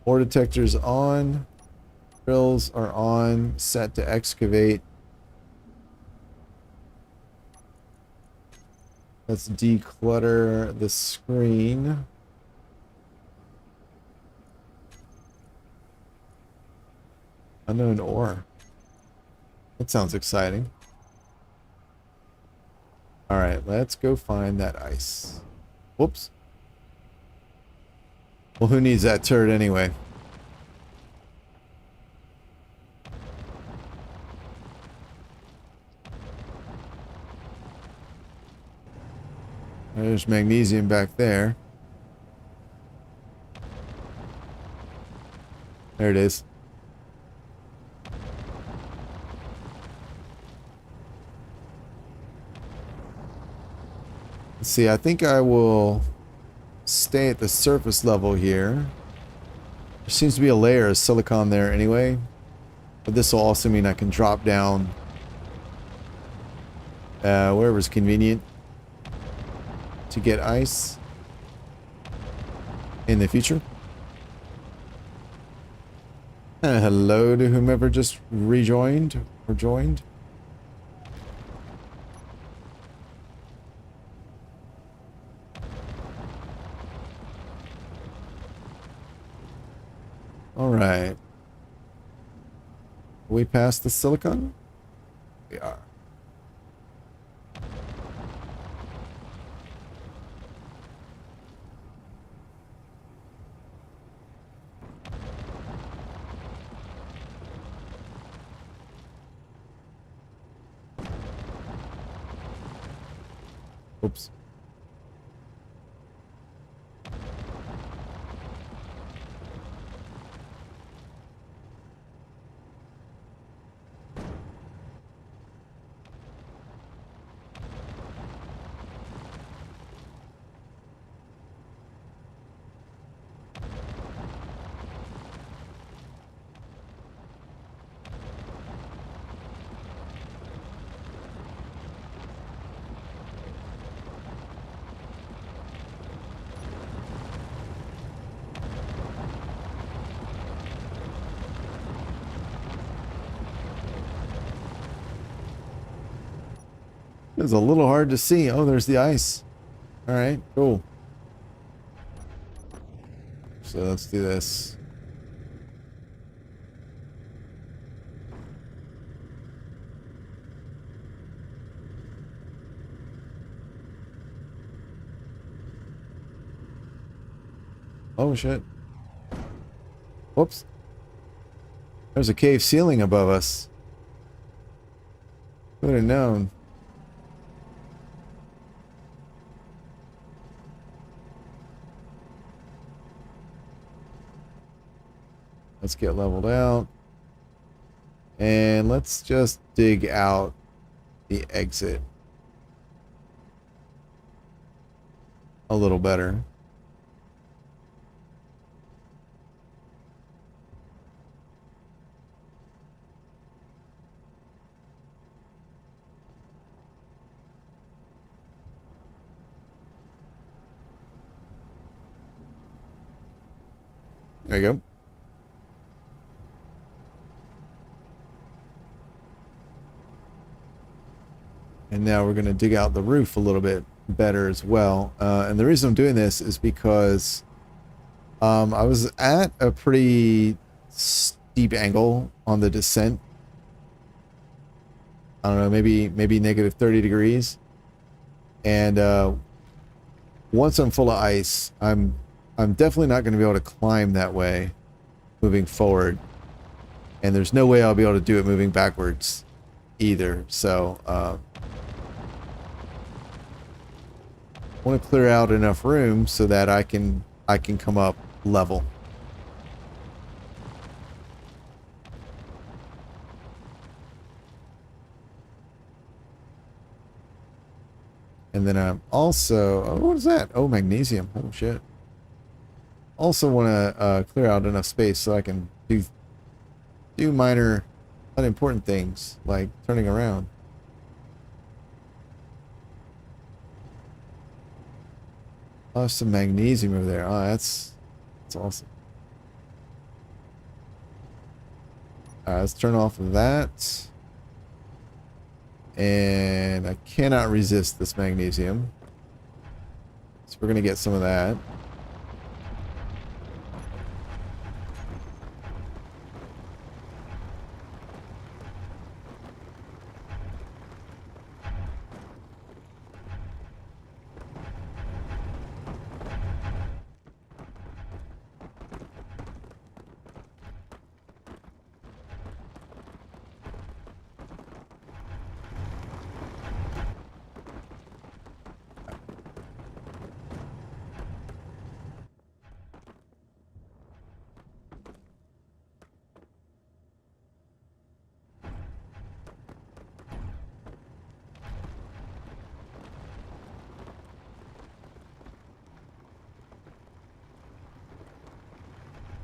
Ore detectors on. Drills are on. Set to excavate. Let's declutter the screen. Unknown ore. That sounds exciting. Alright, let's go find that ice. Whoops. Well, who needs that turret anyway? There's magnesium back there. There it is. Let's see, I think I will stay at the surface level here. There seems to be a layer of silicon there anyway. But this will also mean I can drop down wherever's convenient to get ice in the future. Hello to whomever just rejoined or joined. All right. Are we past the silicon? We are. Oops. It's a little hard to see. Oh, there's the ice. All right, cool. So let's do this. Oh shit. Whoops. There's a cave ceiling above us. Who would have known? Let's get leveled out. And let's just dig out the exit a little better. There you go. And now we're going to dig out the roof a little bit better as well. And the reason I'm doing this is because I was at a pretty steep angle on the descent. I don't know, maybe negative 30 degrees. And once I'm full of ice, I'm definitely not going to be able to climb that way moving forward. And there's no way I'll be able to do it moving backwards either. So I want to clear out enough room so that I can come up level. And then I'm also, oh, what is that? Oh, magnesium. Oh shit. Also want to clear out enough space so I can do minor, unimportant things like turning around. Oh, some magnesium over there. Oh, that's awesome. Alright, let's turn off of that. And I cannot resist this magnesium. So we're going to get some of that.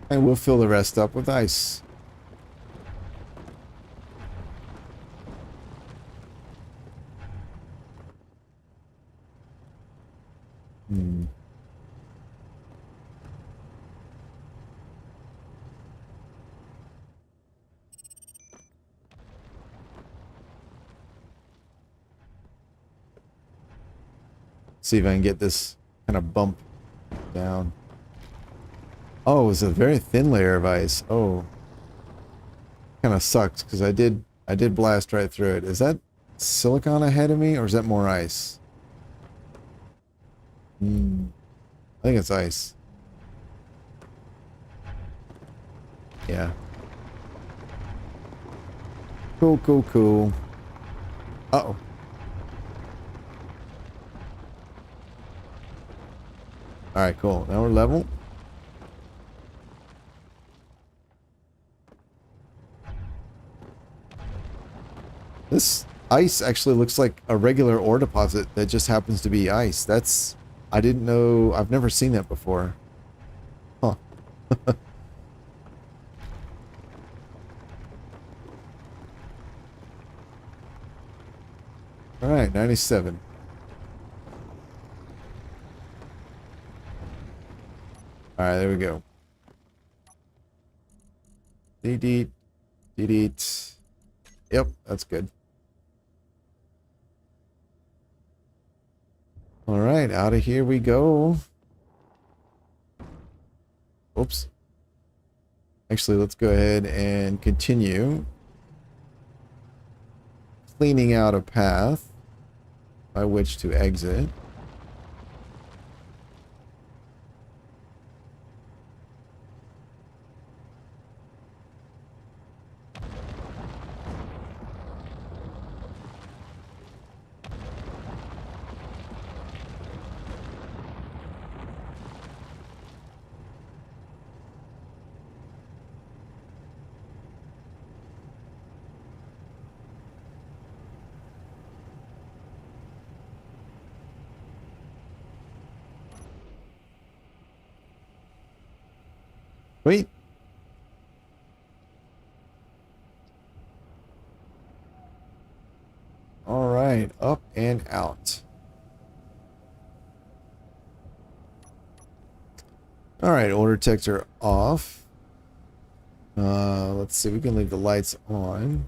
And we'll fill the rest up with ice. See if I can get this kind of bump down. Oh, it was a very thin layer of ice. Oh, kind of sucks because I did blast right through it. Is that silicon ahead of me or is that more ice? I think it's ice. Yeah. Cool, cool, cool. Uh-oh. Alright, cool. Now we're level. This ice actually looks like a regular ore deposit that just happens to be ice. That's... I didn't know... I've never seen that before. Huh. Alright, 97. Alright, there we go. Delete. Delete. Yep, that's good. Alright, out of here we go. Oops. Actually, let's go ahead and continue cleaning out a path by which to exit. Wait. All right, up and out. All right, order detector off. Let's see, we can leave the lights on.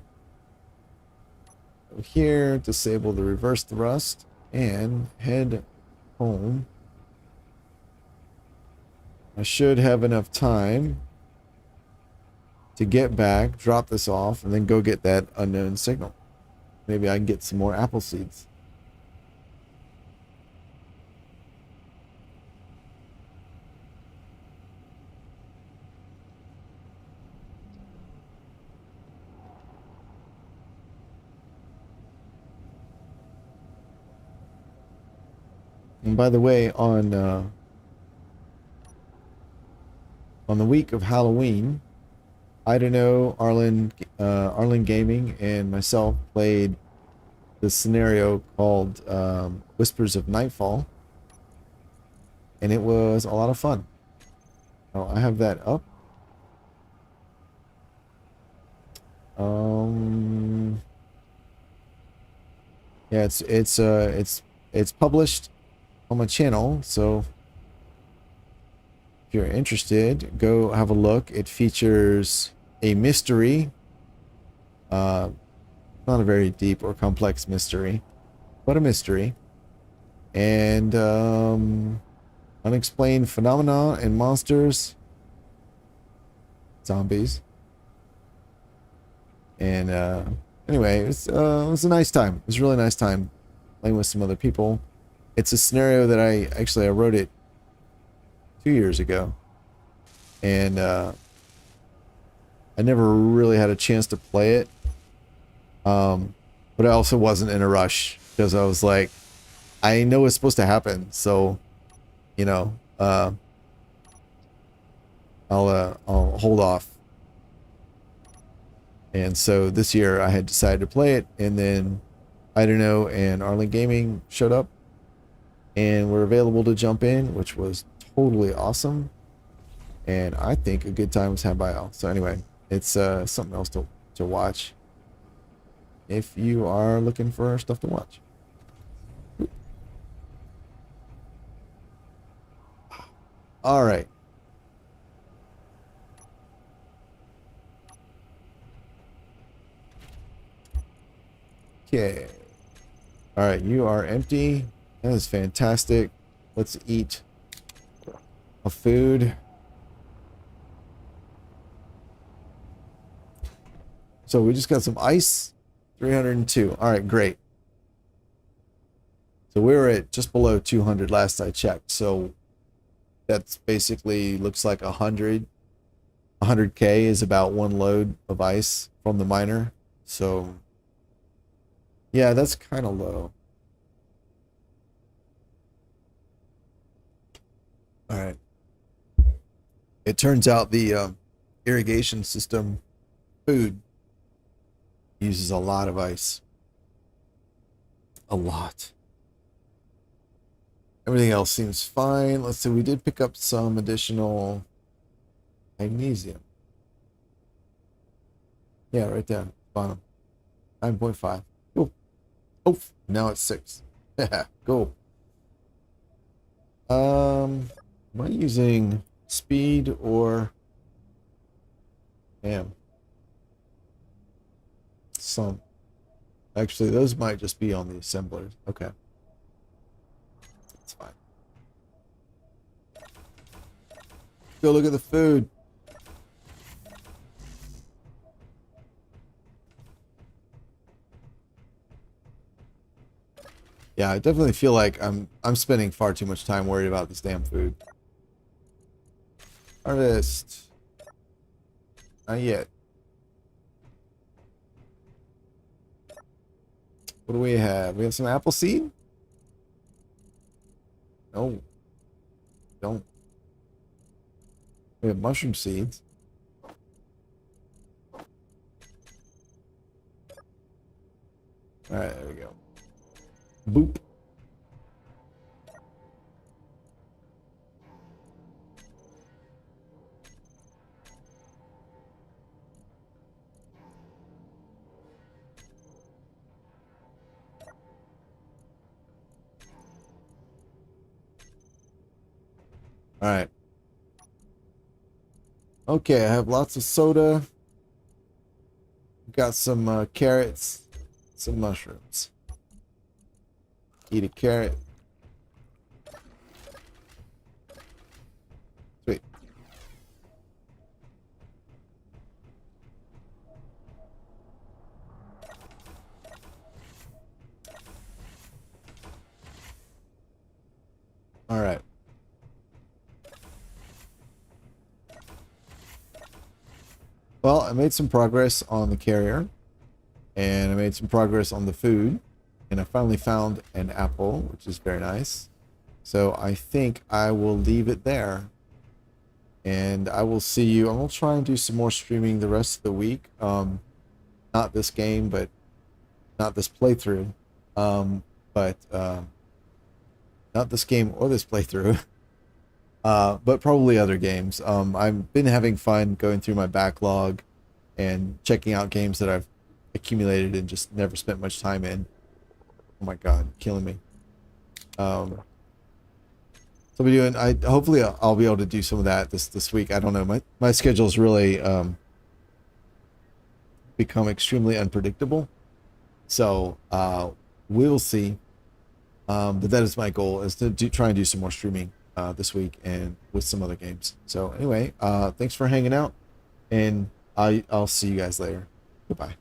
Go here, disable the reverse thrust, and head home. I should have enough time to get back, drop this off, and then go get that unknown signal. Maybe I can get some more apple seeds. And by the way, on the week of Halloween, I don't know, Arlen Gaming and myself played this scenario called Whispers of Nightfall, and it was a lot of fun. Oh, I have that up. Yeah, it's published on my channel, so if you're interested, go have a look. It features a mystery, not a very deep or complex mystery, but a mystery, and unexplained phenomena and monsters, zombies, and anyway, it was a nice time. It was a really nice time playing with some other people. It's a scenario that I wrote it 2 years ago, and I never really had a chance to play it, but I also wasn't in a rush because I was like, I know it's supposed to happen, so you know, I'll hold off. And so this year I had decided to play it, and then I don't know, and Arlen Gaming showed up and were available to jump in, which was totally awesome. And I think a good time was had by all. So anyway, it's something else to watch if you are looking for stuff to watch. All right. Okay. All right, you are empty. That is fantastic. Let's eat a food. So we just got some ice. 302. All right, great. So we were at just below 200 last I checked. So that's basically looks like 100. 100K is about one load of ice from the miner. So yeah, that's kind of low. All right. It turns out the irrigation system food uses a lot of ice. A lot. Everything else seems fine. Let's see, we did pick up some additional magnesium. Yeah, right there, bottom. 9.5. Cool. Oh, now it's 6. Yeah, cool. Am I using speed or am? Some. Actually, those might just be on the assemblers. Okay. That's fine. Go look at the food. Yeah, I definitely feel like I'm spending far too much time worried about this damn food. Harvest. Not yet. What do we have? We have some apple seed? No. Don't. We have mushroom seeds. Alright, there we go. Boop. All right. Okay, I have lots of soda. Got some carrots, some mushrooms. Eat a carrot. Sweet. All right. Well, I made some progress on the carrier, and I made some progress on the food, and I finally found an apple, which is very nice. So I think I will leave it there, and I will see you. I'm gonna try and do some more streaming the rest of the week. Not this game, but not this playthrough. But not this game or this playthrough. But probably other games. I've been having fun going through my backlog and checking out games that I've accumulated and just never spent much time in. Oh my god, killing me. So I'll be doing. Hopefully I'll be able to do some of that this week. I don't know. My schedule's really become extremely unpredictable. So we'll see. But that is my goal, is to try and do some more streaming this week and with some other games. So anyway, thanks for hanging out, and I'll see you guys later. Goodbye.